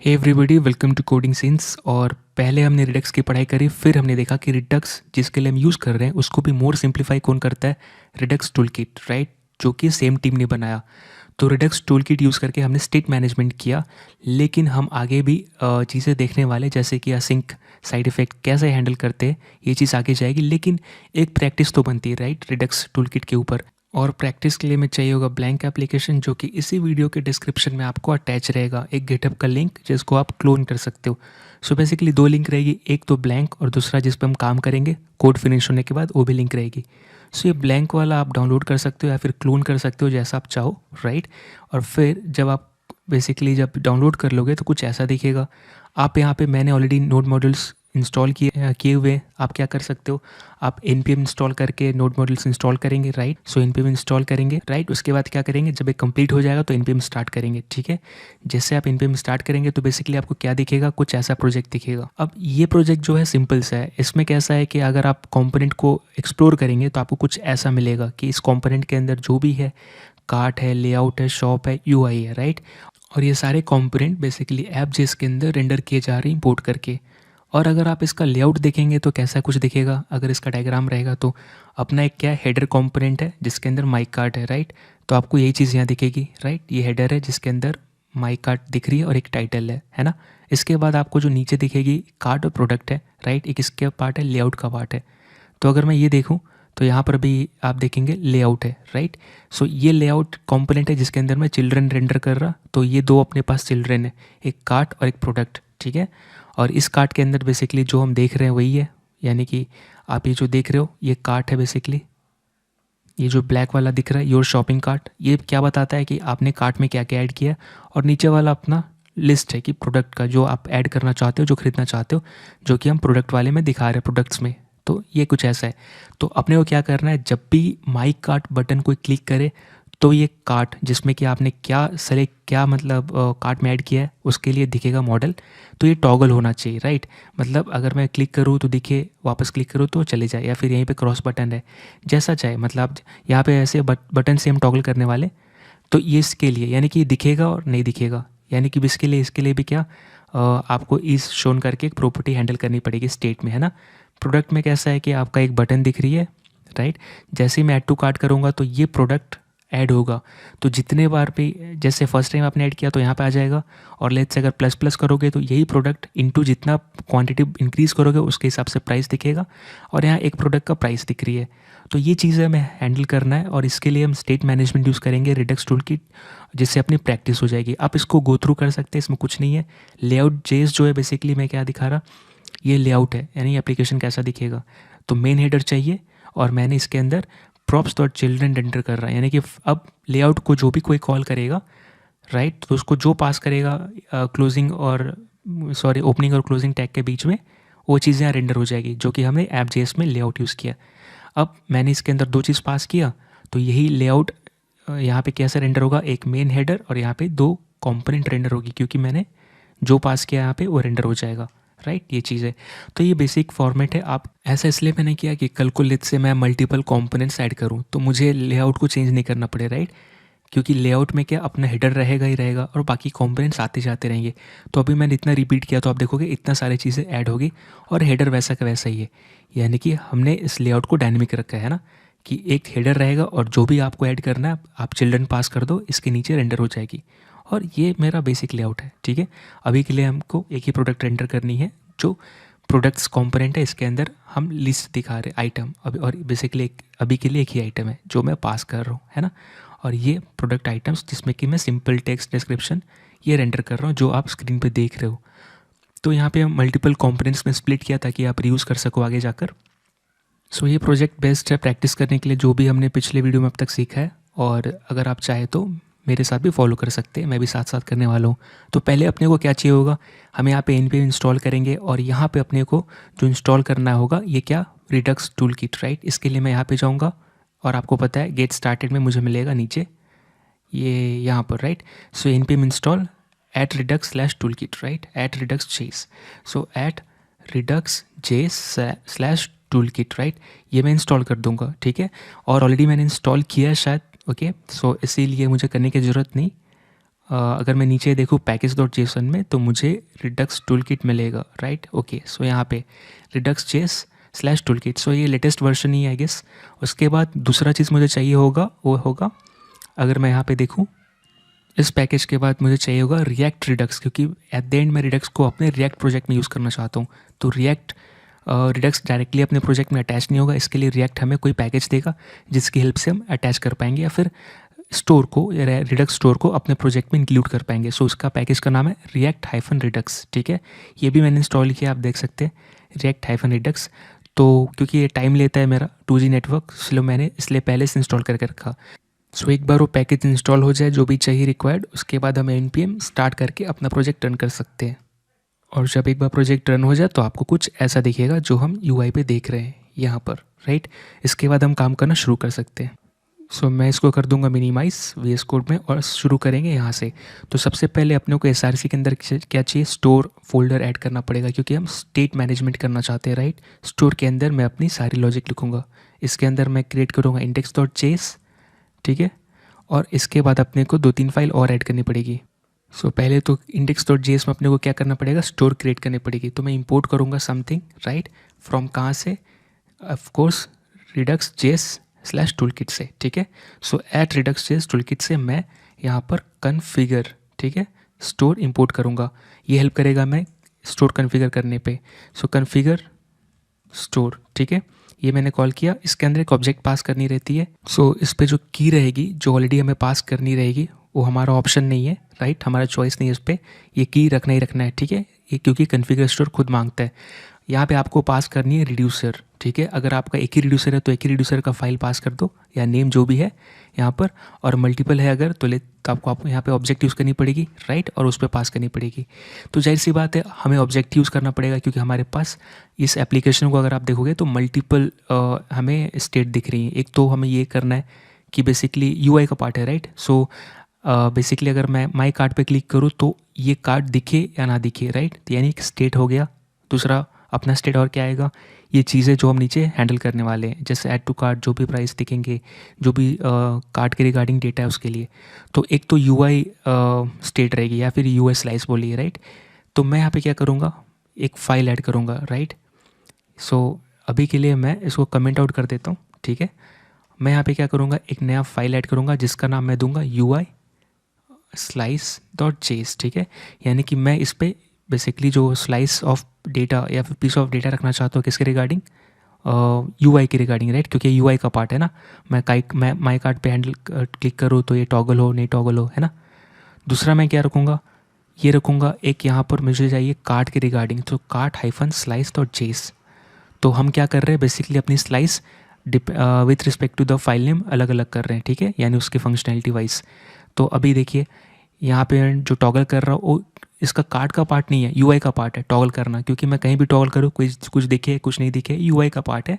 Hey everybody, welcome to coding scenes. और पहले हमने रिडक्स की पढ़ाई करी, फिर हमने देखा कि रिडक्स जिसके लिए हम यूज़ कर रहे हैं उसको भी मोर सिंप्लीफाई कौन करता है? रिडक्स टूलकिट, राइट, जो कि सेम टीम ने बनाया। तो रिडक्स टूलकिट यूज़ करके हमने स्टेट मैनेजमेंट किया, लेकिन हम आगे भी चीज़ें देखने वाले, जैसे कि असिंक साइड इफ़ेक्ट कैसे हैंडल करते हैं, ये चीज़ आगे जाएगी। लेकिन एक प्रैक्टिस तो बनती है, राइट, रिडक्स टूलकिट के ऊपर। और प्रैक्टिस के लिए मैं चाहिए होगा ब्लैंक एप्लीकेशन, जो कि इसी वीडियो के डिस्क्रिप्शन में आपको अटैच रहेगा, एक गिटहब का लिंक जिसको आप क्लोन कर सकते हो। सो बेसिकली दो लिंक रहेगी, एक तो ब्लैंक और दूसरा जिस पे हम काम करेंगे कोड फिनिश होने के बाद, वो भी लिंक रहेगी। सो ये ब्लैंक वाला आप डाउनलोड कर सकते हो या फिर क्लोन कर सकते हो, जैसा आप चाहो, राइट। और फिर जब आप बेसिकली जब डाउनलोड कर लोगे तो कुछ ऐसा दिखेगा। आप यहाँ पे मैंने ऑलरेडी नोड मॉड्यूल्स इंस्टॉल किए हुए। आप क्या कर सकते हो, आप npm इंस्टॉल करके नोड मॉड्यूल्स इंस्टॉल करेंगे, राइट। सो npm इंस्टॉल करेंगे, राइट। उसके बाद क्या करेंगे, जब ये कंप्लीट हो जाएगा तो npm स्टार्ट करेंगे, ठीक है। जैसे आप npm स्टार्ट करेंगे तो बेसिकली आपको क्या दिखेगा, कुछ ऐसा प्रोजेक्ट दिखेगा। अब ये प्रोजेक्ट जो है सिंपल सा है। इसमें कैसा है कि अगर आप कॉम्पोनेंट को एक्सप्लोर करेंगे तो आपको कुछ ऐसा मिलेगा कि इस कॉम्पोनेंट के अंदर जो भी है, कार्ट है, लेआउट है, शॉप है, यूआई है, राइट। और ये सारे कॉम्पोनेंट बेसिकली ऐप जेस के अंदर रेंडर किए जा रहे हैं इम्पोर्ट करके। और अगर आप इसका लेआउट देखेंगे तो कैसा कुछ दिखेगा, अगर इसका डायग्राम रहेगा तो अपना एक क्या हेडर कंपोनेंट है जिसके अंदर माई कार्ट है, राइट। तो आपको यही चीज़ यहाँ दिखेगी, राइट। ये हेडर है जिसके अंदर माई कार्ट दिख रही है और एक टाइटल है ना। इसके बाद आपको जो नीचे दिखेगी कार्ट और प्रोडक्ट है, राइट। एक इसके पार्ट है, लेआउट का पार्ट है। तो अगर मैं ये देखूँ तो यहाँ पर भी आप देखेंगे लेआउट है, राइट। सो ये लेआउट कंपोनेंट है जिसके अंदर मैं चिल्ड्रन रेंडर कर रहा। तो ये दो अपने पास चिल्ड्रन है, एक कार्ट और एक प्रोडक्ट, ठीक है। और इस कार्ट के अंदर बेसिकली जो हम देख रहे हैं वही है, यानी कि आप ये जो देख रहे हो ये कार्ट है बेसिकली। ये जो ब्लैक वाला दिख रहा है योर शॉपिंग कार्ट, ये क्या बताता है कि आपने कार्ट में क्या क्या ऐड किया। और नीचे वाला अपना लिस्ट है कि प्रोडक्ट का जो आप ऐड करना चाहते हो, जो खरीदना चाहते हो, जो कि हम प्रोडक्ट वाले में दिखा रहे हैं, प्रोडक्ट्स में। तो ये कुछ ऐसा है। तो अपने को क्या करना है, जब भी माई कार्ट बटन को क्लिक करे तो ये कार्ट जिसमें कि आपने क्या सेलेक्ट, क्या मतलब कार्ट में ऐड किया है, उसके लिए दिखेगा मॉडल। तो ये टॉगल होना चाहिए, राइट। मतलब अगर मैं क्लिक करूँ तो दिखे, वापस क्लिक करूँ तो चले जाए, या फिर यहीं पे क्रॉस बटन है, जैसा चाहे। मतलब आप यहाँ पे ऐसे बटन से हम टॉगल करने वाले। तो ये इसके लिए यानी कि दिखेगा और नहीं दिखेगा, यानी कि इसके लिए भी क्या आपको इस शोन करके एक प्रॉपर्टी हैंडल करनी पड़ेगी स्टेट में, है ना। प्रोडक्ट में कैसा है कि आपका एक बटन दिख रही है, राइट। जैसे ही मैं ऐड टू कार्ट करूँगा तो ये प्रोडक्ट ऐड होगा। तो जितने बार भी, जैसे फर्स्ट टाइम आपने ऐड किया तो यहाँ पे आ जाएगा। और लेट्स से अगर प्लस प्लस करोगे तो यही प्रोडक्ट इनटू जितना क्वांटिटी इंक्रीज़ करोगे उसके हिसाब से प्राइस दिखेगा। और यहाँ एक प्रोडक्ट का प्राइस दिख रही है। तो ये चीज़ें हमें हैंडल करना है, और इसके लिए हम स्टेट मैनेजमेंट यूज़ करेंगे, रिडक्स टूलकिट, जिससे अपनी प्रैक्टिस हो जाएगी। आप इसको गो थ्रू कर सकते हैं, इसमें कुछ नहीं है। लेआउट जेस जो है बेसिकली मैं क्या दिखा रहा, ये लेआउट है, यानी एप्लीकेशन कैसा दिखेगा। तो मेन हेडर चाहिए, और मैंने इसके अंदर प्रॉप्स डॉट चिल्ड्रन रेंडर कर रहा है, यानी कि अब लेआउट को जो भी कोई कॉल करेगा, राइट, तो उसको जो पास करेगा क्लोजिंग और सॉरी ओपनिंग और क्लोजिंग टैग के बीच में, वो चीज़ यहाँ रेंडर हो जाएगी, जो कि हमने ऐप जेएस में लेआउट यूज़ किया। अब मैंने इसके अंदर दो चीज़ पास किया, तो यही लेआउट यहाँ पे कैसे रेंडर होगा, एक मेन हेडर और यहाँ पे दो कंपोनेंट रेंडर होगी, क्योंकि मैंने जो पास किया यहाँ पे वो रेंडर हो जाएगा, राइट। ये चीज़ है। तो ये बेसिक फॉर्मेट है। आप ऐसा इसलिए मैंने किया कि कल को लेट से मैं मल्टीपल कंपोनेंट्स ऐड करूँ तो मुझे लेआउट को चेंज नहीं करना पड़े, राइट। क्योंकि लेआउट में क्या अपना हेडर रहेगा ही रहेगा और बाकी कंपोनेंट्स आते जाते रहेंगे। तो अभी मैंने इतना रिपीट किया तो आप देखोगे इतना सारी चीज़ें ऐड होगी, और हेडर वैसा का वैसा ही है। यानी कि हमने इस लेआउट को डायनेमिक रखा है ना, कि एक हेडर रहेगा और जो भी आपको ऐड करना है आप चिल्ड्रन पास कर दो, इसके नीचे रेंडर हो जाएगी। और ये मेरा बेसिक लेआउट है, ठीक है। अभी के लिए हमको एक ही प्रोडक्ट रेंडर करनी है, जो प्रोडक्ट्स कंपोनेंट है, इसके अंदर हम लिस्ट दिखा रहे आइटम अभी, और बेसिकली अभी के लिए एक ही आइटम है जो मैं पास कर रहा हूँ, है ना। और ये प्रोडक्ट आइटम्स जिसमें कि मैं सिंपल टेक्स्ट डिस्क्रिप्शन ये रेंडर कर रहा हूँ, जो आप स्क्रीन पे देख रहे हो। तो यहाँ पे हम मल्टीपल कंपोनेंट्स में स्प्लिट किया ताकि आप रीयूज़ कर सको आगे जाकर। सो ये प्रोजेक्ट बेस्ट है प्रैक्टिस करने के लिए, जो भी हमने पिछले वीडियो में अब तक सीखा है। और अगर आप चाहे तो मेरे साथ भी फॉलो कर सकते हैं, मैं भी साथ साथ करने वाला हूँ। तो पहले अपने को क्या चाहिए होगा, हम यहाँ पे npm इंस्टॉल करेंगे, और यहाँ पे अपने को जो इंस्टॉल करना होगा ये क्या, रिडक्स टूलकिट, राइट। इसके लिए मैं यहाँ पे जाऊँगा, और आपको पता है गेट स्टार्टेड में मुझे मिलेगा नीचे ये यहाँ पर, right. So npm install at Redux slash toolkit, right, at Redux JS. So at Redux JS slash toolkit, right, ये मैं इंस्टॉल कर दूंगा, ठीक है। और ऑलरेडी मैंने इंस्टॉल किया है शायद, ओके। सो इसीलिए मुझे करने की ज़रूरत नहीं। अगर मैं नीचे देखूँ पैकेज डॉट जेसन में तो मुझे रिडक्स टूल किट मिलेगा, राइट। ओके, सो यहाँ पे Redux JS slash tool kit, सो ये लेटेस्ट वर्जन ही है आई गेस। उसके बाद दूसरा चीज़ मुझे चाहिए होगा वो होगा, अगर मैं यहाँ पे देखूँ इस पैकेज के बाद मुझे चाहिए होगा रिएक्ट रिडक्स, क्योंकि एट द एंड मैं रिडक्स को अपने रिएक्ट प्रोजेक्ट में यूज़ करना चाहता हूँ। तो रिएक्ट रिडक्स डायरेक्टली अपने प्रोजेक्ट में अटैच नहीं होगा, इसके लिए रिएक्ट हमें कोई पैकेज देगा जिसकी हेल्प से हम अटैच कर पाएंगे या फिर स्टोर को या रिडक्स स्टोर को अपने प्रोजेक्ट में इंक्लूड कर पाएंगे। सो उसका पैकेज का नाम है रिएक्ट हाइफन रिडक्स, ठीक है। ये भी मैंने इंस्टॉल किया, आप देख सकते हैं रिएक्ट हाइफन रिडक्स। तो क्योंकि ये टाइम लेता है मेरा 2G नेटवर्क, इसलिए पहले से इंस्टॉल करके रखा। सो एक बार वो पैकेज इंस्टॉल हो जाए जो भी चाहिए रिक्वायर्ड, उसके बाद हम npm स्टार्ट करके अपना प्रोजेक्ट रन कर सकते हैं। और जब एक बार प्रोजेक्ट रन हो जाए तो आपको कुछ ऐसा दिखेगा जो हम UI पे देख रहे हैं यहाँ पर, राइट। इसके बाद हम काम करना शुरू कर सकते हैं। सो मैं इसको कर दूंगा मिनिमाइज VS कोड में और शुरू करेंगे यहाँ से। तो सबसे पहले अपने को SRC के अंदर क्या चाहिए, स्टोर फोल्डर ऐड करना पड़ेगा, क्योंकि हम स्टेट मैनेजमेंट करना चाहते हैं, राइट। स्टोर के अंदर मैं अपनी सारी लॉजिक लिखूँगा, इसके अंदर मैं क्रिएट करूँगा index.js, ठीक है। और इसके बाद अपने को 2-3 फाइल और ऐड करनी पड़ेगी। सो पहले तो index.js में अपने को क्या करना पड़ेगा, स्टोर क्रिएट करनी पड़ेगी। तो मैं इंपोर्ट करूँगा समथिंग, राइट, फ्रॉम कहाँ से, of course Redux JS slash tool kit से, ठीक है। सो एट रिडक्स जेस टूल किट से मैं यहाँ पर कन्फिगर, ठीक है, स्टोर इंपोर्ट करूँगा। ये हेल्प करेगा मैं स्टोर कन्फिगर करने पे। सो कन्फिगर स्टोर, ठीक है, ये मैंने कॉल किया। इसके अंदर एक ऑब्जेक्ट पास करनी रहती है। सो इस पर जो की रहेगी, जो ऑलरेडी हमें पास करनी रहेगी, वो हमारा ऑप्शन नहीं है, राइट, हमारा चॉइस नहीं है इस पर, ये की रखना ही रखना है, ठीक है। ये क्योंकि कन्फिगर स्टोर खुद मांगता है। यहाँ पे आपको पास करनी है रिड्यूसर, ठीक है। अगर आपका एक ही रिड्यूसर है तो एक ही रिड्यूसर का फाइल पास कर दो, या नेम जो भी है यहाँ पर, और मल्टीपल है अगर तो आपको यहाँ पे ऑब्जेक्ट यूज़ करनी पड़ेगी, राइट, और उस पर पास करनी पड़ेगी। तो जाहिर सी बात है हमें ऑब्जेक्ट यूज़ करना पड़ेगा, क्योंकि हमारे पास इस एप्लीकेशन को अगर आप देखोगे तो मल्टीपल हमें स्टेट दिख रही है। एक तो हमें ये करना है कि बेसिकली UI का पार्ट है, राइट। सो बेसिकली अगर मैं माई कार्ड पे क्लिक करूँ तो ये कार्ड दिखे या ना दिखे, राइट, तो यानी एक स्टेट हो गया। दूसरा अपना स्टेट और क्या आएगा, ये चीज़ें जो हम नीचे हैंडल करने वाले हैं, जैसे ऐड टू कार्ट, जो भी प्राइस दिखेंगे, जो भी कार्ट के रिगार्डिंग डेटा है उसके लिए। तो एक तो UI स्टेट रहेगी या फिर UI स्लाइस बोलिए, राइट। तो मैं यहाँ पे क्या करूँगा, एक फ़ाइल ऐड करूँगा, राइट। सो अभी के लिए मैं इसको कमेंट आउट कर देता हूँ, ठीक है। मैं यहाँ पे क्या करूँगा, एक नया फाइल ऐड करूँगा जिसका नाम मैं दूंगा UI slice.js, ठीक है। यानी कि मैं इस पर बेसिकली जो स्लाइस ऑफ डेटा या फिर पीस ऑफ डेटा रखना चाहता हूँ, किसके रिगार्डिंग, UI के रिगार्डिंग, राइट, क्योंकि UI का पार्ट है ना। मैं माई कार्ड पे हैंडल क्लिक करूँ तो ये टॉगल हो नहीं टॉगल हो, है ना। दूसरा मैं क्या रखूँगा, ये रखूँगा एक यहाँ पर मुझे चाहिए कार्ट के रिगार्डिंग, तो कार्ट हाइफन slice.js। तो हम क्या कर रहे हैं, बेसिकली अपनी slice with respect to the file name अलग अलग कर रहे हैं, ठीक है, यानी उसके फंक्शनैलिटी वाइज। तो अभी देखिए यहाँ पे जो टॉगल कर रहा हूँ वो इसका कार्ड का पार्ट नहीं है, UI का पार्ट है टॉगल करना, क्योंकि मैं कहीं भी टॉगल करूँ कुछ दिखे कुछ नहीं दिखे, UI का पार्ट है।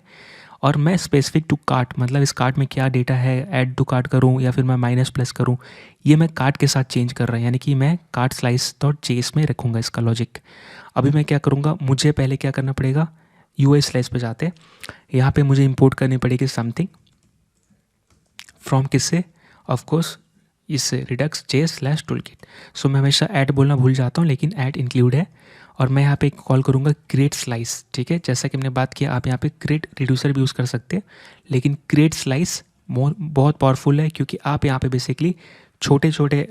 और मैं स्पेसिफिक टू कार्ट, मतलब इस कार्ट में क्या डेटा है, ऐड टू कार्ट करूँ या फिर मैं माइनस प्लस करूँ, ये मैं कार्ट के साथ चेंज कर रहा हूँ, यानी कि मैं कार्ट slice.js में रखूँगा इसका लॉजिक। अभी मैं क्या करूँगा, मुझे पहले क्या करना पड़ेगा, UI स्लाइस पे जाते हैं, यहाँ पे मुझे इंपोर्ट करनी पड़ेगी समथिंग फ्रॉम किससे, ऑफकोर्स इससे Redux JS slash tool kit. सो मैं हमेशा ऐड बोलना भूल जाता हूँ, लेकिन ऐड इंक्लूड है। और मैं यहाँ पे कॉल करूँगा क्रिएट स्लाइस, ठीक है। जैसा कि हमने बात किया, आप यहाँ पे क्रिएट रिड्यूसर भी यूज़ कर सकते हैं, लेकिन क्रिएट स्लाइस बहुत पावरफुल है, क्योंकि आप यहाँ पे बेसिकली छोटे छोटे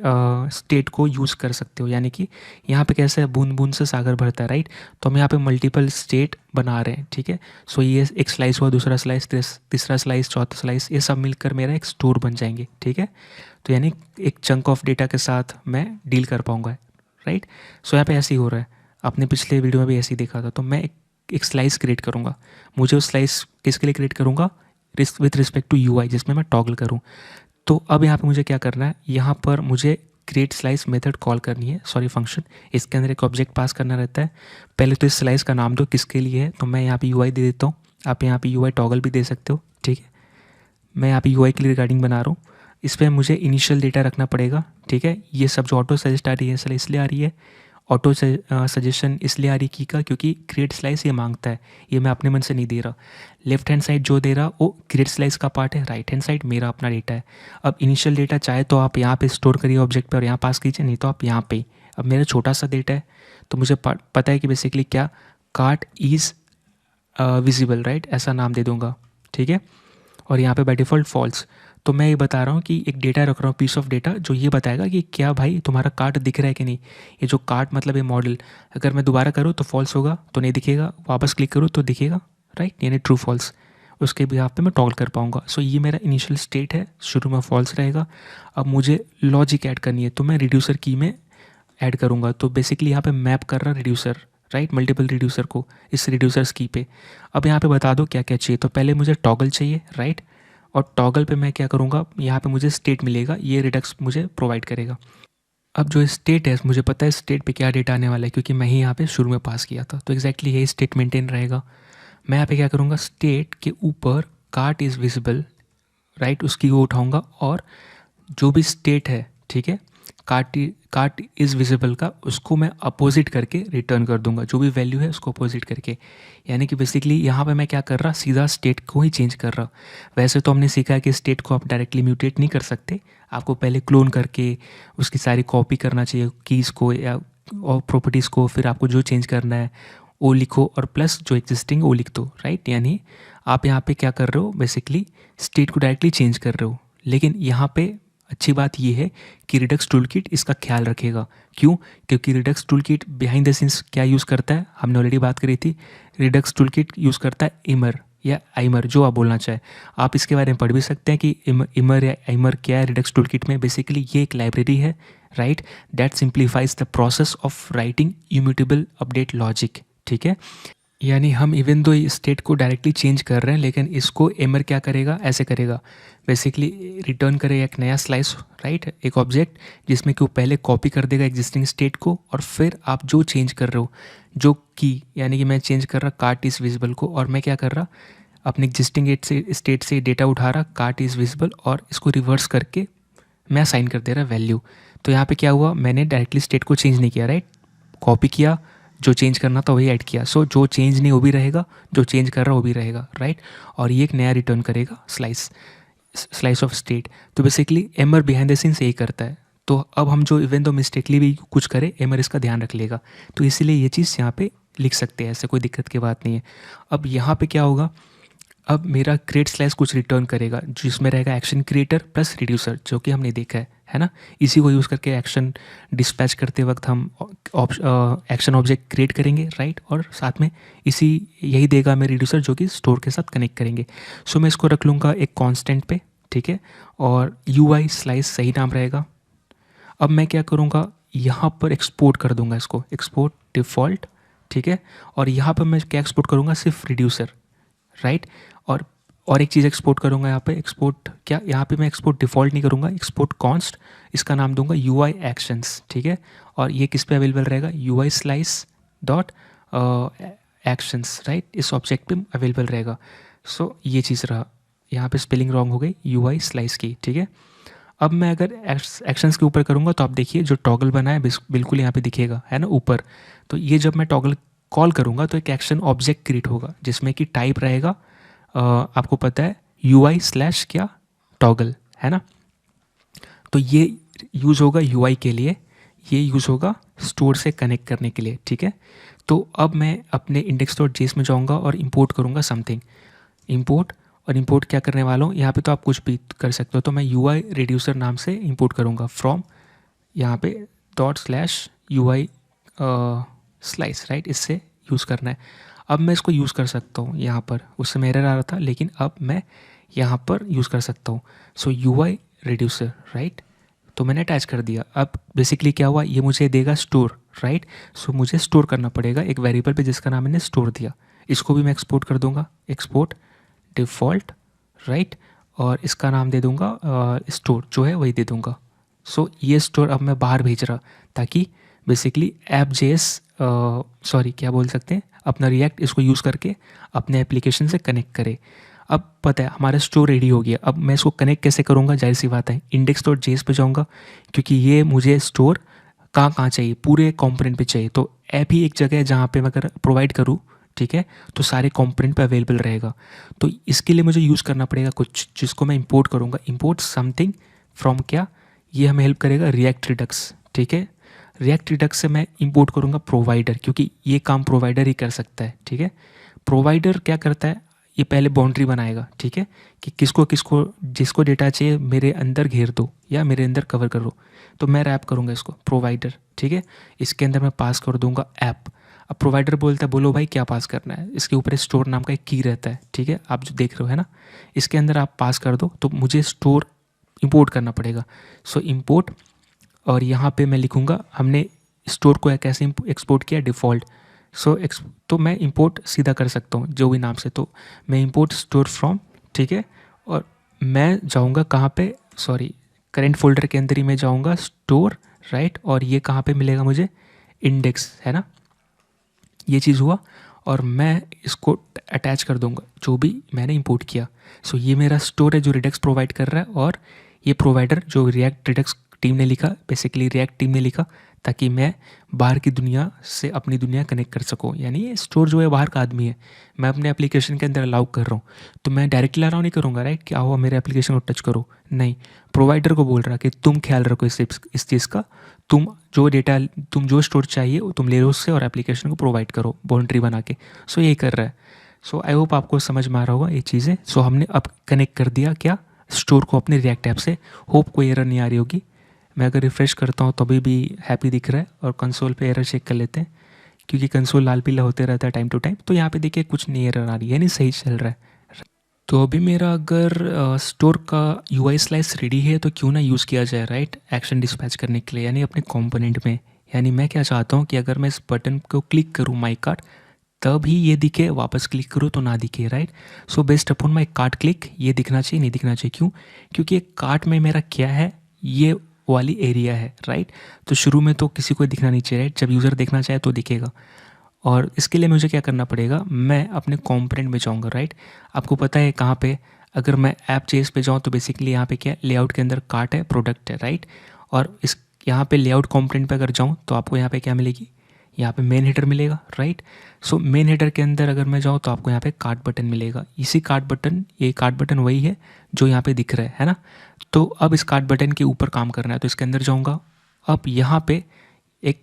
स्टेट को यूज़ कर सकते हो। यानी कि यहाँ पे कैसे है, बूंद बूंद से सागर भरता है, राइट। तो हम यहाँ पे मल्टीपल स्टेट बना रहे हैं, ठीक है। सो ये एक स्लाइस हुआ, दूसरा स्लाइस, तीसरा स्लाइस, चौथा स्लाइस, ये सब मिलकर मेरा एक स्टोर बन जाएंगे, ठीक है। तो यानी एक चंक ऑफ डेटा के साथ मैं डील कर पाऊँगा, राइट। सो यहाँ पे ऐसे ही हो रहा है, आपने पिछले वीडियो में भी ऐसे ही देखा था। तो मैं एक स्लाइस क्रिएट करूँगा, मुझे उस स्लाइस किसके लिए क्रिएट करूँगा, विथ रिस्पेक्ट टू UI, जिसमें मैं टॉगल करूँ। तो अब यहाँ पे मुझे क्या करना है, यहाँ पर मुझे क्रिएट स्लाइस मेथड कॉल करनी है, सॉरी फंक्शन। इसके अंदर एक ऑब्जेक्ट पास करना रहता है। पहले तो इस स्लाइस का नाम दो किसके लिए है, तो मैं यहाँ पे UI दे देता हूँ। आप यहाँ पे UI टॉगल भी दे सकते हो, ठीक है। मैं यहाँ पे UI के लिए रिगार्डिंग बना रहा हूँ। इस पर मुझे इनिशियल डेटा रखना पड़ेगा, ठीक है। ये सब जो ऑटो सजेस्ट आ रही है इसलिए आ रही है, ऑटो सजेशन इसलिए आ रही की का क्योंकि क्रिएट स्लाइस ये मांगता है, ये मैं अपने मन से नहीं दे रहा। लेफ्ट हैंड साइड जो दे रहा वो क्रिएट स्लाइस का पार्ट है, राइट हैंड साइड मेरा अपना डेटा है। अब इनिशियल डेटा चाहे तो आप यहाँ पे स्टोर करिए ऑब्जेक्ट पे और यहाँ पास कीजिए, नहीं तो आप यहाँ पे। अब मेरा छोटा सा डेटा है तो मुझे पता है कि बेसिकली क्या कार्ट इज़ विजिबल, राइट, ऐसा नाम दे दूंगा, ठीक है। और यहाँ पे बाय डिफ़ॉल्ट फॉल्स। तो मैं ये बता रहा हूँ कि एक डेटा रख रहा हूँ, पीस ऑफ डेटा, जो ये बताएगा कि क्या भाई तुम्हारा कार्ट दिख रहा है कि नहीं। ये जो कार्ट मतलब ये मॉडल, अगर मैं दोबारा करूँ तो फॉल्स होगा, तो नहीं दिखेगा, वापस क्लिक करूँ तो दिखेगा, राइट, यानी ट्रू फॉल्स। उसके बिहाफ पे मैं टॉगल कर पाऊँगा। सो ये मेरा इनिशियल स्टेट है, शुरू में फॉल्स रहेगा। अब मुझे लॉजिक ऐड करनी है तो मैं रिड्यूसर की में ऐड करूँगा। तो बेसिकली यहाँ पे मैप कर रहा रिड्यूसर, राइट, मल्टीपल रिड्यूसर को इस रिड्यूसर्स की पे। अब यहाँ पे बता दो क्या क्या चाहिए। तो पहले मुझे टॉगल चाहिए, राइट, और टॉगल पे मैं क्या करूँगा, यहाँ पे मुझे स्टेट मिलेगा, ये रिडक्स मुझे प्रोवाइड करेगा। अब जो स्टेट है मुझे पता है स्टेट पे क्या डेटा आने वाला है क्योंकि मैं ही यहाँ पे शुरू में पास किया था, तो एग्जैक्टली यही स्टेट मेंटेन रहेगा। मैं यहाँ पे क्या करूँगा, स्टेट के ऊपर कार्ट इज़ विजिबल, राइट, उसकी वो उठाऊँगा और जो भी स्टेट है, ठीक है, कार्ट इज़ विजिबल का, उसको मैं अपोजिट करके रिटर्न कर दूंगा, जो भी वैल्यू है उसको अपोजिट करके। यानी कि बेसिकली यहाँ पे मैं क्या कर रहा, सीधा स्टेट को ही चेंज कर रहा। वैसे तो हमने सीखा है कि स्टेट को आप डायरेक्टली म्यूटेट नहीं कर सकते, आपको पहले क्लोन करके उसकी सारी कॉपी करना चाहिए कीज़ को या और प्रॉपर्टीज़ को, फिर आपको जो चेंज करना है वो लिखो और प्लस जो एग्जिस्टिंग वो लिख दो, राइट। यानी आप यहाँ पे क्या कर रहे हो, बेसिकली स्टेट को डायरेक्टली चेंज कर रहे हो। लेकिन यहाँ पे अच्छी बात यह है कि रिडक्स टूलकिट इसका ख्याल रखेगा। क्यों? क्योंकि Redux toolkit behind the scenes क्या यूज़ करता है, हमने ऑलरेडी बात करी थी। रिडक्स टूलकिट यूज़ करता है इमर या आइमर, जो आप बोलना चाहे। आप इसके बारे में पढ़ भी सकते हैं कि इमर या आइमर क्या है रिडक्स टूलकिट में। बेसिकली ये एक लाइब्रेरी है, right, that simplifies the process of writing immutable update logic, ठीक है। यानी हम इवन दो स्टेट को डायरेक्टली चेंज कर रहे हैं, लेकिन इसको एमर क्या करेगा, ऐसे करेगा, बेसिकली रिटर्न करेगा एक नया स्लाइस, राइट, एक ऑब्जेक्ट जिसमें कि वो पहले कॉपी कर देगा एग्जिस्टिंग स्टेट को, और फिर आप जो चेंज कर रहे हो, जो की, यानी कि मैं चेंज कर रहा कार्ट इज़ विजिबल को, और मैं क्या कर रहा अपने एग्जिस्टिंग स्टेट से डेटा उठा रहा कार्ट इज़ विजिबल, और इसको रिवर्स करके मैं असाइन कर दे रहा वैल्यू। तो यहाँ पे क्या हुआ, मैंने डायरेक्टली स्टेट को चेंज नहीं किया, राइट, कॉपी किया, जो चेंज करना था वही ऐड किया। सो जो चेंज नहीं वो भी रहेगा, जो चेंज कर रहा वो भी रहेगा, राइट। और ये एक नया रिटर्न करेगा स्लाइस ऑफ स्टेट। तो बेसिकली एमर बिहाइंड द सीन्स यही करता है। तो अब हम जो इवन दो मिस्टेकली भी कुछ करें, एमर इसका ध्यान रख लेगा। तो इसीलिए ये चीज़ यहाँ पे लिख सकते हैं, ऐसे कोई दिक्कत की बात नहीं है। अब यहाँ पे क्या होगा, अब मेरा क्रिएट स्लाइस कुछ रिटर्न करेगा जिसमें रहेगा एक्शन क्रिएटर प्लस रिड्यूसर, जो कि हमने देखा है ना। इसी को यूज़ करके एक्शन डिस्पैच करते वक्त हम एक्शन ऑब्जेक्ट क्रिएट करेंगे, राइट, और साथ में इसी यही देगा हमें रिड्यूसर, जो कि स्टोर के साथ कनेक्ट करेंगे। सो मैं इसको रख लूँगा एक कांस्टेंट पे, ठीक है, और UI स्लाइस सही नाम रहेगा। अब मैं क्या करूँगा, यहाँ पर एक्सपोर्ट कर दूँगा इसको, एक्सपोर्ट डिफ़ॉल्ट, ठीक है, और यहाँ पर मैं क्या एक्सपोर्ट करूँगा, सिर्फ रिड्यूसर, राइट। और एक चीज़ एक्सपोर्ट करूँगा यहाँ पे, एक्सपोर्ट क्या, यहाँ पे मैं एक्सपोर्ट डिफ़ॉल्ट नहीं करूँगा, एक्सपोर्ट कॉन्स्ट, इसका नाम दूंगा UI एक्शंस, ठीक है। और ये किस पे अवेलेबल रहेगा, UI slice dot actions, right, इस ऑब्जेक्ट पे अवेलेबल रहेगा। सो ये चीज़ रहा, यहाँ पे स्पेलिंग रॉन्ग हो गई UI स्लाइस की, ठीक है। अब मैं अगर एक्शंस के ऊपर करूँगा तो आप देखिए जो टॉगल बना है बिल्कुल यहाँ पे दिखेगा, है ना, ऊपर। तो ये जब मैं टॉगल कॉल करूँगा तो एक एक्शन ऑब्जेक्ट क्रिएट होगा जिसमें कि टाइप रहेगा, आपको पता है UI स्लैश क्या, टॉगल, है ना। तो ये यूज़ होगा UI के लिए, ये यूज़ होगा स्टोर से कनेक्ट करने के लिए, ठीक है। तो अब मैं अपने index.js में जाऊँगा और इंपोर्ट करूँगा समथिंग, इंपोर्ट, और इंपोर्ट क्या करने वाला हूँ, यहाँ पे तो आप कुछ भी कर सकते हो। तो मैं UI रिड्यूसर नाम से इंपोर्ट करूँगा फ्रॉम यहाँ पे ./UI स्लाइस, राइट, इससे यूज़ करना है। अब मैं इसको यूज़ कर सकता हूँ यहाँ पर, उस समय एरर आ रहा था, लेकिन अब मैं यहाँ पर यूज़ कर सकता हूँ। सो UI रिड्यूसर, राइट, तो मैंने अटैच कर दिया। अब बेसिकली क्या हुआ, ये मुझे देगा स्टोर, राइट। सो मुझे स्टोर करना पड़ेगा एक वेरिएबल पे जिसका नाम मैंने स्टोर दिया। इसको भी मैं एक्सपोर्ट कर दूंगा, एक्सपोर्ट डिफ़ॉल्ट, राइट, और इसका नाम दे दूंगा स्टोर, जो है वही दे दूंगा। सो ये स्टोर अब मैं बाहर भेज रहा, ताकि बेसिकली App.js सॉरी क्या बोल सकते हैं, अपना रिएक्ट इसको यूज़ करके अपने एप्लीकेशन से कनेक्ट करे। अब पता है हमारा स्टोर रेडी हो गया। अब मैं इसको कनेक्ट कैसे करूँगा, जाहिर सी बात है index.js पे जाऊँगा, क्योंकि ये मुझे स्टोर कहाँ कहाँ चाहिए, पूरे कंपोनेंट पे चाहिए। तो ऐप ही एक जगह है जहाँ पे मैं अगर प्रोवाइड करूँ, ठीक है, तो सारे कंपोनेंट पे अवेलेबल रहेगा। तो इसके लिए मुझे यूज़ करना पड़ेगा कुछ जिसको मैं इंपोर्ट करूँगा। इंपोर्ट समथिंग फ्रॉम क्या, ये हमें हेल्प करेगा रिएक्ट रिडक्स, ठीक है। रिएक्ट रिडक्स से मैं इंपोर्ट करूँगा प्रोवाइडर, क्योंकि ये काम प्रोवाइडर ही कर सकता है, ठीक है। प्रोवाइडर क्या करता है, ये पहले बाउंड्री बनाएगा, ठीक है, कि किसको किसको जिसको डेटा चाहिए मेरे अंदर घेर दो या मेरे अंदर कवर करो। तो मैं रैप करूँगा इसको प्रोवाइडर, ठीक है। इसके अंदर मैं पास कर दूंगा ऐप। अब प्रोवाइडर बोलता है बोलो भाई क्या पास करना है। इसके ऊपर स्टोर नाम का एक की रहता है, ठीक है, आप जो देख रहे हो है ना, इसके अंदर आप पास कर दो। तो मुझे स्टोर इंपोर्ट करना पड़ेगा। सो इंपोर्ट, और यहाँ पे मैं लिखूँगा हमने स्टोर को कैसे एक्सपोर्ट किया, डिफ़ॉल्ट। तो मैं इंपोर्ट सीधा कर सकता हूँ जो भी नाम से। तो मैं इंपोर्ट स्टोर फ्रॉम, ठीक है, और मैं जाऊँगा कहाँ पे, सॉरी, करेंट फोल्डर के अंदर ही मैं जाऊँगा स्टोर, राइट। और ये कहाँ पे मिलेगा मुझे, इंडेक्स, है ना। ये चीज़ हुआ और मैं इसको अटैच कर दूंगा जो भी मैंने इंपोर्ट किया। सो ये मेरा स्टोर है जो रिडक्स प्रोवाइड कर रहा है, और ये प्रोवाइडर जो रिएक्ट रिडक्स टीम ने लिखा, बेसिकली रिएक्ट टीम ने लिखा, ताकि मैं बाहर की दुनिया से अपनी दुनिया कनेक्ट कर सकूं। यानी ये स्टोर जो है बाहर का आदमी है, मैं अपने एप्लीकेशन के अंदर अलाउ कर रहा हूँ। तो मैं डायरेक्टली अलाउ नहीं करूँगा, राइट, क्या हुआ मेरे एप्लीकेशन को टच करो, नहीं। प्रोवाइडर को बोल रहा कि तुम ख्याल रखो इस चीज़ का, तुम जो डेटा, तुम जो स्टोर चाहिए वो तुम ले लो उससे और एप्लीकेशन को प्रोवाइड करो बाउंड्री बना के। सो यही कर रहा है। सो आई होप आपको समझ में आ रहा होगा ये चीज़ें। सो हमने अब कनेक्ट कर दिया क्या, स्टोर को अपने रिएक्ट ऐप से। होप कोई एरर नहीं आ रही होगी। मैं अगर रिफ़्रेश करता हूँ तो अभी भी हैप्पी दिख रहा है, और कंसोल पे एरर चेक कर लेते हैं क्योंकि कंसोल लाल पीला होते रहता है टाइम टू टाइम। तो यहाँ पे देखिए कुछ नहीं एरर आ रही है, यानी सही चल रहा है। तो अभी मेरा अगर स्टोर का यूआई स्लाइस रेडी है तो क्यों ना यूज़ किया जाए, राइट, एक्शन डिस्पैच करने के लिए, यानी अपने कंपोनेंट में। यानी मैं क्या चाहता हूँ कि अगर मैं इस बटन को क्लिक करूँ माई कार्ट, तब ही ये दिखे, वापस क्लिक करूँ तो ना दिखे, right. So based upon my cart click ये दिखना चाहिए, नहीं दिखना चाहिए, क्यों, क्योंकि एक कार्ट में मेरा क्या है, ये वाली एरिया है, राइट। तो शुरू में तो किसी को दिखना नहीं चाहिए, राइट, जब यूज़र देखना चाहे तो दिखेगा। और इसके लिए मुझे क्या करना पड़ेगा, मैं अपने कंपोनेंट में जाऊंगा, राइट। आपको पता है कहाँ पे, अगर मैं ऐप चेस पे जाऊँ तो बेसिकली यहाँ पे क्या है, लेआउट के अंदर कार्ट है, प्रोडक्ट है, राइट। और इस यहाँ पे लेआउट कंपोनेंट पे अगर जाऊँ तो आपको यहाँ पे क्या मिलेगी, यहाँ पे मेन हेडर मिलेगा, राइट। सो मेन हेडर के अंदर अगर मैं जाऊँ तो आपको यहाँ पे कार्ट बटन मिलेगा। इसी कार्ट बटन, ये कार्ट बटन वही है जो यहाँ पे दिख रहा है ना। तो अब इस कार्ट बटन के ऊपर काम करना है, तो इसके अंदर जाऊँगा। अब यहाँ पे एक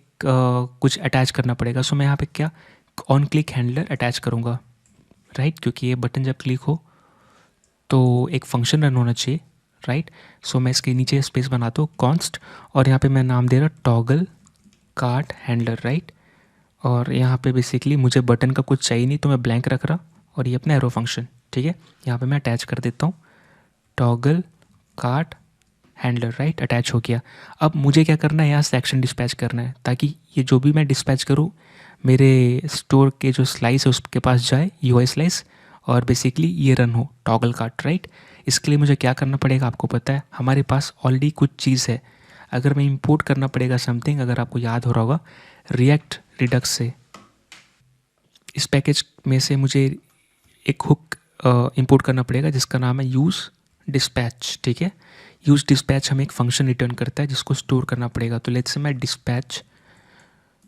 कुछ अटैच करना पड़ेगा। सो मैं यहाँ पे क्या, ऑन क्लिक हैंडलर अटैच करूँगा, राइट, क्योंकि ये बटन जब क्लिक हो तो एक फंक्शन रन होना चाहिए, राइट। सो मैं इसके नीचे स्पेस बनाता हूँ कॉन्स्ट, और यहाँ पे मैं नाम दे रहा टॉगल कार्ट हैंडलर, राइट। और यहाँ पे बेसिकली मुझे बटन का कुछ चाहिए नहीं तो मैं ब्लैंक रख रहा, और ये अपना एरो फंक्शन, ठीक है, यहाँ पे मैं अटैच कर देता हूँ toggle cart handler, right, attach हो गया। अब मुझे क्या करना है, यहाँ से एक्शन डिस्पैच करना है, ताकि ये जो भी मैं डिस्पैच करूँ मेरे स्टोर के जो स्लाइस है उसके पास जाए, यूआई स्लाइस, और बेसिकली ये रन हो टॉगल कार्ट, राइट। इसके लिए मुझे क्या करना पड़ेगा, आपको पता है हमारे पास ऑलरेडी कुछ चीज़ है। अगर मैं इंपोर्ट करना पड़ेगा समथिंग, अगर आपको याद हो रहा होगा रिएक्ट रिडक्स से, इस पैकेज में से मुझे एक हुक इंपोर्ट करना पड़ेगा जिसका नाम है यूज़ डिस्पैच, ठीक है। यूज़ डिस्पैच हमें एक फंक्शन रिटर्न करता है जिसको स्टोर करना पड़ेगा। तो लेट्स से मैं डिस्पैच,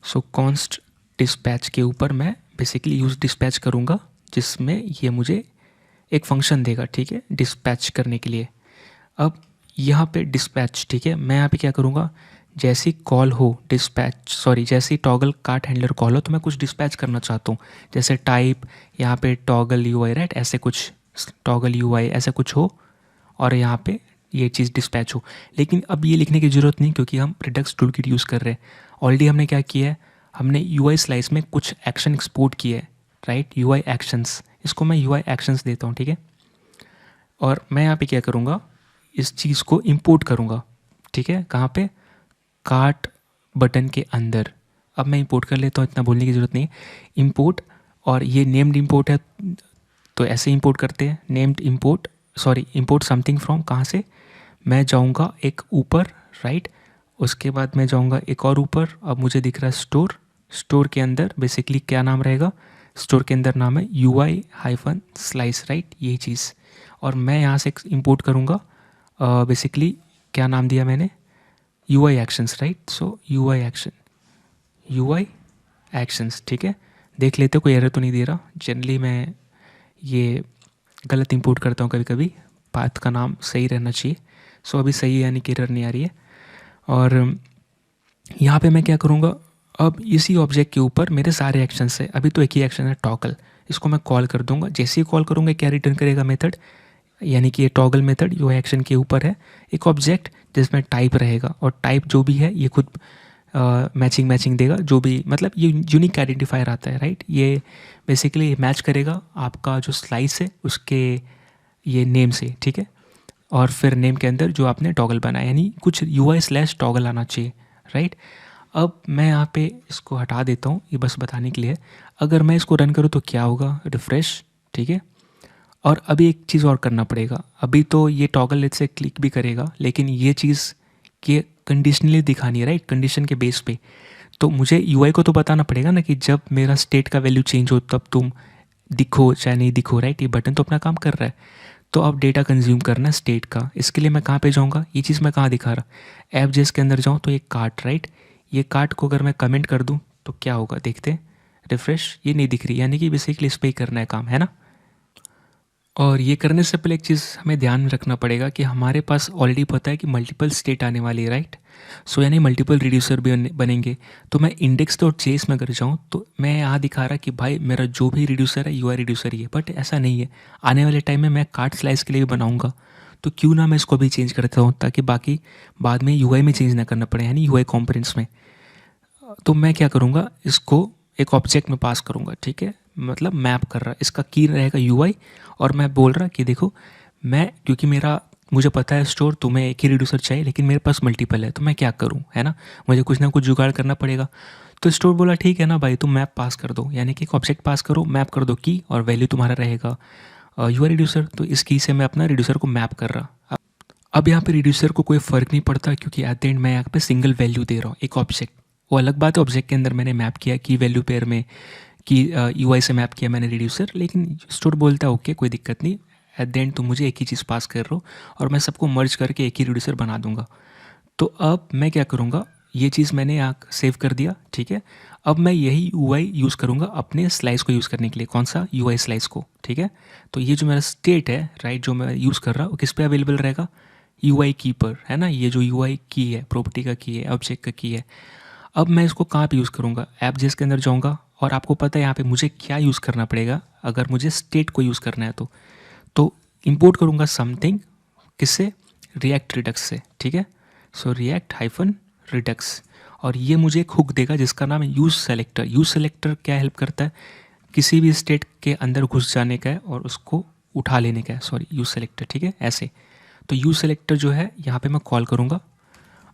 सो कॉन्स्ट डिस्पैच के ऊपर मैं बेसिकली यूज़ डिस्पैच करूँगा, जिसमें ये मुझे एक फंक्शन देगा, ठीक है, डिस्पैच करने के लिए। अब यहाँ पे डिस्पैच, ठीक है, मैं यहाँ पे क्या करूँगा, जैसी कॉल हो डिस्पैच, सॉरी, जैसी टॉगल कार्ट हैंडलर कॉल हो तो मैं कुछ डिस्पैच करना चाहता हूँ, जैसे टाइप यहाँ पे टॉगल यूआई, राइट, ऐसे कुछ टॉगल यूआई ऐसे कुछ हो, और यहाँ पे ये चीज़ डिस्पैच हो। लेकिन अब ये लिखने की ज़रूरत नहीं क्योंकि हम रिडक्स टूलकिट यूज़ कर रहे हैं। ऑलरेडी हमने क्या किया है, हमने यूआई स्लाइस में कुछ एक्शन एक्सपोर्ट किए है, राइट, यूआई एक्शंस, इसको मैं यूआई एक्शंस देता हूँ, ठीक है। और मैं यहाँ पे क्या करूँगा, इस चीज़ को इंपोर्ट करूँगा, ठीक है, कहाँ पे, कार्ट बटन के अंदर। अब मैं इंपोर्ट कर लेता हूँ, इतना बोलने की ज़रूरत नहीं है, इंपोर्ट। और ये नेम्ड इंपोर्ट है तो ऐसे इंपोर्ट करते हैं, named import, sorry, import something from, कहाँ से, मैं जाऊँगा एक ऊपर, राइट, उसके बाद मैं जाऊँगा एक और ऊपर। अब मुझे दिख रहा है स्टोर, स्टोर के अंदर बेसिकली क्या नाम रहेगा, स्टोर के अंदर नाम है यूआई हाइफन स्लाइस, राइट, यही चीज़। और मैं यहाँ से इंपोर्ट करूँगा बेसिकली क्या नाम दिया मैंने, UI एक्शंस, राइट। सो UI एक्शंस, ठीक है। देख लेते कोई एरर तो नहीं दे रहा। जनरली मैं ये गलत इंपोर्ट करता हूँ कभी कभी, पाथ का नाम सही रहना चाहिए। सो अभी सही है, यानी कि एरर नहीं आ रही है। और यहाँ पे मैं क्या करूँगा, अब इसी ऑब्जेक्ट के ऊपर मेरे सारे एक्शंस है। अभी तो एक ही एक्शन है टॉगल, इसको मैं कॉल कर दूंगा। जैसे ही कॉल करूँगा क्या रिटर्न करेगा मेथड, यानी कि ये टॉगल मेथड जो एक्शन के ऊपर है एक ऑब्जेक्ट जिसमें टाइप रहेगा, और टाइप जो भी है ये खुद मैचिंग देगा। जो भी मतलब ये यूनिक आइडेंटिफायर आता है, राइट। ये बेसिकली मैच करेगा आपका जो स्लाइस है उसके ये नेम से, ठीक है। और फिर नेम के अंदर जो आपने टॉगल बनाया, यानी कुछ UI/टॉगल आना चाहिए, राइट। अब मैं यहाँ पे इसको हटा देता हूँ, ये बस बताने के लिए है। अगर मैं इसको रन करूँ तो क्या होगा, रिफ्रेश, ठीक है। और अभी एक चीज़ और करना पड़ेगा। अभी तो ये टॉगल लेट से क्लिक भी करेगा, लेकिन ये चीज़ कि कंडीशनली दिखानी है, राइट, कंडीशन के बेस पे। तो मुझे UI को तो बताना पड़ेगा ना कि जब मेरा स्टेट का वैल्यू चेंज हो तब तुम दिखो चाहे नहीं दिखो, राइट। ये बटन तो अपना काम कर रहा है। तो अब डेटा कंज्यूम करना है स्टेट का। इसके लिए मैं कहाँ पे जाऊँगा, ये चीज़ मैं कहाँ दिखा रहा, ऐप जेस के अंदर जाऊँ तो ये कार्ट, राइट। ये कार्ट को अगर मैं कमेंट कर दूँ तो क्या होगा, देखते हैं। रिफ्रेश, ये नहीं दिख रही, यानी कि बेसिकली इस पर ही करना है काम, है ना। और ये करने से पहले एक चीज़ हमें ध्यान में रखना पड़ेगा कि हमारे पास ऑलरेडी पता है कि मल्टीपल स्टेट आने वाली है, राइट। सो यानी मल्टीपल रिड्यूसर भी बनेंगे। तो मैं index.js में अगर जाऊँ तो मैं यहाँ दिखा रहा कि भाई मेरा जो भी रिड्यूसर है UI रिड्यूसर ही है, बट ऐसा नहीं है। आने वाले टाइम में मैं कार्ट स्लाइस के लिए भी बनाऊँगा, तो क्यों ना मैं इसको भी चेंज करता हूँ, ताकि बाकी बाद में UI में चेंज ना करना पड़े, यानी UI कॉम्पोनेंट्स में। तो मैं क्या करूँगा, इसको एक ऑब्जेक्ट में पास करूँगा, ठीक है। मतलब मैप कर रहा, इसका की रहेगा UI। और मैं बोल रहा कि देखो मैं, क्योंकि मेरा मुझे पता है स्टोर तुम्हें एक ही रिड्यूसर चाहिए, लेकिन मेरे पास मल्टीपल है, तो मैं क्या करूँ, है ना। मुझे कुछ ना कुछ जुगाड़ करना पड़ेगा। तो स्टोर बोला ठीक है ना भाई, तुम मैप पास कर दो, यानी कि एक ऑब्जेक्ट पास करो, मैप कर दो की, और वैल्यू तुम्हारा रहेगा UI रिड्यूसर। तो इस की से मैं अपना रिड्यूसर को मैप कर रहा। अब यहाँ पे रिड्यूसर को कोई फ़र्क नहीं पड़ता, क्योंकि एट द एंड मैं यहाँ पे सिंगल वैल्यू दे रहा हूँ, एक ऑब्जेक्ट। वो अलग बात है, ऑब्जेक्ट के अंदर मैंने मैप किया की वैल्यू पेयर में, कि UI से मैप किया मैंने रिड्यूसर, लेकिन स्टोर बोलता है ओके कोई दिक्कत नहीं, एट द एंड तुम मुझे एक ही चीज़ पास कर रहे हो, और मैं सबको मर्ज करके एक ही रिड्यूसर बना दूंगा। तो अब मैं क्या करूँगा, ये चीज़ मैंने यहाँ सेव कर दिया, ठीक है। अब मैं यही UI यूज़ करूँगा अपने स्लाइस को यूज़ करने के लिए। कौन सा, UI स्लाइस को, ठीक है। तो ये जो मेरा स्टेट है, राइट, जो मैं यूज़ कर रहा हूँ, वो किस पे अवेलेबल रहेगा, UI की पर, है ना। ये जो UI की है, प्रॉपर्टी का की है, ऑब्जेक्ट का की है। अब मैं इसको कहाँ पे यूज़ करूँगा, ऐप जिसके अंदर जाऊँगा, और आपको पता है यहाँ पे मुझे क्या यूज़ करना पड़ेगा अगर मुझे स्टेट को यूज़ करना है। तो इंपोर्ट करूँगा समथिंग, किससे, रिएक्ट रिडक्स से, ठीक है। सो react-redux, और ये मुझे एक हुक देगा जिसका नाम है यूज़ सेलेक्टर। यूज़ सेलेक्टर क्या हेल्प करता है, किसी भी स्टेट के अंदर घुस जाने का है और उसको उठा लेने का है, सॉरी यूज़ सेलेक्टर, ठीक है, ऐसे। तो यूज़ सेलेक्टर जो है यहाँ पे मैं कॉल करूँगा।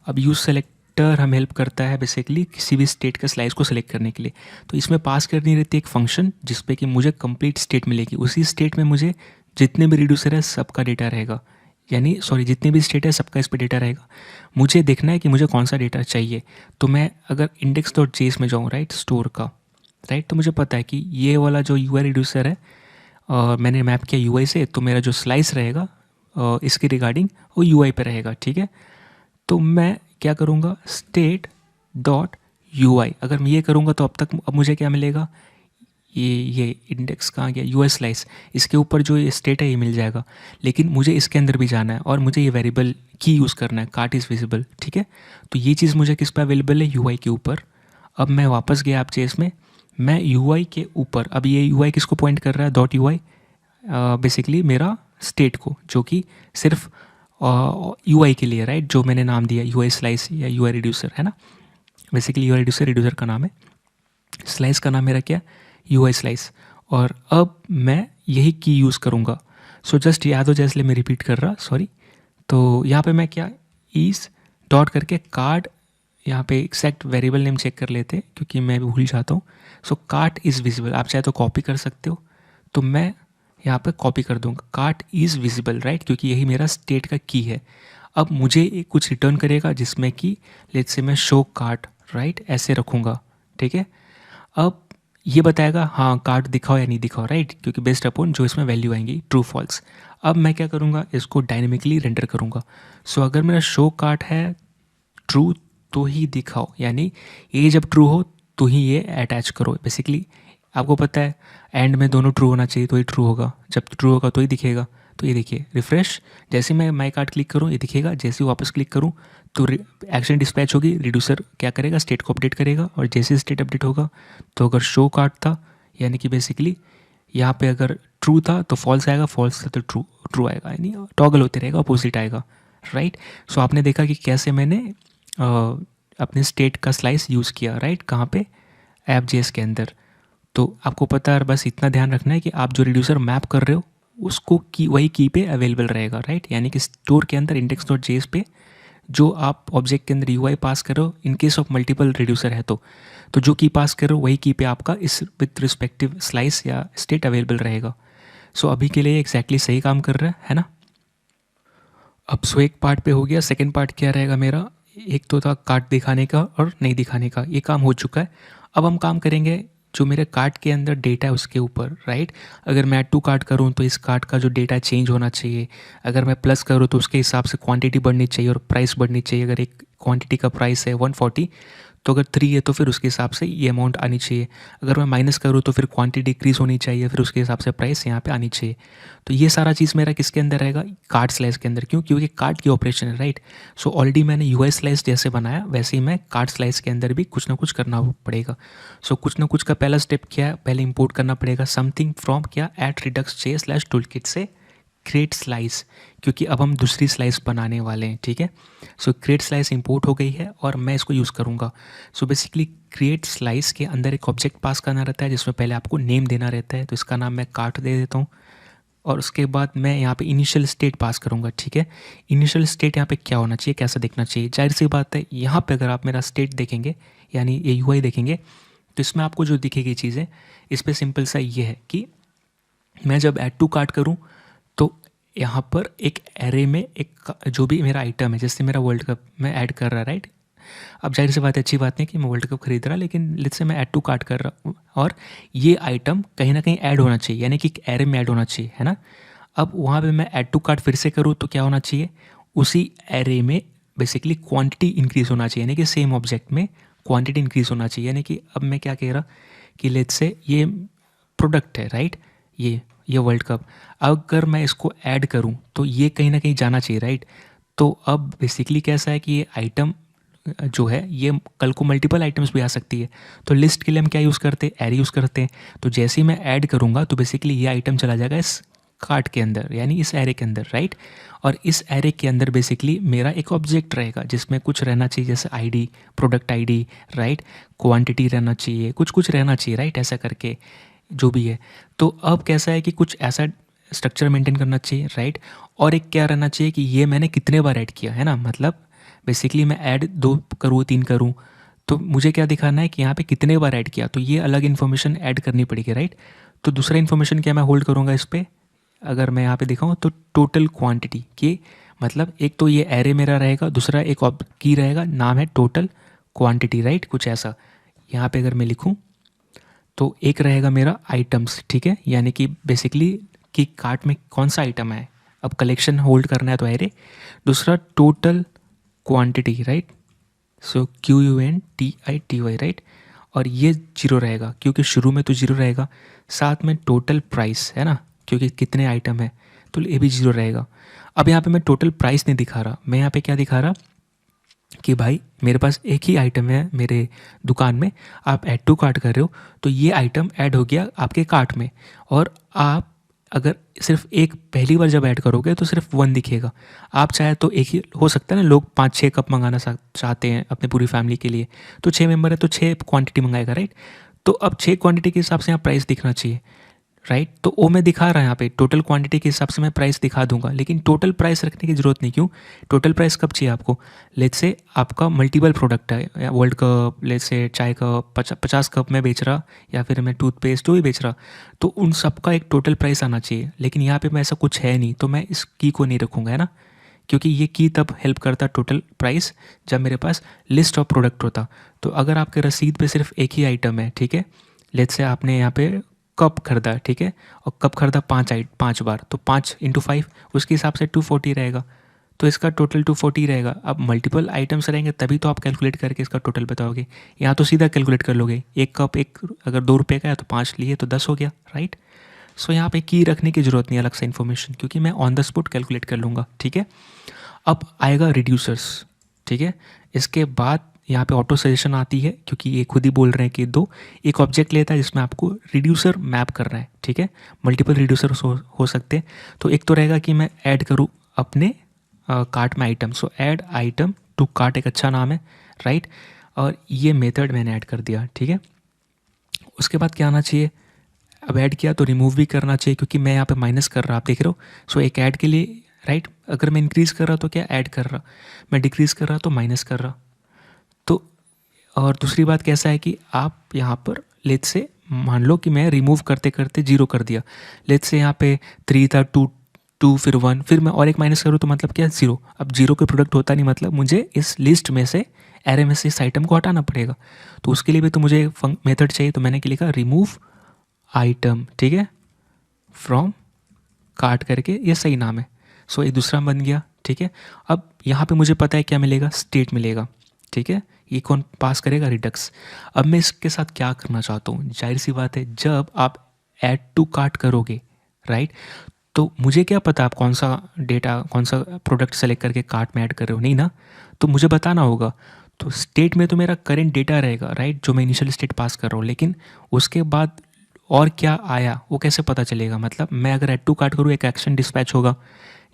अब यूज़ सेलेक्टर हम हेल्प करता है बेसिकली किसी भी स्टेट का स्लाइस को सेलेक्ट करने के लिए। तो इसमें पास करनी रहती है एक फंक्शन जिसपे कि मुझे कंप्लीट स्टेट मिलेगी। उसी स्टेट में मुझे जितने भी रिड्यूसर है सबका डेटा रहेगा, यानी सॉरी जितने भी स्टेट है सबका इस पर डेटा रहेगा। मुझे देखना है कि मुझे कौन सा डेटा चाहिए। तो मैं अगर index.js में जाऊँ, राइट, स्टोर का, राइट, तो मुझे पता है कि ये वाला जो UI रिड्यूसर है और मैंने मैप किया UI से, तो मेरा जो स्लाइस रहेगा इसके रिगार्डिंग वो UI पे रहेगा, ठीक है। तो मैं क्या करूँगा, state.ui, अगर मैं ये करूँगा तो अब मुझे क्या मिलेगा, ये इंडेक्स कहाँ गया, US स्लाइस, इसके ऊपर जो ये स्टेट है ये मिल जाएगा। लेकिन मुझे इसके अंदर भी जाना है और मुझे ये वेरिएबल की यूज़ करना है, कार्ट इज़ विजिबल, ठीक है। तो ये चीज़ मुझे किस पे अवेलेबल है, UI के ऊपर। अब मैं वापस गया आप जेस में, मैं UI के ऊपर, अब ये UI किसको पॉइंट कर रहा है, .ui, बेसिकली मेरा स्टेट को, जो कि सिर्फ UI के लिए, राइट, जो मैंने नाम दिया UI स्लाइस या UI रिड्यूसर, है ना। बेसिकली UI रिड्यूसर का नाम है, स्लाइस का नाम मेरा क्या, UI स्लाइस। और अब मैं यही की यूज़ करूँगा। सो जस्ट याद हो जाए इसलिए मैं रिपीट कर रहा, सॉरी। तो यहाँ पे मैं क्या, इस डॉट करके कार्ड, यहाँ पे एक्जैक्ट वेरिएबल नेम चेक कर लेते हैं क्योंकि मैं भी भूल जाता हूँ। सो कार्ट इज़ विजिबल, आप चाहे तो कॉपी कर सकते हो, तो मैं यहाँ पे कॉपी कर दूँगा कार्ट इज़ विजिबल, राइट, क्योंकि यही मेरा स्टेट का की है। अब मुझे कुछ रिटर्न करेगा जिसमें कि लेट्स से मैं शो कार्ट, राइट, ऐसे रखूँगा, ठीक है। अब ये बताएगा हाँ कार्ड दिखाओ या नहीं दिखाओ, राइट, क्योंकि बेस्ड अपॉन जो इसमें वैल्यू आएंगी ट्रू फॉल्स। अब मैं क्या करूँगा, इसको डायनेमिकली रेंडर करूँगा। सो अगर मेरा शो कार्ट है ट्रू तो ही दिखाओ, यानी ये जब ट्रू हो तो ही ये अटैच करो। बेसिकली आपको पता है एंड में दोनों ट्रू होना चाहिए तो ही ट्रू होगा, जब ट्रू होगा तो ही दिखेगा। तो ये देखिए रिफ्रेश, जैसे मैं माई कार्ड क्लिक करूँ ये दिखेगा, जैसे ही वापस क्लिक करूँ तो एक्शन डिस्पैच होगी, रिड्यूसर क्या करेगा स्टेट को अपडेट करेगा, और जैसे स्टेट अपडेट होगा तो अगर शो कार्ड था यानी कि बेसिकली यहाँ पे अगर ट्रू था तो फॉल्स आएगा, फॉल्स था तो ट्रू ट्रू आएगा, यानी टॉगल होते रहेगा, अपोजिट आएगा, राइट। सो आपने देखा कि कैसे मैंने अपने स्टेट का स्लाइस यूज़ किया, राइट, कहाँ पे, ऐप जेएस के अंदर। तो आपको पता है, बस इतना ध्यान रखना है कि आप जो रिड्यूसर मैप कर रहे हो उसको की वही की पे अवेलेबल रहेगा, राइट, यानी कि स्टोर के अंदर इंडेक्स डॉट जेएस पे जो आप ऑब्जेक्ट के अंदर यूआई पास करो, in case of multiple reducer है तो जो की पास करो वही की पे आपका इस विथ रिस्पेक्टिव स्लाइस या स्टेट अवेलेबल रहेगा। सो अभी के लिए एग्जैक्टली सही काम कर रहा है ना। अब सो एक पार्ट पे हो गया, सेकंड पार्ट क्या रहेगा मेरा, एक तो था कार्ड दिखाने का और नहीं दिखाने का, ये काम हो चुका है। अब हम काम करेंगे जो मेरे कार्ड के अंदर डेटा है उसके ऊपर, राइट। अगर मैं ऐड टू कार्ड करूँ तो इस कार्ड का जो डेटा चेंज होना चाहिए, अगर मैं प्लस करूँ तो उसके हिसाब से क्वांटिटी बढ़नी चाहिए और प्राइस बढ़नी चाहिए। अगर एक क्वांटिटी का प्राइस है 140 तो अगर 3 है तो फिर उसके हिसाब से ये अमाउंट आनी चाहिए। अगर मैं माइनस करूँ तो फिर क्वांटिटी डिक्रीज़ होनी चाहिए, फिर उसके हिसाब से प्राइस यहाँ पे आनी चाहिए। तो ये सारा चीज़ मेरा किसके अंदर रहेगा, कार्ड स्लाइस के अंदर। क्यों, क्योंकि कार्ड की ऑपरेशन है, राइट। सो ऑलरेडी मैंने यूआई स्लाइस जैसे बनाया वैसे ही मैं कार्ड स्लाइस के अंदर भी कुछ ना कुछ करना पड़ेगा। सो कुछ ना कुछ का पहला स्टेप क्या है, पहले इंपोर्ट करना पड़ेगा समथिंग फ्रॉम क्या, एट रिडक्स जे/टूलकिट से क्रिएट स्लाइस, क्योंकि अब हम दूसरी स्लाइस बनाने वाले हैं, ठीक है। सो क्रिएट स्लाइस इंपोर्ट हो गई है और मैं इसको यूज़ करूँगा। सो बेसिकली क्रिएट स्लाइस के अंदर एक ऑब्जेक्ट पास करना रहता है जिसमें पहले आपको नेम देना रहता है, तो इसका नाम मैं कार्ट दे देता हूँ। और उसके बाद मैं यहाँ पे इनिशियल स्टेट पास करूँगा, ठीक है। इनिशियल स्टेट यहाँ पे क्या होना चाहिए, कैसा दिखना चाहिए, जाहिर सी बात है यहाँ पे अगर आप मेरा स्टेट देखेंगे यानी ये यूआई देखेंगे तो इसमें आपको जो दिखेगी चीज़ें, इस पर सिंपल सा ये है कि मैं जब ऐड टू कार्ट करूँ तो यहाँ पर एक एरे में एक जो भी मेरा आइटम है, जैसे मेरा वर्ल्ड कप मैं ऐड कर रहा, राइट। अब जाहिर सी बात है, अच्छी बात नहीं कि मैं वर्ल्ड कप खरीद रहा, लेकिन लेट्स से मैं ऐड टू कार्ट कर रहा हूँ और ये आइटम कहीं ना कहीं ऐड होना चाहिए, यानी कि एक एरे में ऐड होना चाहिए, है ना। अब वहाँ पे मैं ऐड टू कार्ट फिर से करूँ तो क्या होना चाहिए, उसी एरे में बेसिकली क्वांटिटी इंक्रीज़ होना चाहिए, यानी कि सेम ऑब्जेक्ट में क्वांटिटी इंक्रीज़ होना चाहिए। यानी कि अब मैं क्या कह रहा कि लेट्स से ये प्रोडक्ट है, राइट, ये वर्ल्ड कप, अगर मैं इसको ऐड करूं तो ये कहीं ना कहीं जाना चाहिए, राइट। तो अब बेसिकली कैसा है कि ये आइटम जो है ये कल को मल्टीपल आइटम्स भी आ सकती है, तो लिस्ट के लिए हम क्या यूज़ करते हैं, एरे यूज़ करते हैं। तो जैसे ही मैं ऐड करूँगा तो बेसिकली ये आइटम चला जाएगा इस कार्ट के अंदर, यानी इस एरे के अंदर, राइट। और इस एरे के अंदर बेसिकली मेरा एक ऑब्जेक्ट रहेगा जिसमें कुछ रहना चाहिए, जैसे ID, product ID, right, quantity रहना चाहिए, कुछ कुछ रहना चाहिए, राइट, ऐसा करके जो भी है। तो अब कैसा है कि कुछ ऐसा स्ट्रक्चर मेंटेन करना चाहिए, राइट। और एक क्या रहना चाहिए कि ये मैंने कितने बार ऐड किया है ना, मतलब बेसिकली मैं ऐड 2 करूँ 3 करूँ तो मुझे क्या दिखाना है कि यहाँ पे कितने बार ऐड किया, तो ये अलग इन्फॉर्मेशन ऐड करनी पड़ेगी, राइट। तो दूसरा इन्फॉर्मेशन क्या मैं होल्ड करूँगा इस पर, अगर मैं यहाँ पे दिखाऊँ तो टोटल क्वांटिटी की, मतलब एक तो ये एरे मेरा रहेगा, दूसरा एक की रहेगा, नाम है टोटल क्वांटिटी, राइट, कुछ ऐसा। यहाँ पे अगर मैं लिखूँ तो एक रहेगा मेरा आइटम्स, ठीक है, यानी कि बेसिकली कि कार्ट में कौन सा आइटम है, अब कलेक्शन होल्ड करना है तो एरे। दूसरा टोटल क्वांटिटी, राइट, सो QUNTITY, राइट। और ये 0 रहेगा क्योंकि शुरू में तो 0 रहेगा, साथ में टोटल प्राइस है ना, क्योंकि कितने आइटम है तो ये भी 0 रहेगा। अब यहाँ पे मैं टोटल प्राइस नहीं दिखा रहा, मैं यहाँ पे क्या दिखा रहा कि भाई मेरे पास एक ही आइटम है मेरे दुकान में, आप ऐड टू कार्ट कर रहे हो तो ये आइटम ऐड हो गया आपके कार्ट में, और आप अगर सिर्फ एक पहली बार जब ऐड करोगे तो सिर्फ 1 दिखेगा। आप चाहे तो एक ही हो सकता है ना, लोग 5-6 कप मंगाना चाहते हैं अपने पूरी फैमिली के लिए, तो 6 मेंबर है तो 6 क्वांटिटी मंगाएगा, राइट। तो अब 6 क्वांटिटी के हिसाब से यहाँ प्राइस दिखना चाहिए, राइट। तो वो मैं दिखा रहा है यहाँ पे टोटल क्वांटिटी के हिसाब से मैं प्राइस दिखा दूंगा, लेकिन टोटल प्राइस रखने की ज़रूरत नहीं। क्यों, टोटल प्राइस कब चाहिए आपको, लेट्स से आपका मल्टीपल प्रोडक्ट है, वर्ल्ड कप, लेट्स से चाय का 50 कप मैं बेच रहा, या फिर मैं टूथपेस्ट जो भी बेच रहा, तो उन सब का एक टोटल प्राइस आना चाहिए। लेकिन यहाँ पे मैं ऐसा कुछ है नहीं, तो मैं इस की को नहीं रखूँगा, है ना, क्योंकि ये की तब हेल्प करता टोटल प्राइस जब मेरे पास लिस्ट ऑफ प्रोडक्ट होता। तो अगर आपके रसीद पे सिर्फ एक ही आइटम है, ठीक है, लेट्स से आपने यहाँ पे कप खरीदा, ठीक है, और कप खरीदा 5 बार, तो 5 × 5 उसके हिसाब से 240 रहेगा। तो इसका टोटल 240 रहेगा। अब मल्टीपल आइटम्स रहेंगे तभी तो आप कैलकुलेट करके इसका टोटल बताओगे। यहाँ तो सीधा कैलकुलेट कर लोगे, एक कप एक अगर 2 रुपये का है तो 5 लिए तो 10 हो गया, राइट। सो यहाँ पे की रखने की ज़रूरत नहीं अलग से इन्फॉर्मेशन, क्योंकि मैं ऑन द स्पॉट कैलकुलेट कर लूँगा, ठीक है। अब आएगा रिड्यूसर्स, ठीक है। इसके बाद यहाँ पे ऑटो सजेशन आती है, क्योंकि ये खुद ही बोल रहे हैं कि दो एक ऑब्जेक्ट लेता है जिसमें आपको रिड्यूसर मैप करना है, ठीक है। मल्टीपल रिड्यूसर हो सकते हैं। तो एक तो रहेगा कि मैं ऐड करूँ अपने कार्ट में item, so add item to cart एक अच्छा नाम है, राइट। और ये मेथड मैंने ऐड कर दिया, ठीक है। उसके बाद क्या आना चाहिए, अब ऐड किया तो रिमूव भी करना चाहिए, क्योंकि मैं यहाँ पे माइनस कर रहा, आप देख रहे हो। सो एक ऐड के लिए, राइट, अगर मैं इंक्रीज़ कर रहा तो क्या ऐड कर रहा, मैं डिक्रीज़ कर रहा तो माइनस कर रहा। तो और दूसरी बात कैसा है कि आप यहाँ पर लेट से मान लो कि मैं रिमूव करते करते 0 कर दिया, लेट से यहाँ पे 3 था, 2 फिर 1, फिर मैं और एक माइनस करूँ तो मतलब क्या 0। अब 0 के प्रोडक्ट होता नहीं, मतलब मुझे इस लिस्ट में से एरे में से इस आइटम को हटाना पड़ेगा। तो उसके लिए भी तो मुझे मेथड चाहिए, तो मैंने क्या लिखा, रिमूव आइटम, ठीक है, फ्रॉम कार्ट करके, ये सही नाम है। सो ये दूसरा बन गया, ठीक है। अब यहाँ पे मुझे पता है क्या मिलेगा, स्टेट मिलेगा, ठीक है। ये कौन पास करेगा, रिडक्स। अब मैं इसके साथ क्या करना चाहता हूँ, जाहिर सी बात है जब आप ऐड टू कार्ट करोगे, राइट, तो मुझे क्या पता आप कौन सा डेटा, कौन सा प्रोडक्ट सेलेक्ट करके कार्ट में ऐड कर रहे हो, नहीं ना। तो मुझे बताना होगा। तो स्टेट में तो मेरा करेंट डेटा रहेगा, राइट, जो मैं इनिशियल स्टेट पास कर रहा हूँ, लेकिन उसके बाद और क्या आया वो कैसे पता चलेगा। मतलब मैं अगर ऐड टू कार्ट करूँ, एक एक्शन डिस्पैच होगा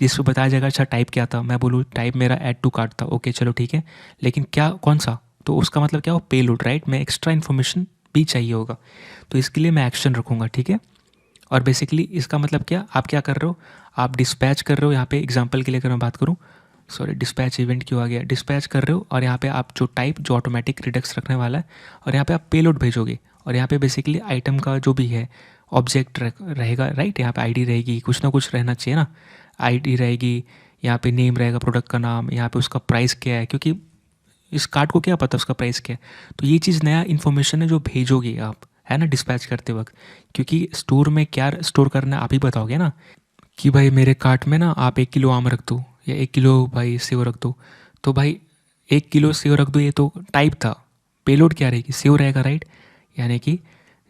जिसमें बताया जाएगा अच्छा टाइप क्या था, मैं बोलूँ टाइप मेरा ऐड टू कार्ट था, ओके चलो ठीक है, लेकिन क्या कौन सा, तो उसका मतलब क्या हो, पेलोड, राइट। मैं एक्स्ट्रा इन्फॉर्मेशन भी चाहिए होगा, तो इसके लिए मैं एक्शन रखूँगा, ठीक है। और बेसिकली इसका मतलब क्या, आप क्या कर रहे हो, आप डिस्पैच कर रहे हो। यहाँ पे एग्जांपल के लिए अगर मैं बात करूँ, सॉरी डिस्पैच इवेंट क्यों आ गया, डिस्पैच कर रहे हो और यहाँ पे आप जो टाइप जो ऑटोमेटिक रिडक्स रखने वाला है, और यहाँ पे आप पेलोड भेजोगे, और यहाँ पे बेसिकली आइटम का जो भी है ऑब्जेक्ट रहेगा, राइट। यहाँ पे आईडी रहेगी, कुछ ना कुछ रहना चाहिए ना, आईडी रहेगी, यहाँ पे नेम रहेगा प्रोडक्ट का नाम, यहाँ पे उसका प्राइस क्या है, क्योंकि इस कार्ड को क्या पता उसका प्राइस क्या है। तो ये चीज़ नया इन्फॉर्मेशन है जो भेजोगे आप, है ना, डिस्पैच करते वक्त। क्योंकि स्टोर में क्या स्टोर करना है आप ही बताओगे ना, कि भाई मेरे कार्ट में ना आप 1 किलो आम रख दो या 1 किलो भाई सेव रख दो। तो भाई 1 किलो सेव रख दो, ये तो टाइप था, पेलोड क्या रहेगी, सेव रहेगा, राइट। यानी कि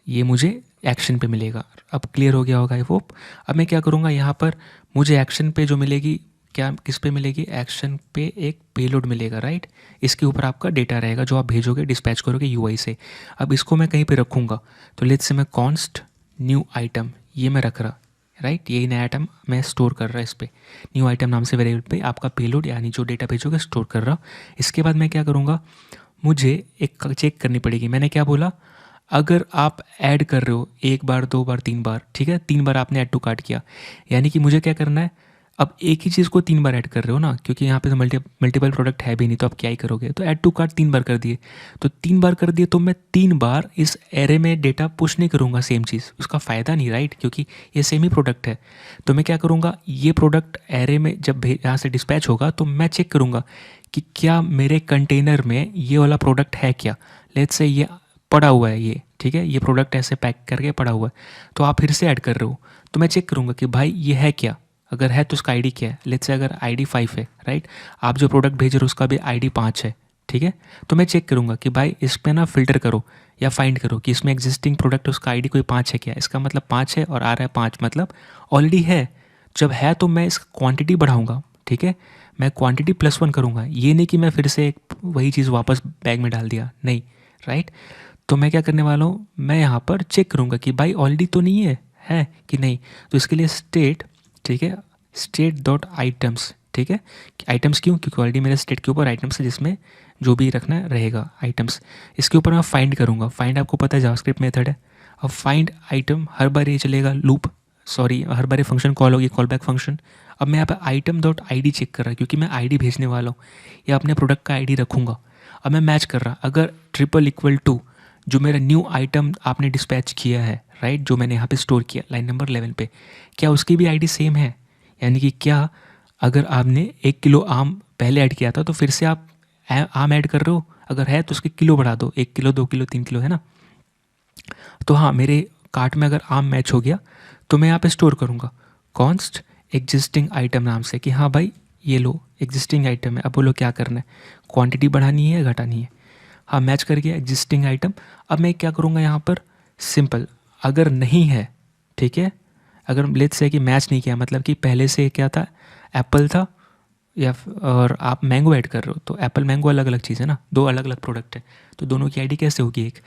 ये मुझे एक्शन पे मिलेगा। अब क्लियर हो गया होगा आई होप। अब मैं क्या करूँगा, यहाँ पर मुझे एक्शन पे जो मिलेगी, क्या किस पे मिलेगी, एक्शन पे एक पेलोड मिलेगा, राइट। इसके ऊपर आपका डेटा रहेगा जो आप भेजोगे, डिस्पैच करोगे यूआई से। अब इसको मैं कहीं पे रखूँगा, तो लेट्स से मैं कॉन्स्ट न्यू आइटम ये मैं रख रहा, राइट। यही नया आइटम मैं स्टोर कर रहा इस पर, न्यू आइटम नाम से वेरिएबल पे आपका पेलोड यानी जो डेटा भेजोगे स्टोर कर रहा। इसके बाद मैं क्या करूँगा, मुझे एक चेक करनी पड़ेगी, मैंने क्या बोला, अगर आप ऐड कर रहे हो 1 बार 2 बार 3 बार, ठीक है, 3 बार आपने ऐड टू कार्ट किया, यानी कि मुझे क्या करना है, अब एक ही चीज़ को 3 बार ऐड कर रहे हो ना, क्योंकि यहाँ पे तो मल्टीपल प्रोडक्ट है भी नहीं, तो आप क्या ही करोगे, तो ऐड टू कार्ट 3 बार कर दिए, तो 3 बार कर दिए, तो मैं 3 बार इस एरे में डेटा पुश नहीं करूँगा सेम चीज़, उसका फ़ायदा नहीं, राइट, क्योंकि ये सेम ही प्रोडक्ट है। तो मैं क्या करूँगा, ये प्रोडक्ट एरे में जब यहाँ से डिस्पैच होगा तो मैं चेक करूँगा कि क्या मेरे कंटेनर में ये वाला प्रोडक्ट है क्या। लेट्स से ये पड़ा हुआ है, ये ठीक है, ये प्रोडक्ट ऐसे पैक करके पड़ा हुआ है, तो आप फिर से ऐड कर रहे हो, तो मैं चेक करूँगा कि भाई ये है क्या, अगर है तो उसका आईडी क्या है। लेट्स से अगर आईडी 5 है, राइट, आप जो प्रोडक्ट भेज रहे हो उसका भी आईडी 5 है, ठीक है। तो मैं चेक करूँगा कि भाई इस पर ना फ़िल्टर करो या फाइंड करो कि इसमें एग्जिस्टिंग प्रोडक्ट उसका आईडी कोई 5 है क्या, इसका मतलब 5 है और आ रहा है 5, मतलब ऑलरेडी है। जब है तो मैं इस क्वान्टिटी बढ़ाऊँगा, ठीक है, मैं क्वान्टिटी +1 करूँगा, ये नहीं कि मैं फिर से वही चीज़ वापस बैग में डाल दिया, नहीं, राइट। तो मैं क्या करने वाला हूँ, मैं यहाँ पर चेक करूँगा कि भाई ऑलरेडी तो नहीं है कि नहीं। तो इसके लिए स्टेट, ठीक है, स्टेट डॉट आइटम्स, ठीक है, कि आइटम्स क्यों, क्योंकि ऑलरेडी मेरे स्टेट के ऊपर आइटम्स है जिसमें जो भी रखना रहेगा आइटम्स। इसके ऊपर मैं फाइंड करूँगा, फाइंड आपको पता है जावास्क्रिप्ट मेथड है। अब फाइंड आइटम हर बार ये चलेगा लूप, सॉरी हर बार ये फंक्शन कॉल होगी, कॉल बैक फंक्शन। अब मैं यहाँ पर आइटम डॉट आई चेक कर रहा, क्योंकि मैं आई भेजने वाला हूँ या अपने प्रोडक्ट का आई रखूँगा। अब मैं मैच कर रहा, अगर == जो मेरा न्यू आइटम आपने डिस्पैच किया है, राइट, जो मैंने यहाँ पे स्टोर किया लाइन नंबर 11 पे, क्या उसकी भी आईडी सेम है। यानी कि क्या अगर आपने 1 किलो आम पहले ऐड किया था तो फिर से आप आम ऐड कर रहे हो, अगर है तो उसके किलो बढ़ा दो, 1 किलो 2 किलो 3 किलो, है ना। तो हाँ, मेरे कार्ट में अगर आम मैच हो गया तो मैं यहाँ पे स्टोर करूँगा कॉन्स्ट एग्जिस्टिंग आइटम नाम से, कि हाँ भाई ये लो एग्जिस्टिंग आइटम है। अब बोलो क्या करना है, क्वांटिटी बढ़ानी है या घटानी है। हाँ, मैच कर गया एग्जिस्टिंग आइटम। अब मैं क्या करूँगा यहाँ पर, सिंपल, अगर नहीं है, ठीक है, अगर लेट्स से कि मैच नहीं किया, मतलब कि पहले से क्या था, एप्पल था और आप मैंगो ऐड कर रहे हो, तो एप्पल मैंगो अलग अलग चीज़ है ना, दो अलग अलग प्रोडक्ट है, तो दोनों की आईडी कैसे होगी एक।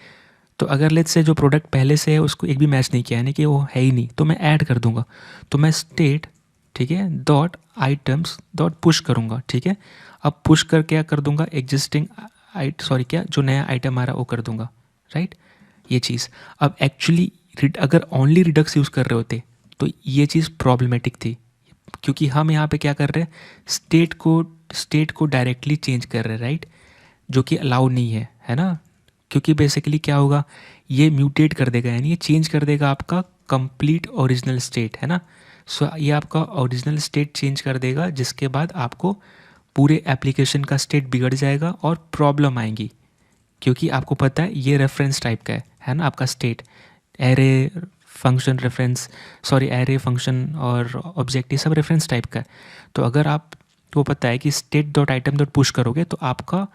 तो अगर लेट्स से जो प्रोडक्ट पहले से है उसको एक भी मैच नहीं किया, यानी कि वो है ही नहीं, तो मैं ऐड कर दूंगा। तो मैं स्टेट, ठीक है, डॉट आइटम्स डॉट पुश करूँगा, ठीक है। अब पुश कर क्या कर दूंगा, एग्जिस्टिंग क्या जो नया आइटम आ रहा है वो कर दूंगा, राइट, ये चीज़। अब एक्चुअली अगर ओनली रिडक्स यूज़ कर रहे होते तो ये चीज़ प्रॉब्लमेटिक थी, क्योंकि हम यहाँ पे क्या कर रहे हैं, स्टेट को डायरेक्टली चेंज कर रहे हैं, राइट, जो कि अलाउ नहीं है ना। क्योंकि बेसिकली क्या होगा, ये म्यूटेट कर देगा, यानी ये चेंज कर देगा आपका कंप्लीट ओरिजिनल स्टेट, है ना। सो ये आपका ओरिजिनल स्टेट चेंज कर देगा, जिसके बाद आपको पूरे एप्लीकेशन का स्टेट बिगड़ जाएगा और प्रॉब्लम आएंगी, क्योंकि आपको पता है ये रेफरेंस टाइप का है ना आपका state, array function reference, sorry array function और ऑब्जेक्ट, ये सब रेफरेंस टाइप का है। तो अगर आप को पता है कि state dot item dot push करोगे तो आपका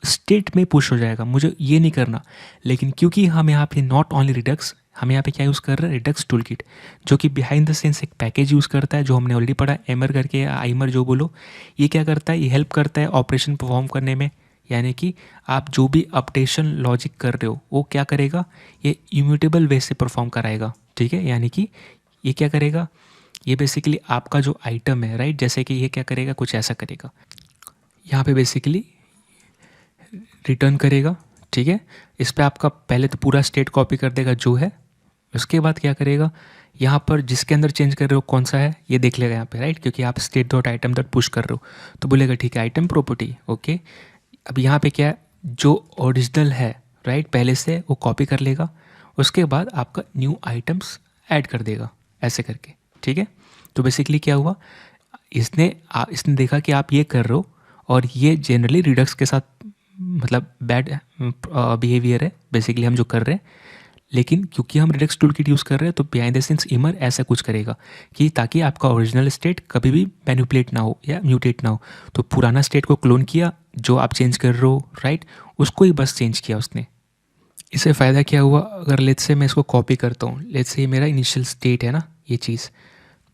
स्टेट में पुश हो जाएगा, मुझे ये नहीं करना। लेकिन क्योंकि हम यहाँ पे नॉट ओनली रिडक्स, हम यहाँ पे क्या यूज़ कर रहे हैं, रिडक्स टूल किट, जो कि बिहाइंड द सीन्स एक पैकेज यूज़ करता है, जो हमने ऑलरेडी पढ़ा, एमर करके या आइमर जो बोलो। ये क्या करता है, ये हेल्प करता है ऑपरेशन परफॉर्म करने में, यानी कि आप जो भी अपडेशन लॉजिक कर रहे हो वो क्या करेगा, ये इम्यूटेबल वे से परफॉर्म कराएगा, ठीक है। यानी कि ये क्या करेगा, ये बेसिकली आपका जो आइटम है, राइट, जैसे कि ये क्या करेगा, कुछ ऐसा करेगा, यहाँ पे बेसिकली रिटर्न करेगा, ठीक है। इस पर आपका पहले तो पूरा स्टेट कॉपी कर देगा जो है, उसके बाद क्या करेगा, यहाँ पर जिसके अंदर चेंज कर रहे हो कौन सा है ये देख लेगा यहाँ पे, राइट, क्योंकि आप state dot item dot push कर रहे हो, तो बोलेगा ठीक है आइटम प्रॉपर्टी, ओके। अब यहाँ पे क्या है, जो ओरिजिनल है, राइट, पहले से वो कॉपी कर लेगा, उसके बाद आपका न्यू आइटम्स ऐड कर देगा, ऐसे करके, ठीक है। तो बेसिकली क्या हुआ, इसने देखा कि आप ये कर रहे हो और ये जनरली रिडक्स के साथ मतलब बैड बिहेवियर है बेसिकली हम जो कर रहे हैं, लेकिन क्योंकि हम रिडक्स टूल किट यूज़ कर रहे हैं तो बिहाइंड द सीन्स इमर ऐसा कुछ करेगा कि ताकि आपका ओरिजिनल स्टेट कभी भी मैनिपुलेट ना हो या म्यूटेट ना हो। तो पुराना स्टेट को क्लोन किया जो आप चेंज कर रहे हो, राइट, उसको ही बस चेंज किया उसने। इससे फ़ायदा क्या हुआ, अगर लेट्स से मैं इसको कॉपी करता हूँ, लेट्स से ये मेरा इनिशियल स्टेट है ना ये चीज़,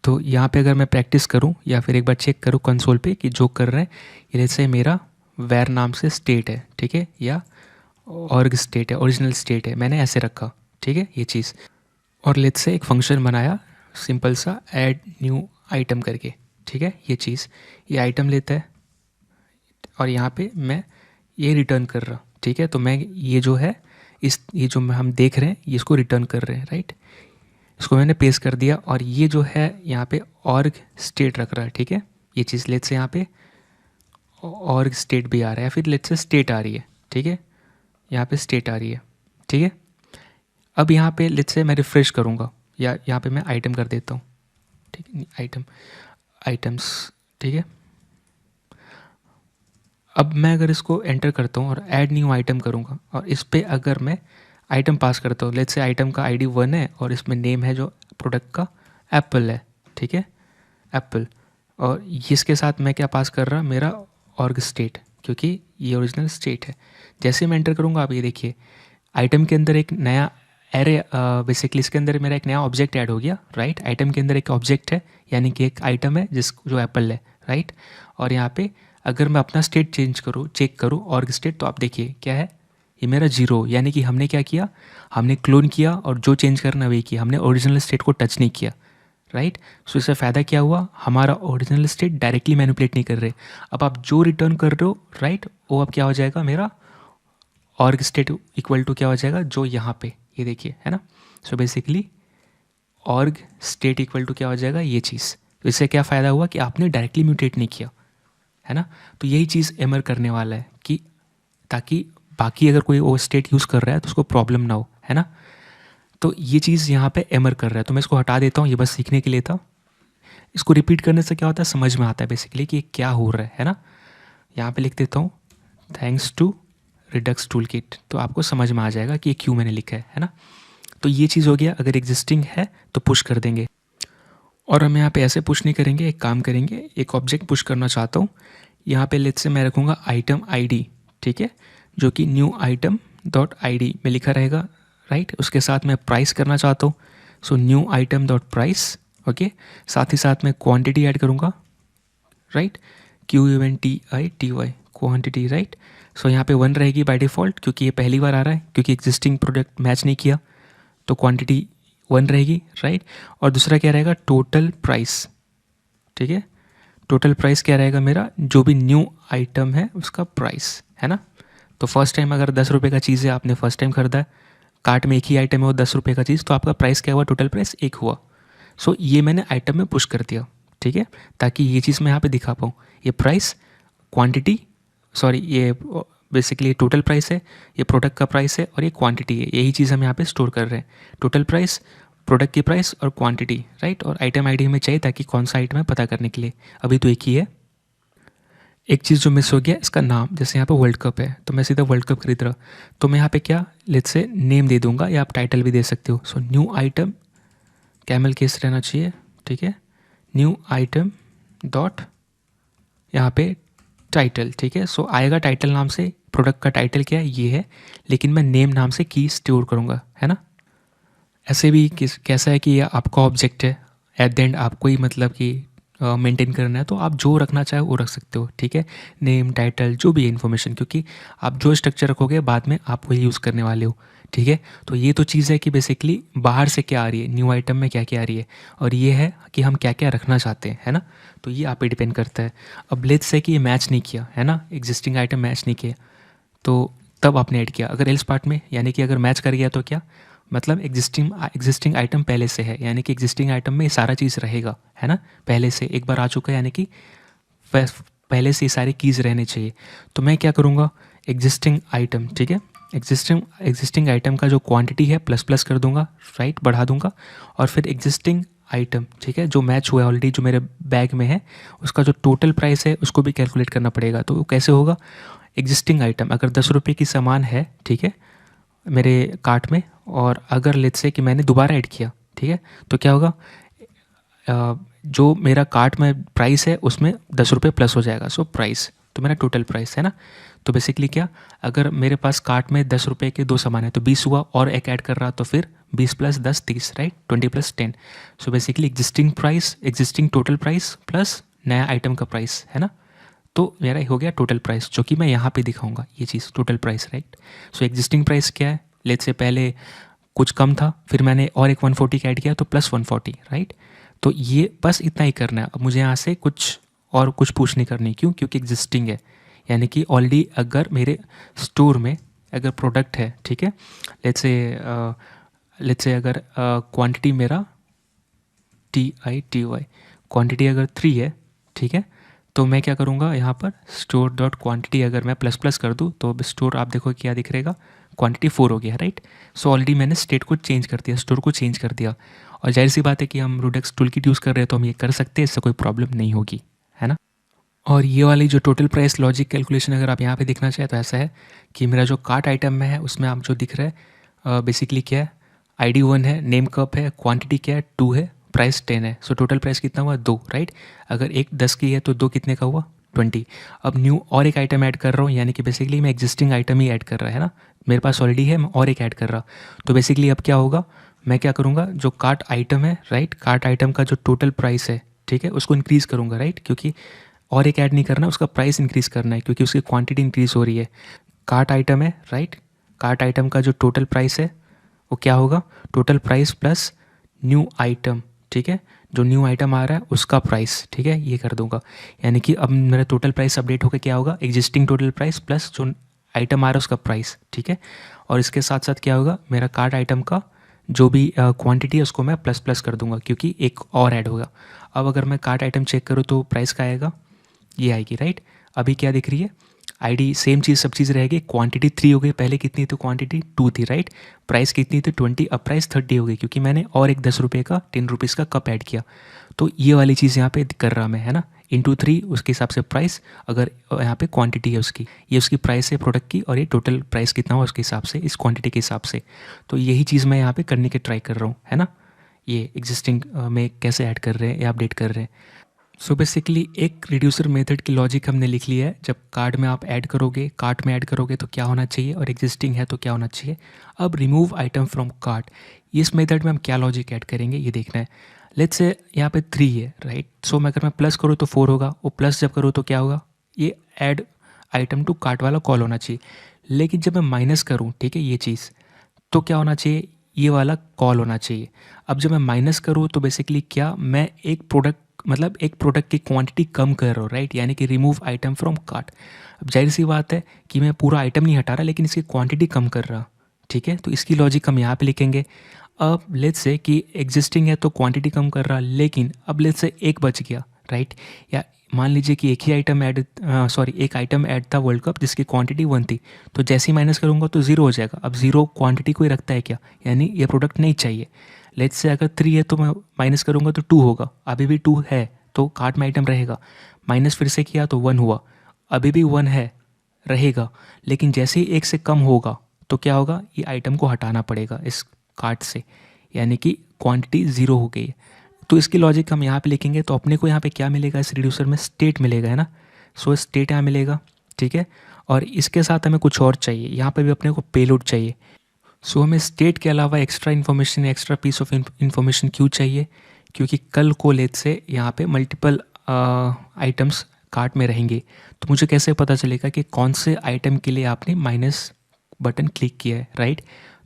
तो यहाँ पे अगर मैं प्रैक्टिस करूँ या फिर एक बार चेक करूँ कंसोल पे कि जो कर रहे हैं, ये लेट्स से मेरा वैर नाम से स्टेट है, ठीक है, या ऑर्ग स्टेट है, ओरिजिनल स्टेट है, मैंने ऐसे रखा, ठीक है, ये चीज़। और लेट्स से एक फंक्शन बनाया सिंपल सा ऐड न्यू आइटम करके, ठीक है, ये चीज़, ये आइटम लेता है और यहाँ पे मैं ये रिटर्न कर रहा, ठीक है। तो मैं ये जो है ये जो हम देख रहे हैं ये इसको रिटर्न कर रहे हैं, राइट, इसको मैंने पेस्ट कर दिया और ये जो है यहाँ पे ऑर्ग स्टेट रख रहा है, ठीक है, ये चीज़। लेट्स से यहाँ पे ऑर्ग स्टेट भी आ रहा है, फिर लेट्स से स्टेट आ रही है, ठीक है, यहाँ पे स्टेट आ रही है, ठीक है। अब यहाँ पे लेट्स से मैं रिफ्रेश करूँगा या यहाँ पे मैं आइटम कर देता हूँ, ठीक है, आइटम्स, ठीक है। अब मैं अगर इसको एंटर करता हूँ और ऐड न्यू आइटम करूँगा और इस पर अगर मैं आइटम पास करता हूँ, लेट्स से आइटम का आईडी 1 है और इसमें नेम है जो प्रोडक्ट का एप्पल है, ठीक है, एप्पल, और इसके साथ मैं क्या पास कर रहा, मेरा ऑर्ग स्टेट, क्योंकि ये ओरिजिनल स्टेट है। जैसे मैं एंटर करूँगा आप ये देखिए आइटम के अंदर एक नया एरे, बेसिकली इसके अंदर मेरा एक नया ऑब्जेक्ट ऐड हो गया, राइट, आइटम के अंदर एक ऑब्जेक्ट है यानी कि एक आइटम है जो एप्पल है, राइट। और यहाँ पे अगर मैं अपना स्टेट चेक करूँ ऑर्ग स्टेट, तो आप देखिए क्या है, ये मेरा 0, यानी कि हमने क्या किया, हमने क्लोन किया और जो चेंज करना वही किया, हमने ओरिजिनल स्टेट को टच नहीं किया, राइट। सो इससे फ़ायदा क्या हुआ, हमारा ओरिजिनल स्टेट डायरेक्टली मैनिपुलेट नहीं कर रहे। अब आप जो रिटर्न कर रहे हो, राइट, वो अब क्या हो जाएगा, मेरा ऑर्ग स्टेट इक्वल टू क्या हो जाएगा, जो यहाँ पे ये देखिए है ना। So basically org state equal to क्या हो जाएगा, ये चीज़। तो इससे क्या फ़ायदा हुआ कि आपने डायरेक्टली म्यूटेट नहीं किया, है ना। तो यही चीज़ एमर करने वाला है कि ताकि बाकी अगर कोई वो स्टेट यूज़ कर रहा है तो उसको प्रॉब्लम ना हो, है ना। तो ये चीज़ यहाँ पे एमर कर रहा है, तो मैं इसको हटा देता हूँ, ये बस सीखने के लिए था। इसको रिपीट करने से क्या होता है, समझ में आता है बेसिकली कि क्या हो रहा है ना। यहाँ पे लिख देता हूँ thanks to Redux toolkit, तो आपको समझ में आ जाएगा कि ये क्यों मैंने लिखा है ना। तो ये चीज़ हो गया, अगर एग्जिस्टिंग है तो पुश कर देंगे। और हम यहाँ पे ऐसे पुश नहीं करेंगे, एक काम करेंगे, एक ऑब्जेक्ट पुश करना चाहता हूँ, यहाँ पे लेट्स से मैं रखूँगा आइटम आईडी, ठीक है, जो कि न्यू आइटम डॉट आई में लिखा रहेगा, राइट। उसके साथ मैं प्राइस करना चाहता हूँ, so new item dot price, okay. साथ ही साथ मैं क्वांटिटी ऐड करूँगा, राइट, QUNTITY क्वांटिटी, राइट। सो यहाँ पे 1 रहेगी बाय डिफ़ॉल्ट, क्योंकि ये पहली बार आ रहा है, क्योंकि एग्जिस्टिंग प्रोडक्ट मैच नहीं किया, तो क्वांटिटी 1 रहेगी, राइट। और दूसरा क्या रहेगा, टोटल प्राइस, ठीक है। टोटल प्राइस क्या रहेगा मेरा, जो भी न्यू आइटम है उसका प्राइस, है ना। तो फर्स्ट टाइम अगर 10 रुपये का चीज़ है, आपने फर्स्ट टाइम खरीदा है, कार्ट में एक ही आइटम है वो 10 रुपये का चीज़, तो आपका प्राइस क्या हुआ, टोटल प्राइस 1 हुआ। सो ये मैंने आइटम में पुश कर दिया, ठीक है, ताकि ये चीज़ मैं यहाँ पे दिखा पाऊँ। ये प्राइस, क्वांटिटी, सॉरी ये बेसिकली टोटल प्राइस है, ये प्रोडक्ट का प्राइस है, और ये क्वांटिटी है, यही चीज़ हम यहाँ पे स्टोर कर रहे हैं। टोटल प्राइस, प्रोडक्ट की प्राइस और क्वांटिटी, राइट। और आइटम आईडी हमें चाहिए ताकि कौन सा आइटम है पता करने के लिए। अभी तो एक ही है। एक चीज़ जो मिस हो गया, इसका नाम, जैसे यहाँ पे वर्ल्ड कप है तो मैं सीधा वर्ल्ड कप खरीद रहा, तो मैं यहाँ पे क्या लेट्स से नेम दे दूंगा, या आप टाइटल भी दे सकते हो। So new item, camel case रहना चाहिए, ठीक है, न्यू आइटम डॉट यहाँ पे टाइटल, ठीक है। सो आएगा टाइटल नाम से, प्रोडक्ट का टाइटल क्या है ये है, लेकिन मैं नेम नाम से की स्टोर करूँगा, है ना। ऐसे भी कैसा है कि ये आपका ऑब्जेक्ट है, एट द एंड आपको ही मतलब कि मेंटेन करना है, तो आप जो रखना चाहे वो रख सकते हो, ठीक है, नेम, टाइटल, जो भी इन्फॉर्मेशन, क्योंकि आप जो स्ट्रक्चर रखोगे बाद में आप वही यूज़ करने वाले हो, ठीक है। तो ये तो चीज़ है कि बेसिकली बाहर से क्या आ रही है, न्यू आइटम में क्या क्या आ रही है, और ये है कि हम क्या क्या रखना चाहते हैं, है ना। तो ये आप पे डिपेंड करता है। अब लेट्स से कि ये मैच नहीं किया, है ना, एग्जिस्टिंग आइटम मैच नहीं किया, तो तब आपने ऐड किया। अगर एल्स पार्ट में, यानी कि अगर मैच कर गया तो क्या मतलब, एग्जिस्टिंग आइटम पहले से है, यानी कि एग्जिस्टिंग आइटम में ये सारा चीज़ रहेगा, है ना, पहले से एक बार आ चुका है, यानी कि पहले से ये सारी कीज़ रहने चाहिए। तो मैं क्या करूँगा, एग्जिस्टिंग आइटम, ठीक है, एग्जिस्टिंग आइटम का जो क्वांटिटी है प्लस प्लस कर दूंगा, राइट, बढ़ा दूंगा, और फिर एग्जिस्टिंग आइटम, ठीक है, जो मैच हुआ है ऑलरेडी, जो मेरे बैग में है, उसका जो टोटल प्राइस है उसको भी कैलकुलेट करना पड़ेगा। तो वो कैसे होगा, एग्जिस्टिंग आइटम अगर 10 रुपये की सामान है, ठीक है, मेरे कार्ट में, और अगर लेट्स से कि मैंने दोबारा ऐड किया, ठीक है, तो क्या होगा, जो मेरा कार्ट में प्राइस है उसमें 10 रुपये प्लस हो जाएगा, सो प्राइस, तो मेरा टोटल प्राइस है ना। तो बेसिकली क्या, अगर मेरे पास कार्ट में 10 रुपये के 2 सामान है तो 20 हुआ, और एक ऐड कर रहा तो फिर 20 + 10 30, right, 20 + 10। So basically existing price, existing total price plus नया आइटम का प्राइस, है ना। तो मेरा हो गया टोटल प्राइस, जो कि मैं यहाँ पे दिखाऊंगा ये चीज़, टोटल प्राइस, राइट। सो एग्जिस्टिंग प्राइस क्या है, लेट्स से पहले कुछ कम था, फिर मैंने और एक 140 का ऐड किया तो प्लस 140, राइट। तो ये बस इतना ही करना है। अब मुझे यहाँ से कुछ पुश नहीं करनी, क्यों, क्योंकि एग्जिस्टिंग है, यानी कि ऑलरेडी अगर मेरे स्टोर में अगर प्रोडक्ट है, ठीक है, लेट्स से अगर क्वांटिटी मेरा TITY क्वांटिटी अगर 3 है, ठीक है, तो मैं क्या करूँगा, यहाँ पर स्टोर डॉट क्वान्टिटी अगर मैं प्लस प्लस कर दूँ तो अब स्टोर आप देखो क्या दिख रहेगा, क्वांटिटी 4 हो गया, राइट। सो ऑलरेडी मैंने स्टेट को चेंज कर दिया, स्टोर को चेंज कर दिया, और जाहिर सी बात है कि हम रूडेक्स टूलकिट यूज़ कर रहे हैं तो हम ये कर सकते हैं, इससे कोई प्रॉब्लम नहीं होगी, है ना। और ये वाली जो टोटल प्राइस लॉजिक कैलकुलेशन अगर आप यहाँ पे देखना चाहें तो ऐसा है कि मेरा जो कार्ट आइटम में है उसमें आप जो दिख रहा है बेसिकली क्या है, ID 1 है, नेम कप है, क्वांटिटी क्या है 2 है, प्राइस 10 है। सो टोटल प्राइस कितना हुआ 2, राइट। अगर एक 10 की है तो 2 कितने का हुआ 20। अब न्यू और एक आइटम ऐड कर रहा हूँ, यानी कि बेसिकली मैं एग्जिस्टिंग आइटम ही ऐड कर रहा है ना, मेरे पास ऑलरेडी है, मैं और एक ऐड कर रहा। तो बेसिकली अब क्या होगा, मैं क्या करूँगा, जो कार्ट आइटम है, राइट, कार्ट आइटम का जो टोटल प्राइस है, ठीक है, उसको इंक्रीज़ करूँगा, राइट, क्योंकि और एक ऐड नहीं करना, उसका प्राइस इंक्रीज़ करना है, क्योंकि उसकी क्वांटिटी इंक्रीज़ हो रही है। कार्ट आइटम है, राइट, कार्ट आइटम का जो टोटल प्राइस है वो क्या होगा, total price plus new item, ठीक है, जो न्यू आइटम आ रहा है उसका प्राइस, ठीक है, ये कर दूंगा। यानी कि अब मेरा टोटल प्राइस अपडेट होकर क्या होगा, एग्जिस्टिंग टोटल प्राइस प्लस जो आइटम आ रहा है उसका प्राइस, ठीक है। और इसके साथ साथ क्या होगा, मेरा कार्ट आइटम का जो भी क्वांटिटी है उसको मैं प्लस प्लस कर दूंगा, क्योंकि एक और ऐड होगा। अब अगर मैं कार्ट आइटम चेक करूँ तो प्राइस का आएगा, ये आएगी, राइट। अभी क्या दिख रही है, आईडी सेम चीज़, सब चीज़ रहेगी, क्वांटिटी 3 हो गई, पहले कितनी थी क्वांटिटी 2 थी, राइट। प्राइस कितनी थी 20, अब प्राइस 30 हो गई, क्योंकि मैंने और एक 10 रुपये का 10 रुपीज़ का कप ऐड किया। तो ये वाली चीज़ यहाँ पे कर रहा मैं, है ना, इंटू 3, उसके हिसाब से प्राइस, अगर यहाँ पे क्वांटिटी है उसकी, ये उसकी प्राइस है प्रोडक्ट की, और ये टोटल प्राइस कितना हो उसके हिसाब से, इस क्वांटिटी के हिसाब से। तो यही चीज़ मैं यहाँ पे करने के ट्राई कर रहा हूँ, है ना। ये एग्जिस्टिंग में कैसे ऐड कर रहे हैं या अपडेट कर रहे हैं। सो बेसिकली एक रिड्यूसर मेथड की लॉजिक हमने लिख लिया है। जब कार्ड में आप ऐड करोगे, कार्ट में ऐड करोगे तो क्या होना चाहिए, और एग्जिस्टिंग है तो क्या होना चाहिए। अब रिमूव आइटम फ्रॉम कार्ट, इस मेथड में हम क्या लॉजिक ऐड करेंगे ये देखना है। लेट्स से यहाँ पे 3 है, राइट। सो मैं अगर मैं प्लस करूँ तो 4 होगा, और प्लस जब करूँ तो क्या होगा, ये ऐड आइटम टू कार्ट वाला कॉल होना चाहिए। लेकिन जब मैं माइनस करूँ, ठीक है, ये चीज़, तो क्या होना चाहिए, ये वाला कॉल होना चाहिए। अब जब मैं माइनस करूँ तो बेसिकली क्या, मैं एक प्रोडक्ट, मतलब एक प्रोडक्ट की क्वांटिटी कम कर रहा हूँ, राइट, यानी कि रिमूव आइटम फ्रॉम कार्ट। अब जाहिर सी बात है कि मैं पूरा आइटम नहीं हटा रहा, लेकिन इसकी क्वांटिटी कम कर रहा, ठीक है। तो इसकी लॉजिक हम यहाँ पे लिखेंगे। अब लेट्स से कि एग्जिस्टिंग है तो क्वांटिटी कम कर रहा, लेकिन अब लेट्स से एक बच गया, राइट। या मान लीजिए कि एक ही आइटम ऐड, सॉरी, एक आइटम ऐड था वर्ल्ड कप जिसकी क्वांटिटी 1 थी, तो जैसे ही माइनस करूँगा तो 0 हो जाएगा। अब 0 क्वांटिटी को ही रखता है क्या, यानी ये प्रोडक्ट नहीं चाहिए। लेट्स से अगर 3 है तो मैं माइनस करूँगा तो 2 होगा, अभी भी 2 है तो कार्ट में आइटम रहेगा। माइनस फिर से किया तो 1 हुआ, अभी भी 1 है, रहेगा। लेकिन जैसे ही 1 से कम होगा तो क्या होगा, ये आइटम को हटाना पड़ेगा इस कार्ट से, यानी कि क्वांटिटी 0 हो गई है। तो इसकी लॉजिक हम यहाँ पे लिखेंगे, तो अपने को यहाँ पे क्या मिलेगा, इस रिड्यूसर में स्टेट मिलेगा, है ना। सो स्टेट यहाँ मिलेगा, ठीक है। और इसके साथ हमें कुछ और चाहिए, यहाँ पे भी अपने को पेलोड चाहिए। सो हमें स्टेट के अलावा extra information, extra piece of information क्यों चाहिए, क्योंकि कल को लेट से यहाँ पे मल्टीपल आइटम्स कार्ट में रहेंगे, तो मुझे कैसे पता चलेगा कि कौन से आइटम के लिए आपने माइनस बटन क्लिक किया है, राइट।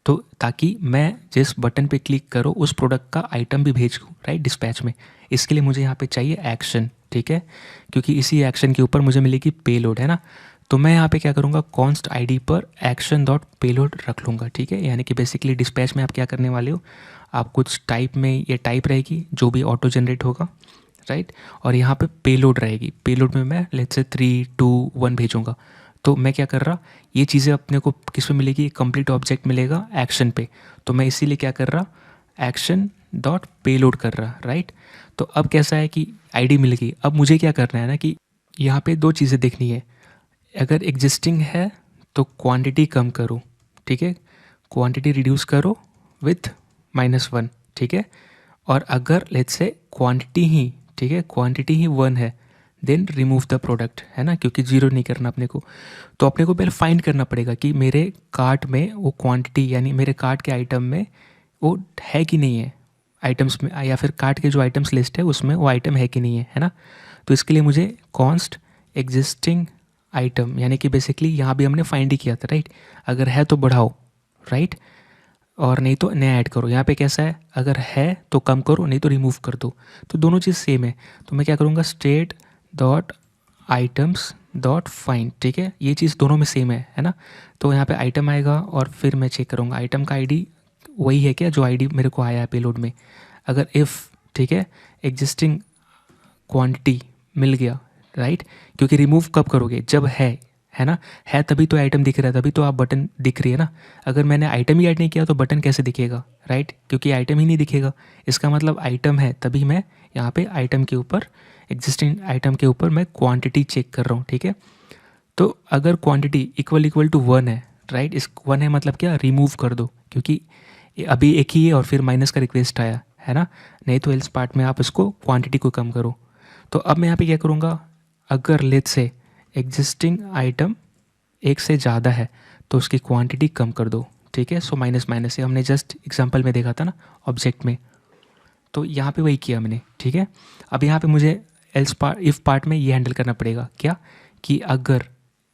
तो ताकि मैं जिस बटन पे क्लिक करूँ उस प्रोडक्ट का आइटम भी भेज दूँ, राइट, डिस्पैच में। इसके लिए मुझे यहाँ पे चाहिए एक्शन, ठीक है, क्योंकि इसी एक्शन के ऊपर मुझे मिलेगी पेलोड, है ना। तो मैं यहाँ पे क्या करूँगा, कॉन्स्ट आईडी पर एक्शन डॉट पेलोड रख लूँगा, ठीक है। यानी कि बेसिकली डिस्पैच में आप क्या करने वाले हो, आप कुछ टाइप में, ये टाइप रहेगी जो भी ऑटो जनरेट होगा, राइट। और यहाँ पे पेलोड रहेगी, पेलोड में मैं लेट्स से 3 2 1 भेजूँगा। तो मैं क्या कर रहा, ये चीज़ें अपने को किस पे मिलेगी, कंप्लीट ऑब्जेक्ट मिलेगा एक्शन पे। तो मैं इसीलिए क्या कर रहा, एक्शन डॉट पेलोड कर रहा, राइट। तो अब कैसा है कि आईडी मिल गई। अब मुझे क्या करना है ना कि यहाँ पे 2 चीज़ें देखनी है। अगर एग्जिस्टिंग है तो क्वांटिटी कम करो, ठीक है, क्वांटिटी रिड्यूस करो विथ -1, ठीक है। और अगर लेट्स से क्वांटिटी ही, ठीक है, क्वांटिटी ही 1 है, देन रिमूव द प्रोडक्ट, है ना, क्योंकि 0 नहीं करना अपने को। तो अपने को पहले फाइंड करना पड़ेगा कि मेरे कार्ट में वो क्वांटिटी, यानी मेरे कार्ट के आइटम में वो है कि नहीं है, आइटम्स में, या फिर कार्ट के जो आइटम्स लिस्ट है उसमें वो आइटम है कि नहीं है ना। तो इसके लिए मुझे कॉन्स्ट एग्जिस्टिंग आइटम, यानी कि बेसिकली यहाँ भी हमने फाइंड ही किया था, राइट। अगर है तो बढ़ाओ, राइट, और नहीं तो नया ऐड करो। यहाँ पे कैसा है, अगर है तो कम करो, नहीं तो रिमूव कर दो। तो दोनों चीज़ सेम है। तो मैं क्या करूँगा, state dot items dot find, ठीक है, ये चीज़ दोनों में सेम है ना। तो यहाँ पे आइटम आएगा और फिर मैं चेक करूँगा आइटम का आईडी वही है क्या जो आईडी मेरे को आया है पेलोड में। अगर इफ़, ठीक है, एग्जिस्टिंग क्वांटिटी मिल गया, राइट, क्योंकि रिमूव कब करोगे, जब है ना, है तभी तो आइटम दिख रहा है, तभी तो आप बटन दिख रही है ना। अगर मैंने आइटम ही ऐड नहीं किया तो बटन कैसे दिखेगा, राइट, क्योंकि आइटम ही नहीं दिखेगा। इसका मतलब आइटम है, तभी मैं यहाँ पे आइटम के ऊपर, एग्जिस्टिंग आइटम के ऊपर मैं क्वांटिटी चेक कर रहा हूँ, ठीक है। तो अगर क्वांटिटी इक्वल टू 1 है, राइट, इस 1 है मतलब क्या, रिमूव कर दो, क्योंकि अभी एक ही है और फिर माइनस का रिक्वेस्ट आया है ना। नहीं तो एल्स पार्ट में आप इसको क्वांटिटी को कम करो। तो अब मैं यहाँ पे क्या करूँगा, अगर लेट्स से एग्जिस्टिंग आइटम 1 से ज़्यादा है तो उसकी क्वांटिटी कम कर दो, ठीक है। सो माइनस माइनस से हमने जस्ट एग्जांपल में देखा था ना ऑब्जेक्ट में, तो यहाँ पे वही किया मैंने, ठीक है। अब यहाँ पे मुझे एल्स पार्ट, इफ़ पार्ट में ये हैंडल करना पड़ेगा क्या, कि अगर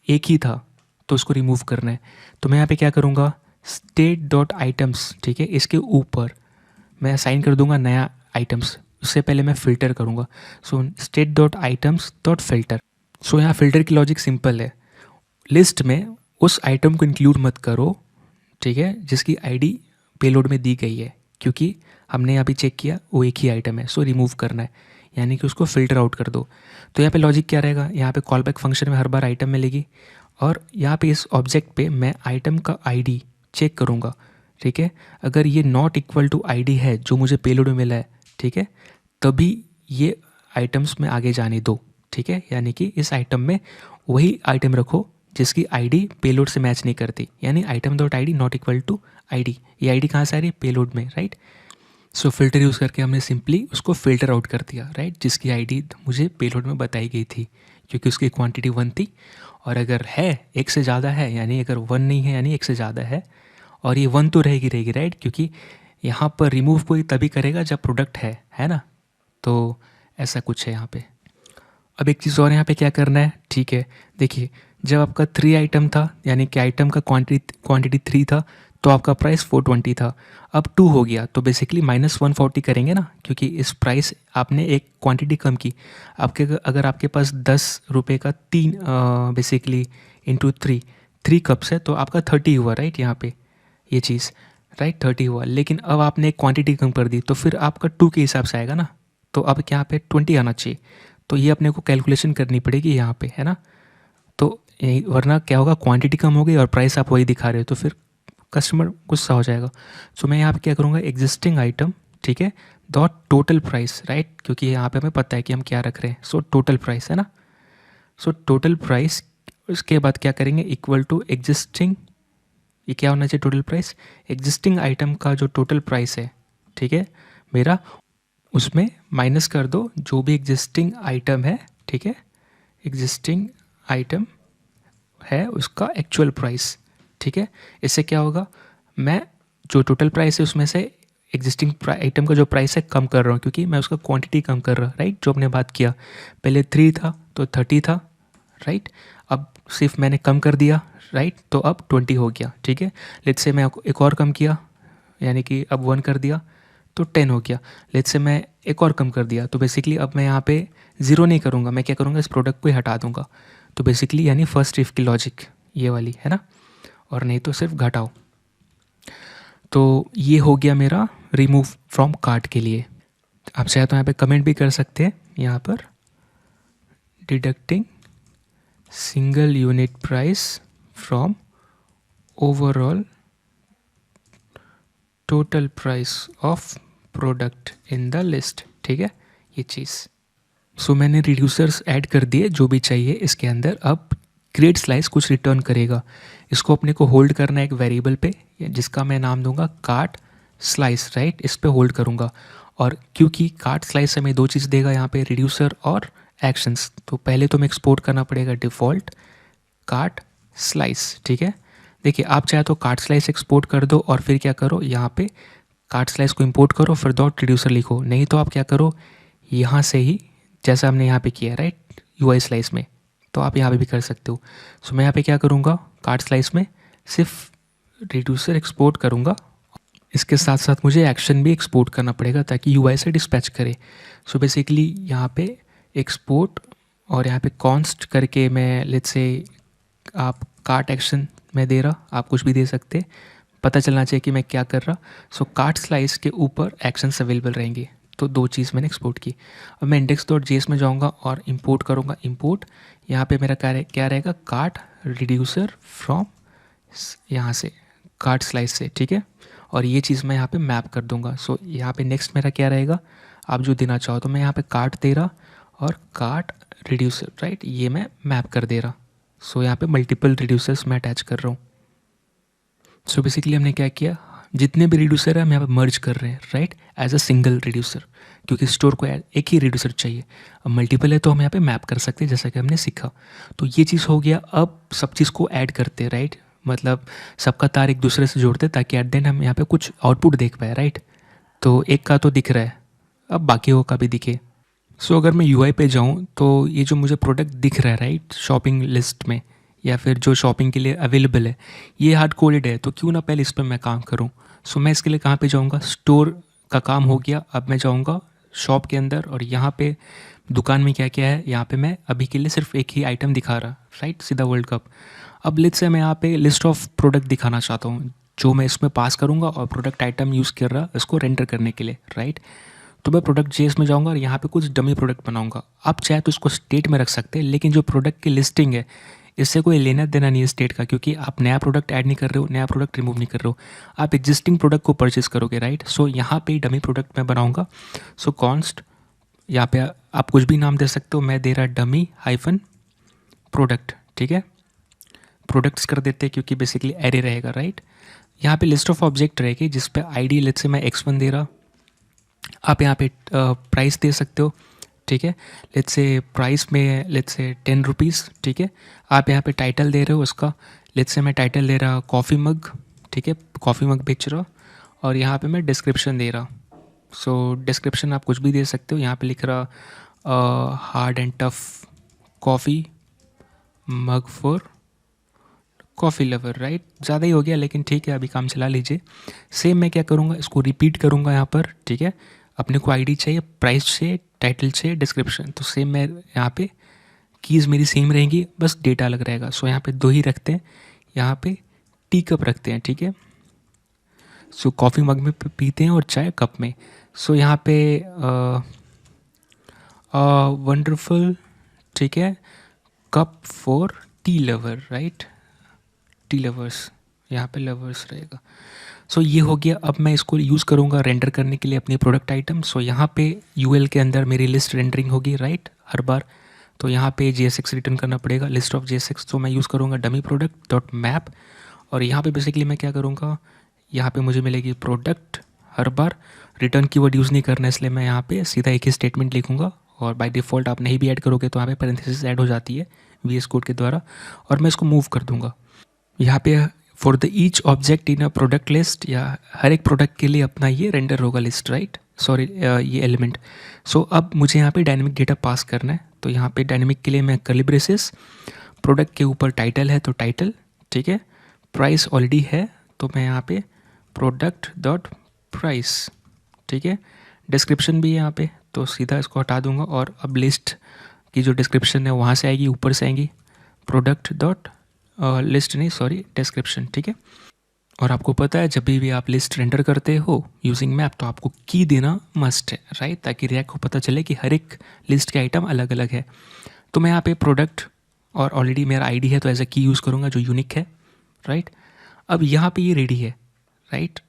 एक ही था तो उसको रिमूव करना है। तो मैं यहाँ पे क्या करूँगा, स्टेट डॉट आइटम्स, ठीक है, इसके ऊपर मैं असाइन कर दूंगा नया आइटम्स। उससे पहले मैं फ़िल्टर करूँगा। So state dot items dot filter. So यहाँ फ़िल्टर की लॉजिक सिंपल है, लिस्ट में उस आइटम को इंक्लूड मत करो, ठीक है, जिसकी आईडी पेलोड में दी गई है, क्योंकि हमने अभी चेक किया वो एक ही आइटम है, सो रिमूव करना है, यानी कि उसको फ़िल्टर आउट कर दो। तो यहाँ पे लॉजिक क्या रहेगा, यहाँ पे कॉल बैक फंक्शन में हर बार आइटम मिलेगी, और यहाँ पे इस ऑब्जेक्ट पे मैं आइटम का आईडी चेक करूँगा, ठीक है। अगर ये नॉट इक्वल टू आईडी है जो मुझे पेलोड में मिला है, ठीक है, तभी ये आइटम्स में आगे जाने दो, ठीक है। यानी कि इस आइटम में वही आइटम रखो जिसकी आईडी पेलोड से मैच नहीं करती, यानी item dot ID not equal to ID. ये आईडी कहाँ से आ रही है, पेलोड में, राइट। सो फिल्टर यूज़ करके हमने सिंपली उसको फ़िल्टर आउट कर दिया, राइट, जिसकी आईडी मुझे पेलोड में बताई गई थी क्योंकि उसकी क्वांटिटी 1 थी। और अगर है एक से ज़्यादा है, यानी अगर 1 नहीं है यानी एक से ज़्यादा है, और ये 1 तो रहेगी रहेगी, राइट, क्योंकि यहाँ पर रिमूव कोई तभी करेगा जब प्रोडक्ट है ना। तो ऐसा कुछ है यहाँ पे। अब एक चीज़ और यहाँ पे क्या करना है, ठीक है, देखिए, जब आपका 3 आइटम था यानी कि आइटम का क्वांटिटी 3 था, तो आपका प्राइस 420 था। अब 2 हो गया तो बेसिकली -140 करेंगे ना, क्योंकि इस प्राइस आपने एक क्वांटिटी कम की। आपके अगर आपके पास 10 रुपये का 3 बेसिकली इंटू 3 कप्स है तो आपका 30 हुआ, राइट, यहाँ पे ये चीज़, राइट, 30 हुआ। लेकिन अब आपने एक क्वांटिटी कम कर दी तो फिर आपका 2 के हिसाब से आएगा ना, तो अब यहाँ पे 20 आना चाहिए। तो ये अपने को कैलकुलेशन करनी पड़ेगी यहाँ पे, है ना। तो वरना क्या होगा, क्वांटिटी कम हो गई और प्राइस आप वही दिखा रहे हो तो फिर कस्टमर गुस्सा हो जाएगा। सो मैं यहाँ पे क्या करूँगा, एग्जिस्टिंग आइटम, ठीक है, डॉट टोटल प्राइस, राइट, क्योंकि यहाँ पे हमें पता है कि हम क्या रख रहे हैं। सो टोटल प्राइस, है ना। सो टोटल प्राइस, उसके बाद क्या करेंगे, इक्वल टू एग्जिस्टिंग, ये क्या होना चाहिए, टोटल प्राइस, एग्जिस्टिंग आइटम का जो टोटल प्राइस है, ठीक है, मेरा, उसमें माइनस कर दो जो भी एग्जिस्टिंग आइटम है, ठीक है, एग्जिस्टिंग आइटम है उसका एक्चुअल प्राइस, ठीक है। इससे क्या होगा, मैं जो टोटल प्राइस है उसमें से एग्जिस्टिंग आइटम का जो प्राइस है कम कर रहा हूँ, क्योंकि मैं उसका क्वांटिटी कम कर रहा, राइट, जो हमने बात किया, पहले 3 था तो 30 था, राइट, अब सिर्फ मैंने कम कर दिया, राइट, तो अब 20 हो गया, ठीक है। लेट्स से मैं एक और कम किया, यानी कि अब 1 कर दिया तो 10 हो गया। लेट्स से मैं एक और कम कर दिया तो बेसिकली अब मैं यहाँ पे 0 नहीं करूँगा, मैं क्या करूँगा, इस प्रोडक्ट को ही हटा दूँगा। तो बेसिकली यानी फर्स्ट इफ की लॉजिक ये वाली, है ना, और नहीं तो सिर्फ घटाओ। तो ये हो गया मेरा रिमूव फ्रॉम कार्ट के लिए। आप चाहे तो यहाँ पे कमेंट भी कर सकते हैं, यहाँ पर deducting single unit price from overall total price of product in the list, ठीक है, ये चीज़। सो मैंने रिड्यूसर्स ऐड कर दिए जो भी चाहिए इसके अंदर। अब क्रिएट स्लाइस कुछ रिटर्न करेगा, इसको अपने को होल्ड करना है एक वेरिएबल पे, जिसका मैं नाम दूंगा कार्ट स्लाइस, राइट, इस पे होल्ड करूंगा। और क्योंकि कार्ट स्लाइस हमें 2 चीज़ देगा यहाँ पे, रिड्यूसर और एक्शंस, तो पहले तो मैं एक्सपोर्ट करना पड़ेगा डिफ़ॉल्ट कार्ट स्लाइस, ठीक है। देखिए, आप चाहे तो कार्ट स्लाइस एक्सपोर्ट कर दो और फिर क्या करो, यहाँ पे कार्ट स्लाइस को इंपोर्ट करो फिर डॉट रिड्यूसर लिखो, नहीं तो आप क्या करो, यहाँ से ही जैसा हमने यहाँ पे किया, राइट, यूआई स्लाइस में, तो आप यहाँ पे भी कर सकते हो। सो मैं यहाँ पे क्या करूँगा, कार्ट स्लाइस में सिर्फ रिड्यूसर एक्सपोर्ट करूँगा, इसके साथ साथ मुझे एक्शन भी एक्सपोर्ट करना पड़ेगा ताकि यूआई से डिस्पैच करे। सो बेसिकली यहाँ पे एक्सपोर्ट और यहाँ पे कॉन्स्ट करके मैं, लेट्स से आप कार्ट एक्शन में दे रहा, आप कुछ भी दे सकते, पता चलना चाहिए कि मैं क्या कर रहा। सो कार्ट स्लाइस के ऊपर एक्शंस अवेलेबल रहेंगे, तो 2 चीज़ मैंने एक्सपोर्ट की। अब मैं index.js में जाऊँगा और इंपोर्ट करूँगा, इंपोर्ट यहाँ पे मेरा क्या रहेगा, कार्ट रिड्यूसर फ्रॉम, यहाँ से कार्ट स्लाइस से, ठीक है, और ये चीज़ मैं यहाँ पे मैप कर दूँगा। सो यहाँ पे नेक्स्ट मेरा क्या रहेगा, आप जो देना चाहो, तो मैं यहाँ पे कार्ट दे रहा और कार्ट रिड्यूसर, राइट, ये मैं मैप कर दे रहा। सो यहाँ पे मल्टीपल रिड्यूसर्स मैं अटैच कर रहा हूँ। सो बेसिकली हमने क्या किया, जितने भी रिड्यूसर है हम यहाँ पे मर्ज कर रहे हैं, right, as a single reducer, क्योंकि स्टोर को एक ही रिड्यूसर चाहिए। अब मल्टीपल है तो हम यहाँ पे मैप कर सकते हैं, जैसा कि हमने सीखा। तो ये चीज़ हो गया। अब सब चीज़ को ऐड करते हैं, राइट, मतलब सबका तार एक दूसरे से जोड़ते ताकि एट द एंड हम यहाँ पे कुछ आउटपुट देख पाए, राइट। तो एक का तो दिख रहा है, अब बाकी का भी दिखे। सो अगर मैं यूआई पे जाऊँ तो ये जो मुझे प्रोडक्ट दिख रहा है, राइट, शॉपिंग लिस्ट में या फिर जो शॉपिंग के लिए अवेलेबल है, ये हार्ड कोडेड है, तो क्यों ना पहले इस पर मैं काम करूँ। सो मैं इसके लिए कहाँ पे जाऊँगा, स्टोर का काम हो गया। अब मैं जाऊँगा शॉप के अंदर और यहाँ पे दुकान में क्या क्या है, यहाँ पे मैं अभी के लिए सिर्फ एक ही आइटम दिखा रहा, राइट, सीधा वर्ल्ड कप। अब लेट्स से मैं यहाँ पे लिस्ट ऑफ प्रोडक्ट दिखाना चाहता हूँ जो मैं इसमें पास करूँगा और प्रोडक्ट आइटम यूज़ कर रहा इसको रेंडर करने के लिए, राइट। तो मैं प्रोडक्ट जेएस में जाऊँगा और यहाँ पे कुछ डमी प्रोडक्ट बनाऊँगा। आप चाहे तो इसको स्टेट में रख सकते हैं, लेकिन जो प्रोडक्ट की लिस्टिंग है इससे कोई लेना देना नहीं है स्टेट का, क्योंकि आप नया प्रोडक्ट ऐड नहीं कर रहे हो, नया प्रोडक्ट रिमूव नहीं कर रहे हो, आप एग्जिस्टिंग प्रोडक्ट को परचेस करोगे, राइट। सो यहाँ पे डमी प्रोडक्ट मैं बनाऊँगा। सो कॉन्स्ट, यहाँ पे आप कुछ भी नाम दे सकते हो, मैं दे रहा डमी हाइफन प्रोडक्ट, ठीक है, प्रोडक्ट्स कर देते हैं क्योंकि बेसिकली एरे रहेगा, राइट। यहाँ पे लिस्ट ऑफ ऑब्जेक्ट रहेगी जिस पे आईडी लेट्स से मैं x1 दे रहा, आप यहाँ पे प्राइस दे सकते हो, ठीक है। लेट्स से प्राइस में लेट्स से 10 रुपीज़, ठीक है। आप यहाँ पे टाइटल दे रहे हो उसका, लेट्स से मैं टाइटल दे रहा कॉफ़ी मग, ठीक है, कॉफ़ी मग बेच रहा, और यहाँ पे मैं डिस्क्रिप्शन दे रहा। सो डिस्क्रिप्शन आप कुछ भी दे सकते हो, यहाँ पे लिख रहा hard and tough coffee mug for coffee lover, right. ज़्यादा ही हो गया लेकिन ठीक है, अभी काम चला लीजिए। सेम मैं क्या करूँगा, इसको रिपीट करूँगा यहाँ पर, ठीक है। अपने को आईडी चाहिए, प्राइस चाहिए, टाइटल चाहिए, डिस्क्रिप्शन, तो सेम मैं यहाँ पे कीज़ मेरी सेम रहेंगी, बस डेटा अलग रहेगा। सो यहाँ पे 2 ही रखते हैं, यहाँ पे टी कप रखते हैं, ठीक है। सो कॉफ़ी मग में पीते हैं और चाय कप में। सो यहाँ पे वंडरफुल, ठीक है, cup for tea lover, right, T lovers, यहाँ पे लवर्स रहेगा। सो ये हो गया। अब मैं इसको यूज़ करूँगा रेंडर करने के लिए अपनी प्रोडक्ट आइटम। सो यहाँ पे यूएल के अंदर मेरी लिस्ट रेंडरिंग होगी, राइट, हर बार। तो यहाँ पे JSX रिटर्न करना पड़ेगा, लिस्ट ऑफ JSX। तो मैं यूज़ करूँगा डमी प्रोडक्ट डॉट मैप, और यहाँ पे बेसिकली मैं क्या करूँगा, यहाँ पे मुझे मिलेगी प्रोडक्ट हर बार। रिटर्न कीवर्ड यूज़ नहीं करना, इसलिए मैं यहाँ पे सीधा एक ही स्टेटमेंट लिखूँगा, और बाय डिफ़ॉल्ट आप नहीं भी ऐड करोगे तो यहाँ पे पैरेंथेसिस ऐड हो जाती है VS कोड के द्वारा, और मैं इसको मूव कर दूँगा यहाँ पे। For the each object in a product list, या हर एक प्रोडक्ट के लिए अपना ये रेंडर होगा लिस्ट, राइट, सॉरी ये एलिमेंट। सो अब मुझे यहाँ पे डायनेमिक डेटा पास करना है। तो यहाँ पे डायनेमिक के लिए मैं कर्ली ब्रेसेस, प्रोडक्ट के ऊपर टाइटल है तो टाइटल, ठीक है, प्राइस ऑलरेडी है तो मैं यहाँ पे प्रोडक्ट डॉट प्राइस, ठीक है। डिस्क्रिप्शन भी है यहाँ पे, तो सीधा इसको हटा दूंगा, और अब लिस्ट की जो डिस्क्रिप्शन है वहाँ से आएगी, ऊपर से आएंगी प्रोडक्ट डॉट लिस्ट नहीं सॉरी डिस्क्रिप्शन, ठीक है। और आपको पता है जब भी आप लिस्ट रेंडर करते हो यूजिंग मैप तो आपको की देना मस्ट है, राइट, ताकि रिएक्ट को पता चले कि हर एक लिस्ट के आइटम अलग अलग है। तो मैं यहाँ पे प्रोडक्ट और ऑलरेडी मेरा आईडी है तो एज अ की यूज़ करूँगा जो यूनिक है, राइट। अब यहाँ पे ये रेडी है, राइट।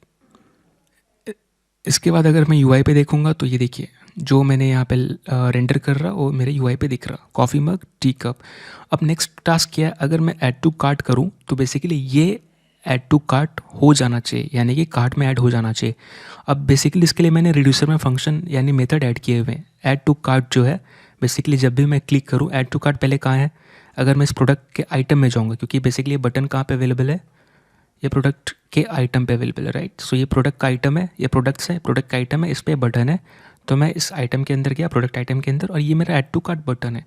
इसके बाद अगर मैं यूआई पे देखूँगा तो ये देखिए जो मैंने यहाँ पे रेंडर कर रहा वो मेरे यूआई पे दिख रहा, कॉफ़ी मग टी कप। अब नेक्स्ट टास्क क्या है, अगर मैं ऐड टू कार्ट करूँ तो बेसिकली ये ऐड टू कार्ट हो जाना चाहिए, यानी कि कार्ट में ऐड हो जाना चाहिए। अब बेसिकली इसके लिए मैंने रिड्यूसर में फंक्शन यानी मेथड ऐड किए हुए हैं। ऐड टू कार्ट जो है बेसिकली जब भी मैं क्लिक करूँ, ऐड टू कार्ट पहले कहाँ है, अगर मैं इस प्रोडक्ट के आइटम में जाऊँगा, क्योंकि बेसिकली ये बटन कहाँ पे अवेलेबल है, ये प्रोडक्ट के आइटम पे अवेलेबल है, राइट। सो ये प्रोडक्ट का आइटम है, ये प्रोडक्ट्स है, प्रोडक्ट का आइटम है, इस पर बटन है। तो मैं इस आइटम के अंदर गया, प्रोडक्ट आइटम के अंदर, और ये मेरा ऐड टू कार्ट बटन है।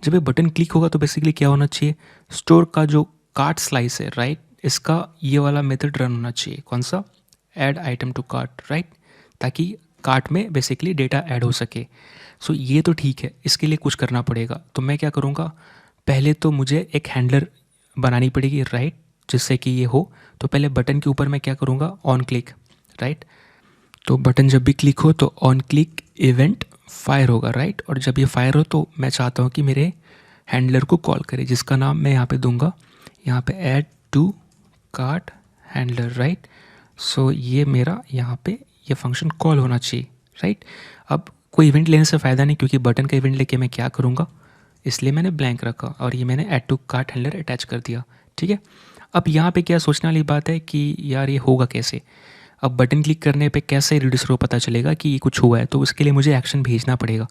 जब ये बटन क्लिक होगा तो बेसिकली क्या होना चाहिए, स्टोर का जो कार्ट स्लाइस है, राइट, इसका ये वाला मेथड रन होना चाहिए। कौन सा, add item to cart, right, ताकि कार्ट में बेसिकली डेटा ऐड हो सके। सो ये तो ठीक है, इसके लिए कुछ करना पड़ेगा। तो मैं क्या करूँगा, पहले तो मुझे एक हैंडलर बनानी पड़ेगी, राइट, जिससे कि ये हो। तो पहले बटन के ऊपर मैं क्या करूँगा, ऑन क्लिक, राइट। तो बटन जब भी क्लिक हो तो ऑन क्लिक इवेंट फायर होगा, राइट। और जब ये फायर हो तो मैं चाहता हूँ कि मेरे हैंडलर को कॉल करे, जिसका नाम मैं यहाँ पे दूंगा, यहाँ पे add to cart handler, right. So ये मेरा यहाँ पे ये फंक्शन कॉल होना चाहिए, राइट। अब कोई इवेंट लेने से फ़ायदा नहीं, क्योंकि बटन का इवेंट लेके मैं क्या करूँगा, इसलिए मैंने ब्लैंक रखा और ये मैंने add to cart handler attach कर दिया, ठीक है। अब यहाँ पे क्या सोचने वाली बात है कि यार ये होगा कैसे। अब बटन क्लिक करने पे कैसे रिड्यूसर को पता चलेगा कि ये कुछ हुआ है, तो उसके लिए मुझे एक्शन भेजना पड़ेगा।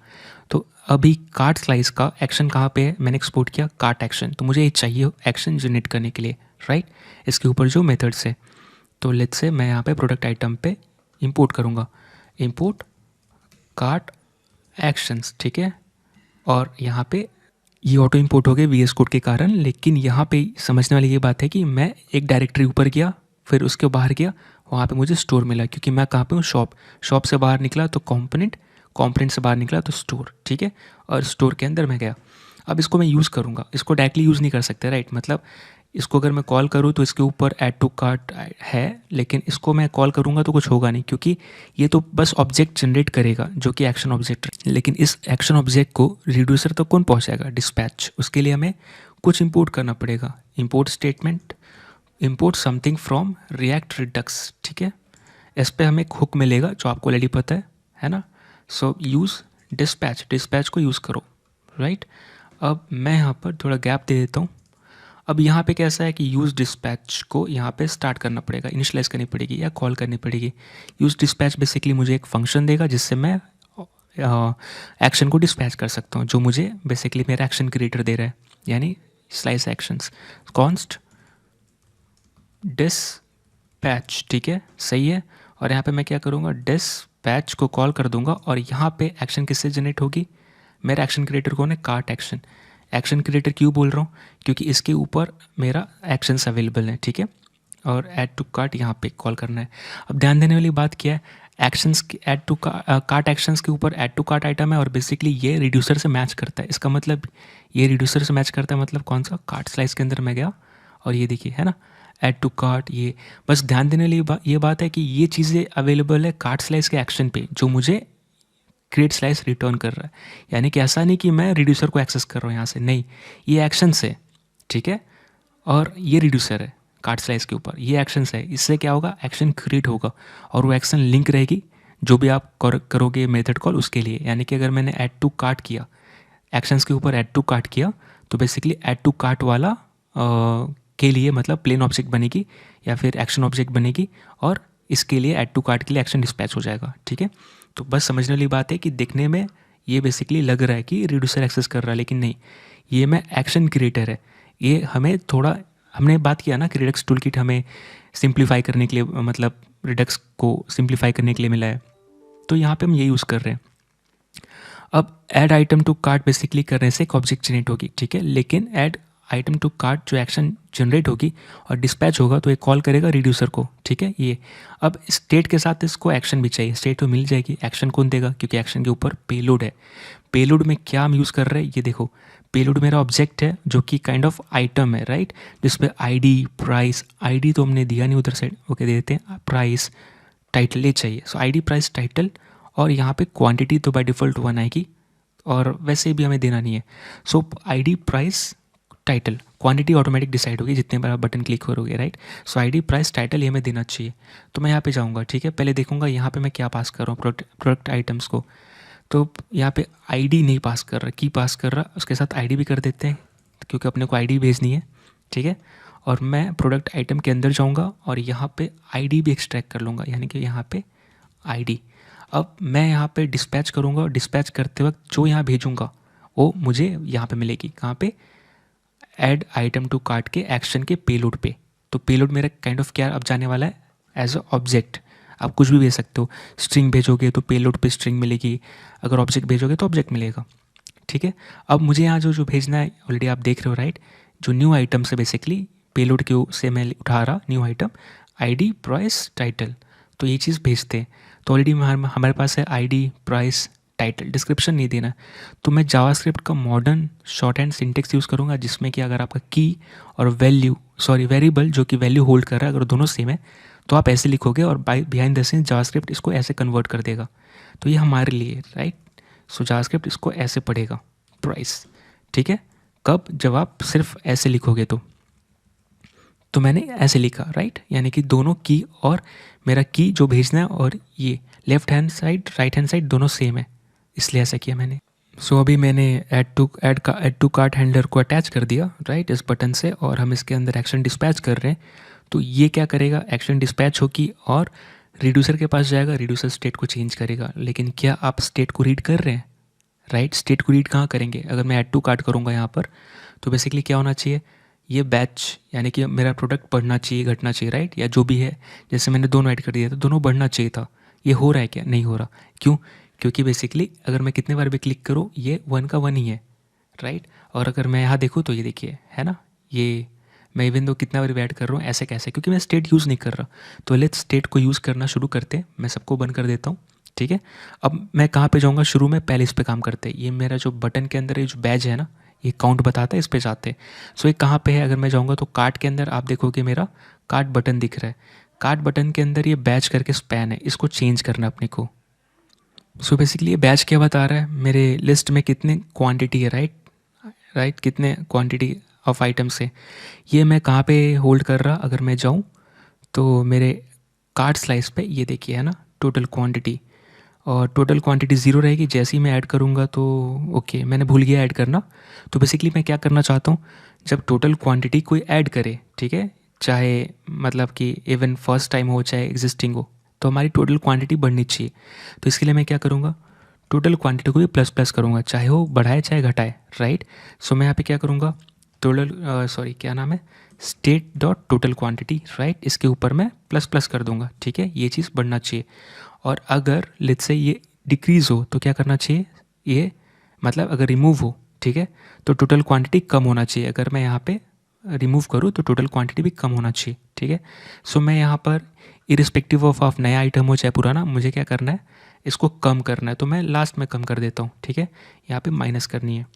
तो अभी कार्ट स्लाइस का एक्शन कहाँ पे है, मैंने एक्सपोर्ट किया कार्ट एक्शन, तो मुझे ये चाहिए एक्शन जनरेट करने के लिए, राइट, इसके ऊपर जो मेथड्स है। तो लेट्स से मैं यहाँ पे प्रोडक्ट आइटम पे इंपोर्ट करूँगा, इंपोर्ट कार्ट एक्शंस, ठीक है। और यहाँ पे ये ऑटो इंपोर्ट हो गए VS कोड के कारण। लेकिन यहाँ पे समझने वाली ये बात है कि मैं एक डायरेक्टरी ऊपर गया, फिर उसके बाहर गया, वहाँ पे मुझे स्टोर मिला, क्योंकि मैं कहाँ पे हूँ, शॉप, शॉप से बाहर निकला तो कॉम्पोनेंट, कॉम्पोनेंट से बाहर निकला तो स्टोर, ठीक है। और स्टोर के अंदर मैं गया। अब इसको मैं यूज़ करूँगा, इसको डायरेक्टली यूज़ नहीं कर सकते, राइट। मतलब इसको अगर मैं कॉल करूँ तो इसके ऊपर ऐड टू कार्ट है, लेकिन इसको मैं कॉल करूँगा तो कुछ होगा नहीं, क्योंकि ये तो बस ऑब्जेक्ट जनरेट करेगा जो कि एक्शन ऑब्जेक्ट। लेकिन इस एक्शन ऑब्जेक्ट को रिड्यूसर तक कौन पहुँचाएगा, डिस्पैच। उसके लिए हमें कुछ इंपोर्ट करना पड़ेगा, import statement, import something from react Redux, ठीक है। इस पर हमें एक हुक मिलेगा जो आपको ऑलरेडी पता है ना। सो यूज़ डिस्पैच, डिस्पैच को यूज़ करो, राइट। अब मैं यहाँ पर थोड़ा गैप दे देता हूँ। अब यहाँ पे कैसा है कि यूज़ डिस्पैच को यहाँ पे स्टार्ट करना पड़ेगा, इनिशियलाइज़ करनी पड़ेगी या कॉल करनी पड़ेगी। यूज़ डिस्पैच बेसिकली मुझे एक फंक्शन देगा जिससे मैं एक्शन को डिस्पैच कर सकता हूँ, जो मुझे बेसिकली मेरा एक्शन क्रिएटर दे रहा है, यानी स्लाइस एक्शंस कॉन्स्ट डिस्पैच। ठीक है, सही है। और यहाँ पे मैं क्या करूँगा, डिस्पैच को कॉल कर दूंगा और यहाँ पे एक्शन किससे जनरेट होगी, मेरा एक्शन क्रिएटर कौन है, कार्ट एक्शन। एक्शन क्रिएटर क्यों बोल रहा हूँ, क्योंकि इसके ऊपर मेरा एक्शंस अवेलेबल है। ठीक है, और ऐड टू कार्ट यहाँ पे कॉल करना है। अब ध्यान देने वाली बात क्या है, actions add to cart actions के ऊपर ऐड टू कार्ट आइटम है और बेसिकली ये रिड्यूसर से मैच करता है। इसका मतलब ये रिड्यूसर से मैच करता है, मतलब कौन सा, कार्ट स्लाइस के अंदर मैं गया और ये देखिए है ना, ऐड टू कार्ट। ये बस ध्यान देने वाली ये बात है कि ये चीज़ें अवेलेबल है कार्ट स्लाइस के एक्शन पे, जो मुझे क्रिएट स्लाइस रिटर्न कर रहा है। यानी कि ऐसा नहीं कि मैं रिड्यूसर को एक्सेस कर रहा हूँ यहाँ से, नहीं, ये एक्शन है। ठीक है, और ये रिड्यूसर है कार्ट स्लाइस के ऊपर, ये एक्शन है। इससे क्या होगा, एक्शन क्रिएट होगा और वो एक्शन लिंक रहेगी जो भी आप करोगे मेथड कॉल उसके लिए। यानी कि अगर मैंने ऐड टू कार्ट किया, एक्शंस के ऊपर ऐड टू कार्ट किया, तो बेसिकली ऐड टू कार्ट वाला के लिए मतलब प्लेन ऑब्जेक्ट बनेगी या फिर एक्शन ऑब्जेक्ट बनेगी और इसके लिए ऐड टू कार्ट के लिए एक्शन डिस्पैच हो जाएगा। ठीक है, तो बस समझने वाली बात है कि देखने में ये बेसिकली लग रहा है कि रिड्यूसर एक्सेस कर रहा है, लेकिन नहीं, ये मैं एक्शन क्रिएटर है। ये हमें थोड़ा, हमने बात किया ना कि रिडक्स टूल किट हमें सिंप्लीफाई करने के लिए, मतलब रिडक्स को सिंप्लीफाई करने के लिए मिला है, तो यहाँ पे हम ये यूज़ कर रहे हैं। अब add item to cart basically करने से एक ऑब्जेक्ट जनरेट होगी। ठीक है, लेकिन ऐड आइटम टू कार्ट जो एक्शन जनरेट होगी और डिस्पैच होगा तो ये कॉल करेगा रिड्यूसर को। ठीक है, ये अब स्टेट के साथ इसको एक्शन भी चाहिए, स्टेट तो मिल जाएगी, एक्शन कौन देगा, क्योंकि एक्शन के ऊपर पेलोड है। पेलोड में क्या हम यूज़ कर रहे हैं, ये देखो, पेलोड मेरा ऑब्जेक्ट है जो कि काइंड ऑफ आइटम है, राइट, जिसपे आईडी, प्राइस, आईडी तो हमने दिया नहीं उधर साइड, ओके दे देते हैं, प्राइस, टाइटल ये चाहिए। सो आईडी, प्राइस, टाइटल, और यहाँ पे क्वांटिटी तो बाय डिफ़ॉल्ट 1 आएगी और वैसे भी हमें देना नहीं है। So ID, price, title, quantity automatic decide होगी जितने बार आप बटन क्लिक करोगे, right. So ID, price, title ये हमें देना चाहिए। तो मैं यहाँ पे जाऊँगा, ठीक है, पहले देखूँगा यहाँ पे मैं क्या पास कर रहा हूँ, प्रोडक्ट आइटम्स को। तो यहाँ पे आईडी नहीं पास कर रहा, की पास कर रहा, उसके साथ आईडी भी कर देते हैं क्योंकि अपने को आईडी भेजनी है। ठीक है, और मैं प्रोडक्ट आइटम के अंदर जाऊँगा और यहाँ पे आईडी भी एक्सट्रैक्ट कर लूँगा, यानी कि यहाँ पे आईडी। अब मैं यहाँ पे डिस्पैच करूँगा और डिस्पैच करते वक्त जो यहाँ भेजूँगा वो मुझे यहाँ पे मिलेगी, कहाँ पे, ऐड आइटम टू कार्ट के एक्शन के पेलोड पे। तो पेलोड मेरा काइंड ऑफ क्या अब जाने वाला है, एज अ ऑब्जेक्ट। आप कुछ भी भेज सकते हो, स्ट्रिंग भेजोगे तो पेलोड पे स्ट्रिंग मिलेगी, अगर ऑब्जेक्ट भेजोगे तो ऑब्जेक्ट मिलेगा। ठीक है, अब मुझे यहाँ जो जो भेजना है ऑलरेडी आप देख रहे हो, राइट, जो न्यू आइटम से बेसिकली पेलोड के से मैं उठा रहा new item, ID, price, title, तो ये चीज़ भेजते हैं। तो ऑलरेडी हमारे पास है आईडी, प्राइस, टाइटल, डिस्क्रिप्शन नहीं देना। तो मैं जावास्क्रिप्ट का modern shorthand syntax use करूँगा जिसमें कि अगर आपका की और वेरिएबल जो कि वैल्यू होल्ड कर रहा है अगर दोनों सेम है तो आप ऐसे लिखोगे और बिहाइंड द सीन जावास्क्रिप्ट इसको ऐसे कन्वर्ट कर देगा। तो ये हमारे लिए, राइट, सो जावास्क्रिप्ट इसको ऐसे पढ़ेगा, प्राइस। ठीक है, कब, जब आप सिर्फ ऐसे लिखोगे तो मैंने ऐसे लिखा, राइट, यानी कि दोनों की और मेरा की जो भेजना है और ये left hand side, right hand side दोनों सेम है, इसलिए ऐसा किया मैंने। सो अभी मैंने ऐड टू कार्ट हैंडलर को अटैच कर दिया, राइट, इस बटन से, और हम इसके अंदर एक्शन डिस्पैच कर रहे हैं। तो ये क्या करेगा, एक्शन डिस्पैच होगी और रिड्यूसर के पास जाएगा, रिड्यूसर स्टेट को चेंज करेगा। लेकिन क्या आप स्टेट को रीड कर रहे हैं, राइट, स्टेट को रीड कहाँ करेंगे, अगर मैं ऐड टू कार्ट करूँगा यहाँ पर तो बेसिकली क्या होना चाहिए, ये बैच, यानी कि मेरा प्रोडक्ट बढ़ना चाहिए, घटना चाहिए, राइट, या जो भी है। जैसे मैंने दोनों ऐड कर दिया तो दोनों बढ़ना चाहिए था, ये हो रहा है क्या, नहीं हो रहा, क्यों, क्योंकि बेसिकली अगर मैं कितने बार भी क्लिक करूँ ये 1 का 1 ही है, राइट। और अगर मैं यहाँ देखूँ तो ये देखिए है ना, ये मैं इवन दो कितना बार भी ऐड कर रहा हूँ ऐसे कैसे, क्योंकि मैं स्टेट यूज़ नहीं कर रहा। तो लेट्स स्टेट को यूज़ करना शुरू करते हैं, मैं सबको बंद कर देता हूँ। ठीक है, अब मैं कहाँ पे जाऊँगा, शुरू में पहले इस पे काम करते हैं। ये मेरा जो बटन के अंदर ये जो बैज है ना, ये काउंट बताता है, इस पे जाते हैं। सो ये कहाँ पे है, अगर मैं जाऊँगा तो कार्ट के अंदर आप देखोगे मेरा कार्ट बटन दिख रहा है। कार्ट बटन के अंदर ये बैच करके स्पैन है, इसको चेंज करना अपने को। सो बेसिकली ये बैच क्या बता रहा है, मेरे लिस्ट में कितने क्वांटिटी है, राइट, कितने क्वांटिटी ऑफ आइटम्स है। ये मैं कहाँ पे होल्ड कर रहा, अगर मैं जाऊँ तो मेरे कार्ट स्लाइस पे ये देखिए है ना, टोटल क्वांटिटी, और टोटल क्वांटिटी 0 रहेगी। जैसे ही मैं ऐड करूँगा तो ओके, मैंने भूल गया ऐड करना। तो बेसिकली मैं क्या करना चाहता हूँ, जब टोटल क्वांटिटी कोई ऐड करे, ठीक है, चाहे मतलब कि इवन फर्स्ट टाइम हो चाहे एग्जिस्टिंग हो, तो हमारी टोटल क्वांटिटी बढ़नी चाहिए। तो इसके लिए मैं क्या करूँगा, टोटल क्वांटिटी को भी प्लस प्लस करूँगा, चाहे वो बढ़ाए चाहे घटाए, राइट। सो मैं यहाँ पे क्या करूँगा, टोटल सॉरी क्या नाम है, state dot total quantity, right, इसके ऊपर मैं प्लस प्लस कर दूंगा, ठीक है, ये चीज़ बढ़ना चाहिए। और अगर लेट्स से ये डिक्रीज़ हो तो क्या करना चाहिए, ये मतलब अगर रिमूव हो, ठीक है, तो टोटल क्वांटिटी कम होना चाहिए। अगर मैं यहाँ पे रिमूव करूँ तो टोटल क्वांटिटी भी कम होना चाहिए, ठीक है। सो मैं यहाँ पर इरिस्पेक्टिव ऑफ नया आइटम हो चाहे पुराना, मुझे क्या करना है, इसको कम करना है, तो मैं लास्ट में कम कर देता हूँ, ठीक है, यहाँ पे माइनस करनी है।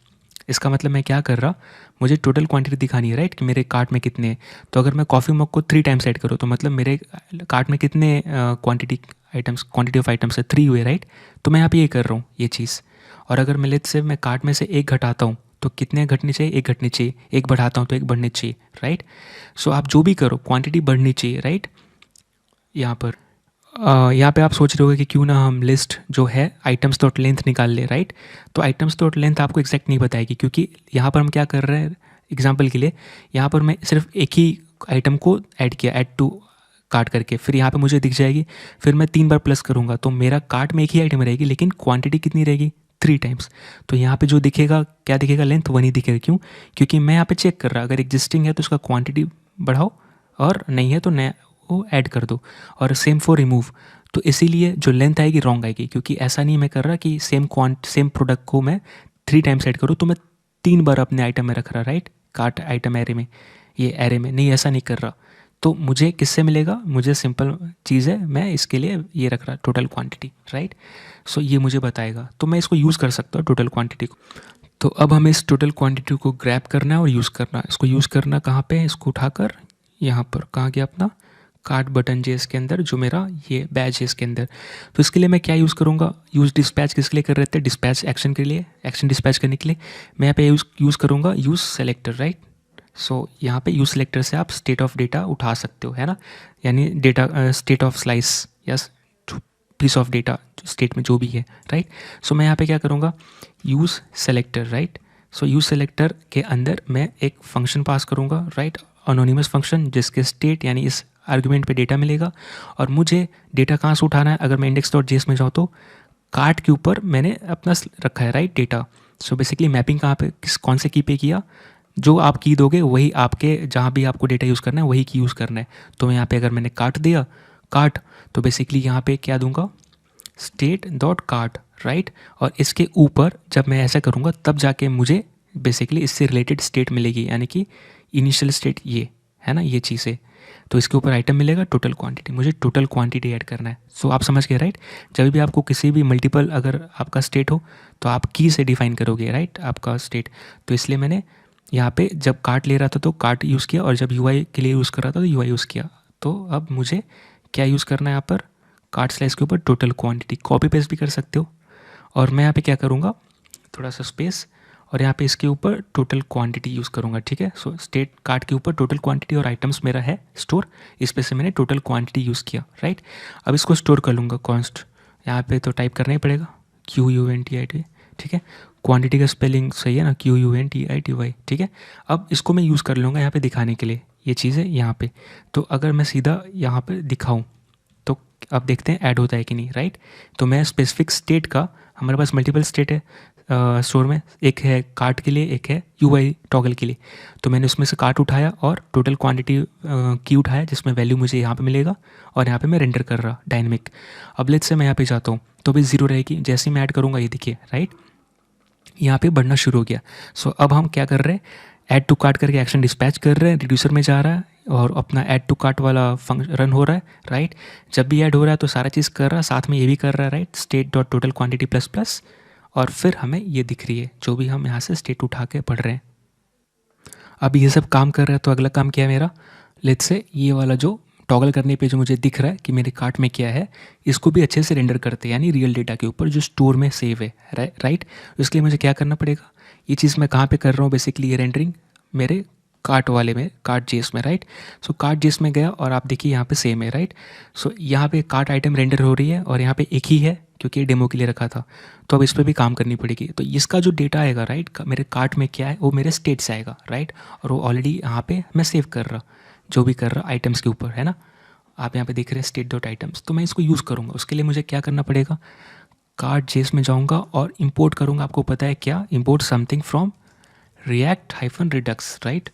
इसका मतलब मैं क्या कर रहा, मुझे टोटल क्वांटिटी दिखानी है, राइट, कि मेरे कार्ट में कितने हैं। तो अगर मैं कॉफ़ी मग को 3 टाइम्स ऐड करूँ तो मतलब मेरे कार्ट में कितने क्वांटिटी ऑफ आइटम्स है, 3 हुए, राइट। तो मैं यहाँ पे ये कर रहा हूँ ये चीज़। और अगर मैं लेट्स से मैं कार्ट में से एक घटाता हूँ तो कितने घटने चाहिए, एक घटने चाहिए, एक बढ़ाता हूँ तो एक बढ़ने चाहिए, राइट। सो आप जो भी करो क्वांटिटी बढ़नी चाहिए, राइट। यहाँ पर यहाँ पे आप सोच रहे होगे कि क्यों ना हम लिस्ट जो है आइटम्स डॉट लेंथ निकाल ले, राइट। तो आइटम्स डॉट लेंथ आपको एग्जैक्ट नहीं बताएगी, क्योंकि यहाँ पर हम क्या कर रहे हैं, एग्जांपल के लिए यहाँ पर मैं सिर्फ एक ही आइटम को ऐड किया, ऐड टू कार्ट करके, फिर यहाँ पे मुझे दिख जाएगी, फिर मैं 3 बार प्लस करूँगा तो मेरा कार्ट में एक ही आइटम रहेगी, लेकिन क्वान्टिटी कितनी रहेगी, 3 टाइम्स। तो यहाँ पे जो दिखेगा, क्या दिखेगा, लेंथ 1 ही दिखेगा। क्यों, क्योंकि मैं यहाँ पे चेक कर रहा, अगर एग्जिस्टिंग है तो उसका क्वांटिटी बढ़ाओ, और नहीं है तो नया वो ऐड कर दो। और सेम फॉर रिमूव, तो इसीलिए जो लेंथ आएगी रॉन्ग आएगी, क्योंकि ऐसा नहीं मैं कर रहा कि सेम प्रोडक्ट को मैं 3 टाइम्स ऐड करूँ, तो मैं 3 बार अपने आइटम में रख रहा, राइट, कार्ट आइटम एरे में, ये एरे में नहीं, ऐसा नहीं कर रहा। तो मुझे किससे मिलेगा, मुझे सिंपल चीज़ है, मैं इसके लिए ये रख रहा टोटल क्वांटिटी, राइट। सो ये मुझे बताएगा, तो मैं इसको यूज़ कर सकता हूँ टोटल क्वांटिटी को। तो अब हमें इस टोटल क्वांटिटी को ग्रैब करना है और यूज़ करना है। इसको यूज़ करना कहाँ पे है, इसको उठाकर यहाँ पर, कहाँ गया अपना कार्ट बटन जे इसके अंदर, जो मेरा ये बैच है इसके अंदर। तो इसके लिए मैं क्या यूज़ करूँगा, यूज़ डिस्पैच किसके लिए कर रहे थे, डिस्पैच एक्शन के लिए, एक्शन डिस्पैच करने के लिए मैं यहाँ पे यूज़ करूँगा यूज़ सेलेक्टर, राइट। सो यहाँ पे यूज़ सेलेक्टर से आप स्टेट ऑफ डेटा उठा सकते हो, है ना, यानी डेटा स्टेट ऑफ स्लाइस या पीस ऑफ डेटा स्टेट में जो भी है, राइट। सो मैं यहाँ पे क्या करूँगा, use selector, right. So use selector के अंदर मैं एक फंक्शन पास करूँगा, राइट, अनोनिमस फंक्शन, जिसके स्टेट यानी इस आर्गुमेंट पे डेटा मिलेगा। और मुझे डेटा कहाँ से उठाना है, अगर मैं इंडेक्स डॉट जेएस में जाऊँ तो कार्ट के ऊपर मैंने अपना रखा है, right, data. So basically mapping कहाँ पे, कौन से की पे किया, जो आप की दोगे वही आपके, जहाँ भी आपको डेटा यूज़ करना है वही की यूज़ करना है। तो यहाँ पे अगर मैंने काट दिया कार्ट, तो बेसिकली यहाँ पे क्या दूंगा, स्टेट डॉट कार्ट, राइट। और इसके ऊपर जब मैं ऐसा करूँगा तब जाके मुझे बेसिकली इससे रिलेटेड स्टेट मिलेगी, यानी कि इनिशियल स्टेट ये है ना, ये चीज़ है। तो इसके ऊपर आइटम मिलेगा टोटल क्वांटिटी, मुझे टोटल क्वांटिटी ऐड करना है। सो आप समझ गए, राइट। जब भी आपको किसी भी मल्टीपल अगर आपका स्टेट हो तो आप की से डिफाइन करोगे, राइट, आपका स्टेट। तो इसलिए मैंने यहाँ पे जब कार्ट ले रहा था तो कार्ट यूज़ किया, और जब यूआई के लिए यूज़ कर रहा था तो यूआई यूज़ किया। तो अब मुझे क्या यूज़ करना है यहाँ पर, कार्ट स्लाइस के ऊपर टोटल क्वांटिटी, कॉपी पेस्ट भी कर सकते हो। और मैं यहाँ पे क्या करूँगा, थोड़ा सा स्पेस, और यहाँ पे इसके ऊपर टोटल क्वांटिटी यूज़ करूँगा, ठीक है। सो स्टेट कार्ट के ऊपर टोटल क्वांटिटी, और आइटम्स मेरा है स्टोर, इस पे से मैंने टोटल क्वांटिटी यूज़ किया, राइट। अब इसको स्टोर कर लूँगा, कॉन्स्ट यहाँ पे तो टाइप करना ही पड़ेगा, QUNTIT, ठीक है। क्वांटिटी का स्पेलिंग सही है ना, QUNTITY, ठीक है। अब इसको मैं यूज़ कर लूँगा यहाँ पे दिखाने के लिए, ये चीज़ है यहाँ पे। तो अगर मैं सीधा यहाँ पे दिखाऊँ तो अब देखते हैं ऐड होता है कि नहीं, राइट। तो मैं स्पेसिफिक स्टेट का, हमारे पास मल्टीपल स्टेट है स्टोर में, एक है कार्ट के लिए, एक है यूआई टॉगल के लिए। तो मैंने उसमें से कार्ट उठाया और टोटल क्वांटिटी की उठाया, जिसमें वैल्यू मुझे यहाँ पे मिलेगा, और यहाँ पे मैं रेंडर कर रहा डायनेमिक। अब लेट्स से मैं यहाँ पे जाता हूँ तो भी 0 रहेगी, जैसे ही मैं ऐड करूँगा ये देखिए, राइट, यहाँ पे बढ़ना शुरू हो गया। सो अब हम क्या कर रहे हैं, ऐड टू कार्ट करके एक्शन डिस्पैच कर रहे हैं, रिड्यूसर में जा रहा है और अपना ऐड टू कार्ट वाला फंक्शन रन हो रहा है, राइट। जब भी ऐड हो रहा है तो सारा चीज़ कर रहा है, साथ में ये भी कर रहा है, right, state dot total quantity plus plus, और फिर हमें ये दिख रही है जो भी हम यहाँ से स्टेट उठा के पढ़ रहे हैं। अब ये सब काम कर रहा है, तो अगला काम क्या है मेरा, लेट्स से ये वाला जो टॉगल करने पे जो मुझे दिख रहा है कि मेरे कार्ट में क्या है, इसको भी अच्छे से रेंडर करते हैं, यानी रियल डेटा के ऊपर जो स्टोर में सेव है, राइट। इसके लिए मुझे क्या करना पड़ेगा, ये चीज़ मैं कहाँ पे कर रहा हूँ, बेसिकली ये रेंडरिंग मेरे कार्ट वाले में, कार्ट जेस में, राइट। सो कार्ट जेस में गया और आप देखिए यहाँ पे सेम है, राइट। सो यहाँ पे कार्ट आइटम रेंडर हो रही है और यहाँ पे एक ही है क्योंकि ये डेमो के लिए रखा था, तो अब इस पर भी काम करनी पड़ेगी। तो इसका जो डेटा आएगा, राइट, मेरे कार्ट में क्या है वो मेरे स्टेट से आएगा, राइट। और वो ऑलरेडी यहाँ पे मैं सेव कर रहा, जो भी कर रहा आइटम्स के ऊपर, है ना। आप यहाँ पे देख रहे हैं स्टेट डॉट आइटम्स। तो मैं इसको यूज़ करूँगा, उसके लिए मुझे क्या करना पड़ेगा, कार्ट जेस में जाऊँगा और इम्पोर्ट करूँगा। आपको पता है क्या, import something from React-Redux, right.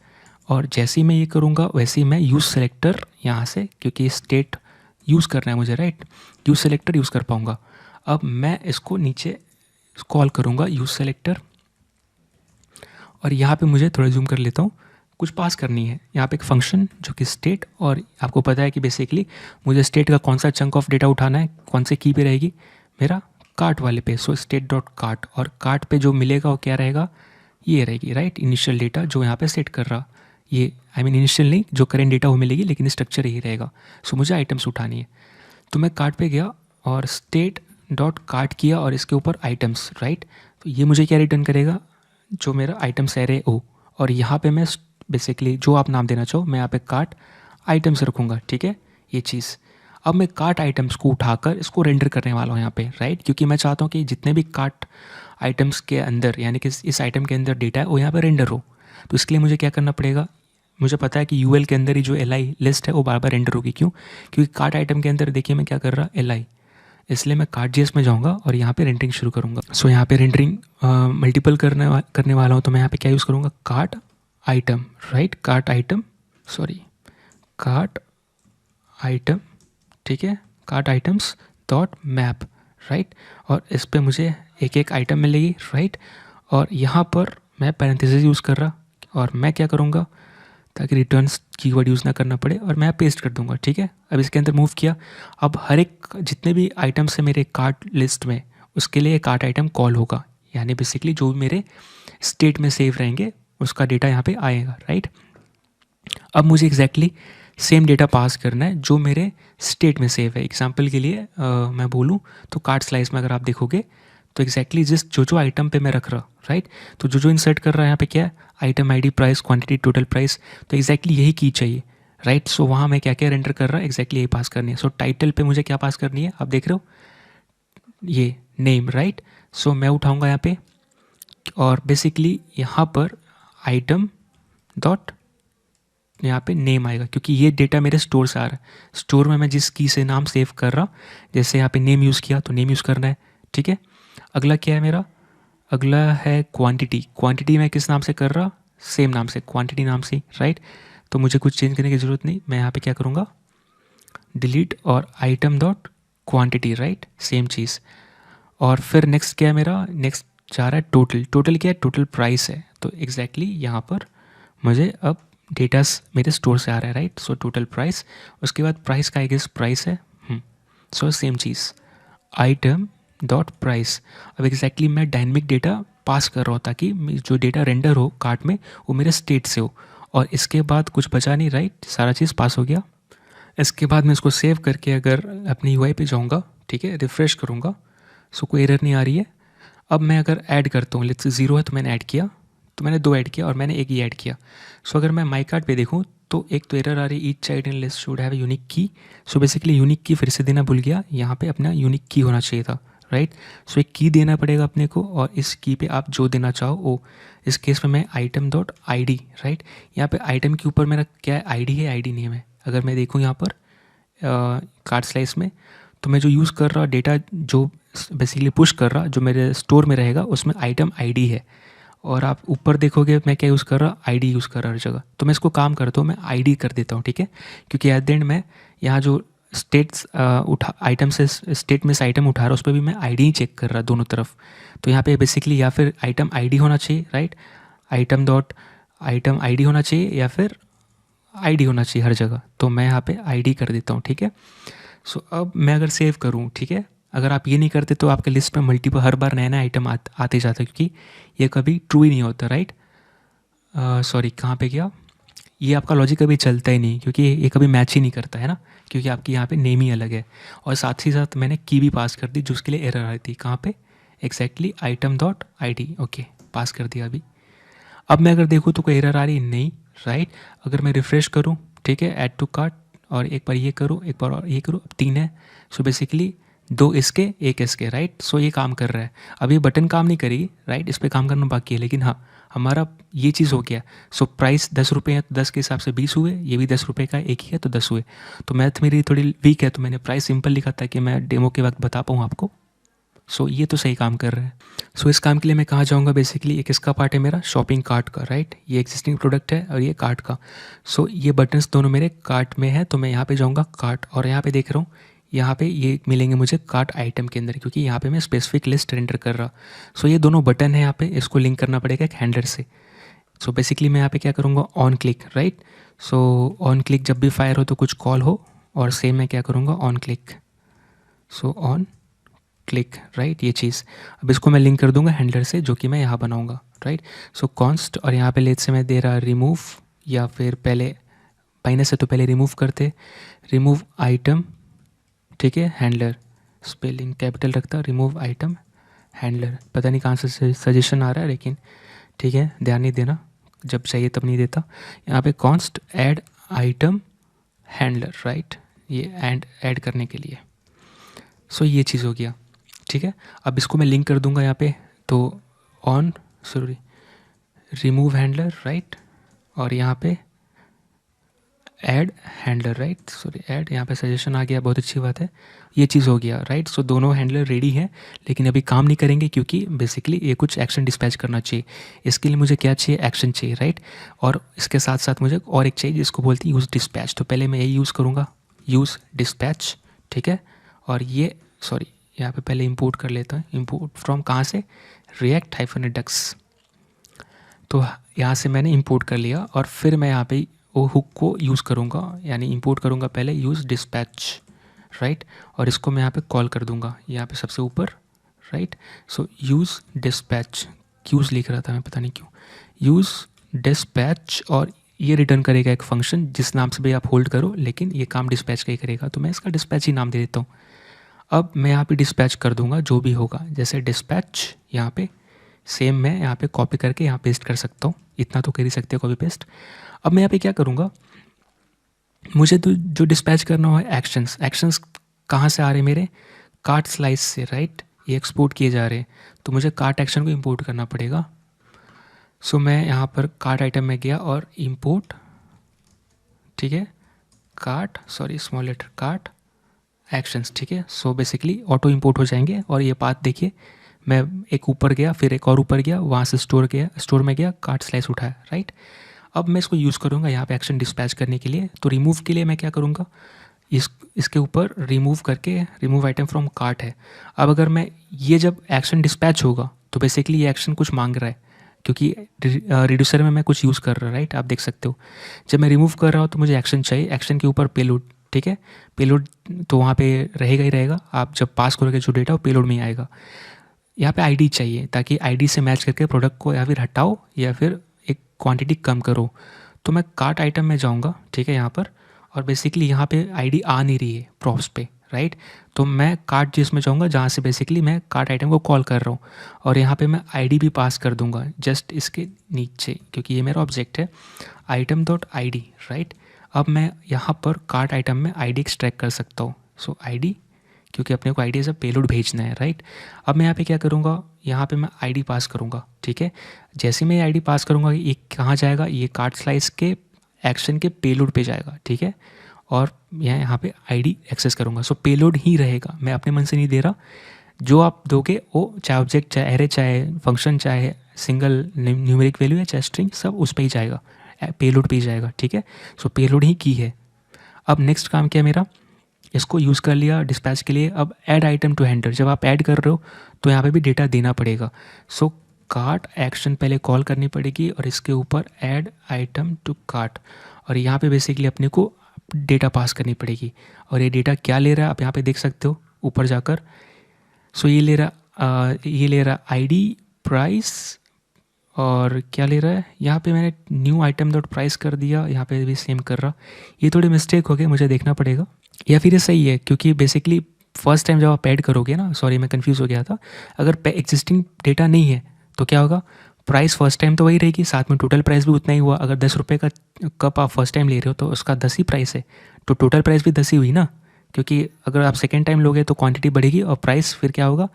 और जैसे ही मैं ये करूँगा वैसे ही मैं यूज़ सेलेक्टर यहाँ से, क्योंकि स्टेट यूज़ करना है मुझे, राइट, यूज़ सेलेक्टर यूज़ कर पाऊँगा। अब मैं इसको नीचे कॉल करूँगा यूज़ सेलेक्टर, और यहाँ पे मुझे थोड़ा जूम कर लेता हूँ, कुछ पास करनी है यहाँ पे एक फंक्शन जो कि स्टेट, और आपको पता है कि बेसिकली मुझे स्टेट का कौन सा चंक ऑफ डेटा उठाना है, कौन से की पे रहेगी, मेरा कार्ट वाले पे। सो स्टेट डॉट कार्ट, और कार्ट पे जो मिलेगा वो क्या रहेगा, ये रहेगी, राइट, इनिशियल डेटा जो यहाँ पे सेट कर रहा, ये आई मीन इनिशियल नहीं, जो करेंट डेटा वो मिलेगी, लेकिन स्ट्रक्चर यही रहेगा। सो मुझे आइटम्स उठानी है, तो मैं कार्ट पे गया और स्टेट डॉट कार्ट किया और इसके ऊपर आइटम्स, राइट। तो ये मुझे क्या रिटर्न करेगा, जो मेरा आइटम्स एरे ओ, और यहाँ पे मैं बेसिकली जो आप नाम देना चाहो, मैं यहाँ पे कार्ट आइटम्स रखूँगा, ठीक है, ये चीज़। अब मैं कार्ट आइटम्स को उठाकर इसको रेंडर करने वाला हूँ यहाँ पे, राइट, क्योंकि मैं चाहता हूँ कि जितने भी कार्ट आइटम्स के अंदर, यानी कि इस आइटम के अंदर डेटा है वो यहाँ पे रेंडर हो। तो इसके लिए मुझे क्या करना पड़ेगा, मुझे पता है कि यूएल के अंदर ही जो एल लिस्ट है वो बार बार रेंडर होगी, क्यों, क्योंकि कार्ट आइटम के अंदर देखिए मैं क्या कर रहा, एल, इसलिए मैं कार्ट जेएस में जाऊँगा और यहाँ पे रेंडरिंग शुरू करूँगा। सो यहाँ पे रेंडरिंग मल्टीपल करने वाला हूँ, तो मैं यहाँ पे क्या यूज़ करूँगा, cart item, right, cart item, sorry, cart item, ठीक है, cart items dot map, right. और इस पे मुझे एक एक आइटम मिलेगी, राइट। और यहाँ पर मैं पैरेंथेसिस यूज़ कर रहा, और मैं क्या करूँगा ताकि रिटर्न्स कीवर्ड यूज़ ना करना पड़े, और मैं पेस्ट कर दूंगा, ठीक है। अब इसके अंदर मूव किया, अब हर एक जितने भी आइटम्स है मेरे कार्ट लिस्ट में, उसके लिए कार्ट आइटम कॉल होगा, यानी बेसिकली जो भी मेरे स्टेट में सेव रहेंगे उसका डेटा यहाँ पे आएगा, राइट। अब मुझे एग्जैक्टली सेम डेटा पास करना है जो मेरे स्टेट में सेव है। एग्जाम्पल के लिए मैं बोलूँ तो कार्ट स्लाइस में अगर आप देखोगे तो एग्जैक्टली जो आइटम पे मैं रख रहा, राइट, तो जो इंसर्ट कर रहा है यहाँ पे क्या है, item ID, price, quantity, total price, तो एग्जैक्टली यही की चाहिए, राइट। सो वहाँ मैं क्या क्या रेंडर कर रहा है, एग्जैक्टली यही पास करनी है। सो टाइटल पे मुझे क्या पास करनी है, आप देख रहे हो ये नेम, राइट। सो मैं उठाऊँगा यहाँ पे, और बेसिकली यहाँ पर आइटम डॉट यहाँ पे नेम आएगा, क्योंकि ये डेटा मेरे स्टोर से आ रहा है। स्टोर में मैं जिस की से नाम सेव कर रहा, जैसे यहाँ पे नेम यूज़ किया तो नेम यूज़ करना है, ठीक है। अगला क्या है मेरा, अगला है क्वांटिटी। क्वांटिटी मैं किस नाम से कर रहा, सेम नाम से, क्वांटिटी नाम से, राइट। तो मुझे कुछ चेंज करने की ज़रूरत नहीं, मैं यहाँ पे क्या करूँगा, डिलीट और item dot quantity, right, same चीज़। और फिर नेक्स्ट क्या है मेरा, नेक्स्ट जा रहा है टोटल। टोटल क्या है, टोटल प्राइस है, तो एग्जैक्टली यहाँ पर मुझे अब डेटा मेरे स्टोर से आ रहा है, राइट। सो टोटल प्राइस, उसके बाद प्राइस का आई गेस प्राइस है, सो सेम चीज़, आइटम डॉट प्राइस। अब एग्जैक्टली मैं डायनेमिक डेटा पास कर रहा हूँ ताकि जो डेटा रेंडर हो कार्ट में वो मेरे स्टेट से हो, और इसके बाद कुछ बचा नहीं, राइट, सारा चीज़ पास हो गया। इसके बाद मैं इसको सेव करके अगर अपनी यूआई पे जाऊँगा, ठीक है, रिफ़्रेश करूँगा, सो कोई एरर नहीं आ रही है। अब मैं अगर ऐड करता हूँ, लेट्स से 0 है तो मैंने ऐड किया, तो मैंने 2 ऐड किया और मैंने एक ही ऐड किया। सो अगर मैं माई कार्ट पे देखूँ तो एक तो एरर आ रही, each child in list should have unique key. So basically unique की फिर से देना भूल गया, यहाँ पे अपना यूनिक की होना चाहिए था, राइट। सो एक की देना पड़ेगा अपने को, और इस की पे आप जो देना चाहो वो, इस केस में मैं item dot I D, right. यहाँ पे आइटम के ऊपर मेरा क्या है, आई डी है, आई डी नेम है। अगर मैं देखूँ यहाँ पर कार्ट स्लाइस में, तो मैं जो यूज़ कर रहा डेटा, जो बेसिकली पुश कर रहा जो मेरे स्टोर में रहेगा, उसमें आइटम आईडी है। और आप ऊपर देखोगे मैं क्या यूज़ कर रहा, आईडी यूज़ कर रहा हर जगह। तो मैं इसको काम करता हूँ, मैं आईडी कर देता हूँ, ठीक है, क्योंकि एट द एंड मैं यहाँ जो स्टेट्स आइटम से स्टेट में से आइटम उठा रहा, उस पर भी मैं आईडी ही चेक कर रहा दोनों तरफ। तो यहाँ पे बेसिकली या फिर आइटम आईडी होना चाहिए, right, item dot item ID होना चाहिए, या फिर आईडी होना चाहिए हर जगह। तो मैं यहाँ पे आईडी कर देता हूँ, ठीक है। सो अब मैं अगर सेव करूँ, ठीक है, अगर आप ये नहीं करते तो आपके लिस्ट में मल्टीपल हर बार नया नया आइटम आते जाता है, क्योंकि ये कभी ट्रू ही नहीं होता, राइट। सॉरी, कहाँ पे गया, ये आपका लॉजिक कभी चलता ही नहीं, क्योंकि ये कभी मैच ही नहीं करता है ना, क्योंकि आपकी यहाँ पे नेम ही अलग है। और साथ ही साथ मैंने की भी पास कर दी, जो उसके लिए एरर आ रही थी, कहाँ पे, exactly item dot I D, okay, pass कर दिया अभी। अब मैं अगर देखूँ तो कोई एरर आ रही नहीं, राइट। अगर मैं रिफ़्रेश करूँ, ठीक है, ऐड टू कार्ट, और एक बार ये करूँ, एक बार और ये करूँ, अब 3 है। सो बेसिकली 2 इसके 1 इसके, राइट। सो ये काम कर रहा है। अब ये बटन काम नहीं करेगी, राइट, इस पे काम करना बाकी है, लेकिन हाँ हमारा ये चीज़ हो गया। सो प्राइस 10 रुपये है तो 10 के हिसाब से 20 हुए, ये भी 10 रुपये का एक ही है तो 10 हुए। तो मैथ मेरी थोड़ी वीक है तो मैंने प्राइस सिंपल लिखा था कि मैं डेमो के वक्त बता पाऊँ आपको। सो ये तो सही काम कर रहा है। सो इस काम के लिए मैं कहाँ जाऊँगा, बेसिकली एक इसका पार्ट है मेरा शॉपिंग कार्ट का, राइट। ये एग्जिस्टिंग प्रोडक्ट है और ये कार्ट का। सो ये बटन्स दोनों मेरे कार्ट में है, तो मैं यहाँ पे जाऊँगा कार्ट, और यहाँ पे देख रहा हूँ यहाँ पे ये मिलेंगे मुझे कार्ट आइटम के अंदर, क्योंकि यहाँ पे मैं स्पेसिफिक लिस्ट रेंडर कर रहा। सो ये दोनों बटन है यहाँ पे, इसको लिंक करना पड़ेगा एक हैंडलर से। सो बेसिकली मैं यहाँ पे क्या करूँगा, on click, right. So on click जब भी फायर हो तो कुछ कॉल हो, और सेम मैं क्या करूँगा, on click. So on click, right, ये चीज़। अब इसको मैं लिंक कर दूंगा हैंडलर से, जो कि मैं यहाँ बनाऊंगा, राइट। सो कॉन्स्ट, और यहाँ पे लेट से मैं दे रहा रिमूव, या फिर पहले माइनस है तो पहले रिमूव करते, रिमूव आइटम, ठीक है, हैंडलर, स्पेलिंग कैपिटल रखता, रिमूव आइटम हैंडलर। पता नहीं कहाँ से सजेशन आ रहा है, लेकिन ठीक है, ध्यान नहीं देना, जब चाहिए तब नहीं देता। यहाँ पे const add item handler, right, ये ऐड करने के लिए। सो ये चीज़ हो गया, ठीक है। अब इसको मैं लिंक कर दूंगा यहाँ पे, तो on sorry remove handler, right, और यहाँ पे add handler, right, sorry add, यहाँ पे सजेशन आ गया, बहुत अच्छी बात है, ये चीज़ हो गया, राइट। सो दोनों हैंडलर रेडी हैं, लेकिन अभी काम नहीं करेंगे क्योंकि बेसिकली ये कुछ एक्शन डिस्पैच करना चाहिए। इसके लिए मुझे क्या चाहिए, एक्शन चाहिए, राइट। और इसके साथ साथ मुझे और एक चाहिए जिसको बोलते हैं यूज़ डिस्पैच। तो पहले मैं यही यूज़ करूँगा, यूज़ डिस्पैच, ठीक है। और ये सॉरी यहाँ पे पहले इंपोर्ट कर लेता हूँ, इंपोर्ट फ्रॉम कहाँ से, React-Redux। तो यहाँ से मैंने इंपोर्ट कर लिया, और फिर मैं यहाँ पे वो हुक को यूज़ करूँगा, यानी इंपोर्ट करूँगा पहले यूज़ डिस्पैच, राइट। और इसको मैं यहाँ पे कॉल कर दूँगा यहाँ पे सबसे ऊपर, right. So use dispatch, use लिख रहा था मैं, पता नहीं क्यों, यूज़ डिस्पैच, और ये रिटर्न करेगा एक फंक्शन जिस नाम से भी आप होल्ड करो, लेकिन ये काम डिस्पैच का ही करेगा, तो मैं इसका डिस्पैच ही नाम दे देता हूँ। अब मैं यहाँ पे डिस्पैच कर दूंगा जो भी होगा, जैसे डिस्पैच यहाँ पे सेम मैं यहाँ पे कॉपी करके यहाँ पेस्ट कर सकता हूँ, इतना तो कर ही सकते हो कॉपी पेस्ट। अब मैं यहाँ पे क्या करूँगा, मुझे तो जो डिस्पैच करना है एक्शंस, एक्शंस कहाँ से आ रहे हैं मेरे, कार्ट स्लाइस से, राइट, ये एक्सपोर्ट किए जा रहे हैं, तो मुझे कार्ट एक्शन को इंपोर्ट करना पड़ेगा। सो मैं यहाँ पर कार्ट आइटम में गया और इंपोर्ट, ठीक है, cart sorry small letter cart actions, ठीक है। सो बेसिकली ऑटो इंपोर्ट हो जाएंगे, और ये पाथ देखिए, मैं एक ऊपर गया, फिर एक और ऊपर गया, वहाँ से स्टोर में गया, कार्ट स्लाइस उठाया, राइट। अब मैं इसको यूज़ करूँगा यहाँ पे एक्शन डिस्पैच करने के लिए। तो रिमूव के लिए मैं क्या करूँगा, इसके ऊपर रिमूव करके, रिमूव आइटम फ्रॉम कार्ट है। अब अगर मैं ये जब एक्शन डिस्पैच होगा तो बेसिकली ये एक्शन कुछ मांग रहा है, क्योंकि रिड्यूसर में मैं कुछ यूज़ कर रहा, राइट, आप देख सकते हो। जब मैं रिमूव कर रहा हूँ तो मुझे एक्शन चाहिए, एक्शन के ऊपर पेलोड, ठीक है, पेलोड तो वहाँ पे रहेगा ही रहेगा, आप जब पास करोगे जो डेटा वो पेलोड में ही आएगा। यहाँ पे आईडी चाहिए, ताकि आईडी से मैच करके प्रोडक्ट को या फिर हटाओ या फिर एक क्वांटिटी कम करो। तो मैं कार्ट आइटम में जाऊँगा, ठीक है, यहाँ पर, और बेसिकली यहाँ पे आईडी आ नहीं रही है प्रॉप्स पे, राइट। तो मैं कार्ट जिसमें जाऊँगा जहाँ से बेसिकली मैं कार्ट आइटम को कॉल कर रहा हूँ, और यहाँ पे मैं आईडी भी पास कर दूँगा जस्ट इसके नीचे, क्योंकि ये मेरा ऑब्जेक्ट है आइटम डॉट आईडी, राइट। अब मैं यहाँ पर कार्ट आइटम में आईडी एक्सट्रैक्ट कर सकता हूँ। सो आईडी, क्योंकि अपने को आईडी एज अ पेलोड भेजना है, राइट। अब मैं यहाँ पे क्या करूँगा, यहाँ पे मैं आईडी पास करूँगा, ठीक है। जैसे मैं आईडी पास करूँगा ये कहाँ जाएगा, ये कार्ट स्लाइस के एक्शन के पेलोड पे जाएगा, ठीक है। और यहाँ पे आईडी एक्सेस करूँगा। सो पेलोड ही रहेगा, मैं अपने मन से नहीं दे रहा, जो आप दोगे वो चाहे ऑब्जेक्ट, चाहे एरे, चाहे फंक्शन, चाहे सिंगल न्यूमेरिक वैल्यू है, चाहे स्ट्रिंग, सब उस पर ही जाएगा, पेलोड पे ही जाएगा, ठीक है। सो पेलोड ही की है। अब नेक्स्ट काम क्या है मेरा, इसको यूज़ कर लिया डिस्पैच के लिए। अब ऐड आइटम टू हैंडलर, जब आप ऐड कर रहे हो तो यहाँ पे भी डेटा देना पड़ेगा। सो कार्ट एक्शन पहले कॉल करनी पड़ेगी, और इसके ऊपर ऐड आइटम टू कार्ट, और यहाँ पे बेसिकली अपने को डेटा पास करनी पड़ेगी। और ये डेटा क्या ले रहा है आप यहाँ पे देख सकते हो ऊपर जाकर। सो ये ले रहा आईडी, प्राइस, और क्या ले रहा है, यहाँ पे मैंने न्यू आइटम डॉट प्राइस कर दिया, यहाँ पे भी सेम कर रहा। ये थोड़ी मिस्टेक हो गई, मुझे देखना पड़ेगा, या फिर ये सही है, क्योंकि बेसिकली फर्स्ट टाइम जब आप ऐड करोगे ना, सॉरी मैं कंफ्यूज हो गया था, अगर एग्जिस्टिंग डेटा नहीं है तो क्या होगा, प्राइस फर्स्ट टाइम तो वही रहेगी, साथ में टोटल प्राइस भी उतना ही हुआ। अगर 10 रुपये का कप आप फर्स्ट टाइम ले रहे हो तो उसका 10 ही प्राइस है, तो टोटल प्राइस भी 10 ही हुई ना। क्योंकि अगर आप सेकेंड टाइम लोगे तो क्वांटिटी बढ़ेगी और प्राइस फिर क्या होगा,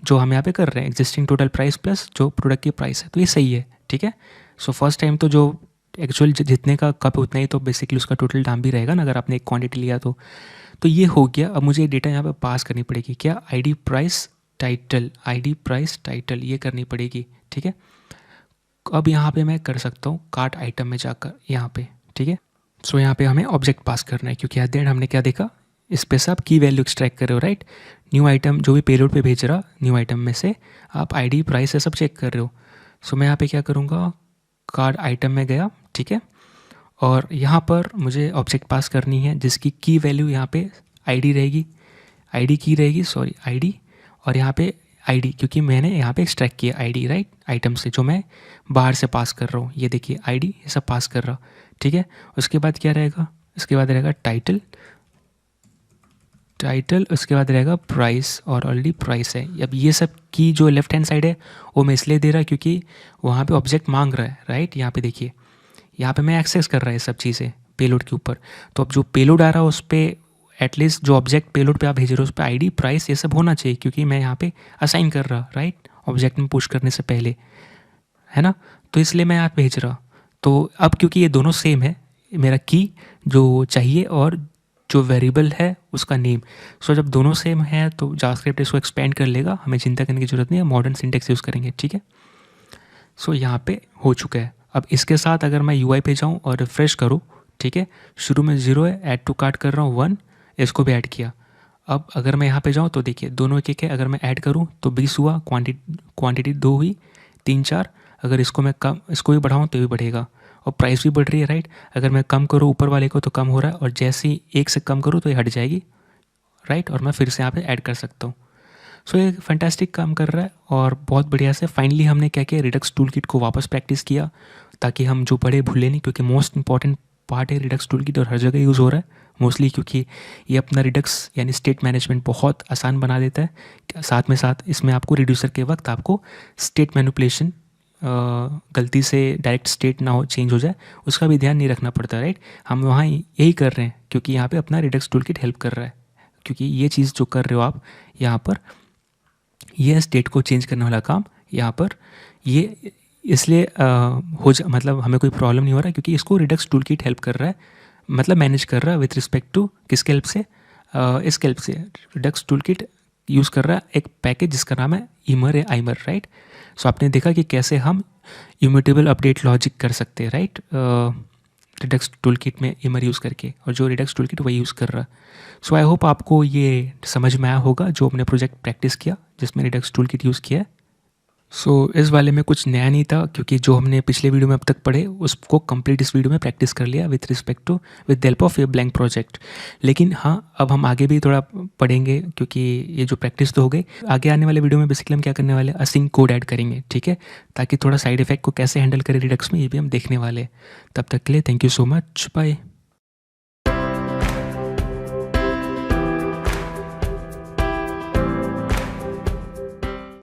जो हम यहाँ पे कर रहे हैं एग्जिस्टिंग टोटल प्राइस प्लस जो प्रोडक्ट की प्राइस है, तो ये सही है, ठीक है। सो फर्स्ट टाइम तो जो एक्चुअल जितने का कप है उतना ही तो बेसिकली उसका टोटल दाम भी रहेगा ना, अगर आपने एक क्वांटिटी लिया तो ये हो गया। अब मुझे डेटा यहाँ पे पास करनी पड़ेगी, क्या ID price title, ID price title ये करनी पड़ेगी, ठीक है। अब यहाँ पे मैं कर सकता हूँ कार्ट आइटम में जाकर यहाँ पे, ठीक है। सो यहाँ पे हमें ऑब्जेक्ट पास करना है, क्योंकि एट द एंड हमने क्या देखा, इस पे से आप की वैल्यू एक्सट्रैक्ट कर रहे हो, राइट। न्यू आइटम जो भी पेलोड पे भेज रहा, न्यू आइटम में से आप आईडी प्राइस ये सब चेक कर रहे हो। सो मैं यहाँ पे क्या करूँगा, कार्ड आइटम में गया, ठीक है। और यहाँ पर मुझे ऑब्जेक्ट पास करनी है जिसकी की वैल्यू यहाँ पे आईडी रहेगी, आईडी की रहेगी, सॉरी आईडी। और यहाँ पे आईडी क्योंकि मैंने यहाँ पे एक्सट्रैक्ट किया आईडी, राइट, आइटम से जो मैं बाहर से पास कर रहा हूँ, ये देखिए आईडी ये सब पास कर रहा, ठीक है। उसके बाद क्या रहेगा, इसके बाद रहेगा टाइटल, टाइटल उसके बाद रहेगा प्राइस, और ऑलरेडी प्राइस है। अब ये सब की जो लेफ्ट हैंड साइड है वो मैं इसलिए दे रहा क्योंकि वहाँ पे ऑब्जेक्ट मांग रहा है, राइट। यहाँ पे देखिए, यहाँ पे मैं एक्सेस कर रहा है ये सब चीज़ें पेलोड के ऊपर। तो अब जो पेलोड आ रहा है उस पर एटलीस्ट जो ऑब्जेक्ट पेलोड पे आप भेज रहे हो उस पर आईडी प्राइस ये सब होना चाहिए, क्योंकि मैं यहाँ पे असाइन कर रहा, राइट, ऑब्जेक्ट में पुश करने से पहले, है ना। तो इसलिए मैं यहाँ भेज रहा। तो अब क्योंकि ये दोनों सेम है, मेरा की जो चाहिए और जो वेरिएबल है उसका नेम, सो जब दोनों सेम है तो जावास्क्रिप्ट इसको एक्सपेंड कर लेगा, हमें चिंता करने की ज़रूरत नहीं है, मॉडर्न सिंटेक्स यूज़ करेंगे, ठीक है। सो यहाँ पे हो चुका है। अब इसके साथ अगर मैं यूआई पे जाऊँ और रिफ्रेश करूँ, ठीक है, शुरू में 0 है, ऐड टू कार्ट कर रहा हूँ 1, इसको भी ऐड किया। अब अगर मैं यहाँ पे जाऊँ तो देखिए दोनों एक है, अगर मैं ऐड करूँ तो 20 हुआ, क्वांटिटी 2 हुई, 3 4। अगर इसको मैं कम, इसको भी बढ़ाऊँ तो भी बढ़ेगा, और प्राइस भी बढ़ रही है, राइट। अगर मैं कम करूँ ऊपर वाले को तो कम हो रहा है, और जैसे ही 1 से कम करूँ तो ये हट जाएगी, राइट। और मैं फिर से यहाँ पे ऐड कर सकता हूँ। सो ये फैंटास्टिक काम कर रहा है और बहुत बढ़िया से। फाइनली हमने क्या किया, रिडक्स टूल किट को वापस प्रैक्टिस किया ताकि हम जो पढ़े भूलें नहीं, क्योंकि मोस्ट इंपॉर्टेंट पार्ट है रिडक्स टूल किट और हर जगह यूज़ हो रहा है मोस्टली, क्योंकि ये अपना रिडक्स यानी स्टेट मैनेजमेंट बहुत आसान बना देता है। साथ में साथ इसमें आपको रिड्यूसर के वक्त आपको स्टेट मैनिपुलेशन, गलती से डायरेक्ट स्टेट ना हो, चेंज हो जाए, उसका भी ध्यान नहीं रखना पड़ता, राइट। हम वहाँ यही कर रहे हैं क्योंकि यहाँ पे अपना रिडक्स टूल किट हेल्प कर रहा है, क्योंकि ये चीज़ जो कर रहे हो आप यहाँ पर, ये स्टेट को चेंज करने वाला काम यहाँ पर ये इसलिए मतलब हमें कोई प्रॉब्लम नहीं हो रहा क्योंकि इसको रिडक्स टूल किट हेल्प कर रहा है, मतलब मैनेज कर रहा है विथ रिस्पेक्ट टू किसके हेल्प से, इसके हेल्प से। रिडक्स टूल किट यूज़ कर रहा है एक पैकेज जिसका नाम है ईमर या आइमर, राइट। सो आपने देखा कि कैसे हम इम्यूटेबल अपडेट लॉजिक कर सकते हैं, राइट, रिडक्स टूल किट में ईमर यूज़ करके, और जो रिडक्स टूल किट वही यूज़ कर रहा है। सो आई होप आपको ये समझ में आया होगा जो हमने प्रोजेक्ट प्रैक्टिस किया जिसमें रिडक्स टूल किट यूज़ किया है। सो इस वाले में कुछ नया नहीं था, क्योंकि जो हमने पिछले वीडियो में अब तक पढ़े उसको कंप्लीट इस वीडियो में प्रैक्टिस कर लिया with respect to with help of a blank project. लेकिन हाँ, अब हम आगे भी थोड़ा पढ़ेंगे, क्योंकि ये जो प्रैक्टिस तो हो गई, आगे आने वाले वीडियो में बेसिकली हम क्या करने वाले हैं, असिंक कोड ऐड करेंगे, ठीक है, ताकि थोड़ा साइड इफेक्ट को कैसे हैंडल करें रिडक्स में ये भी हम देखने वाले हैं। तब तक के लिए thank you so much, bye.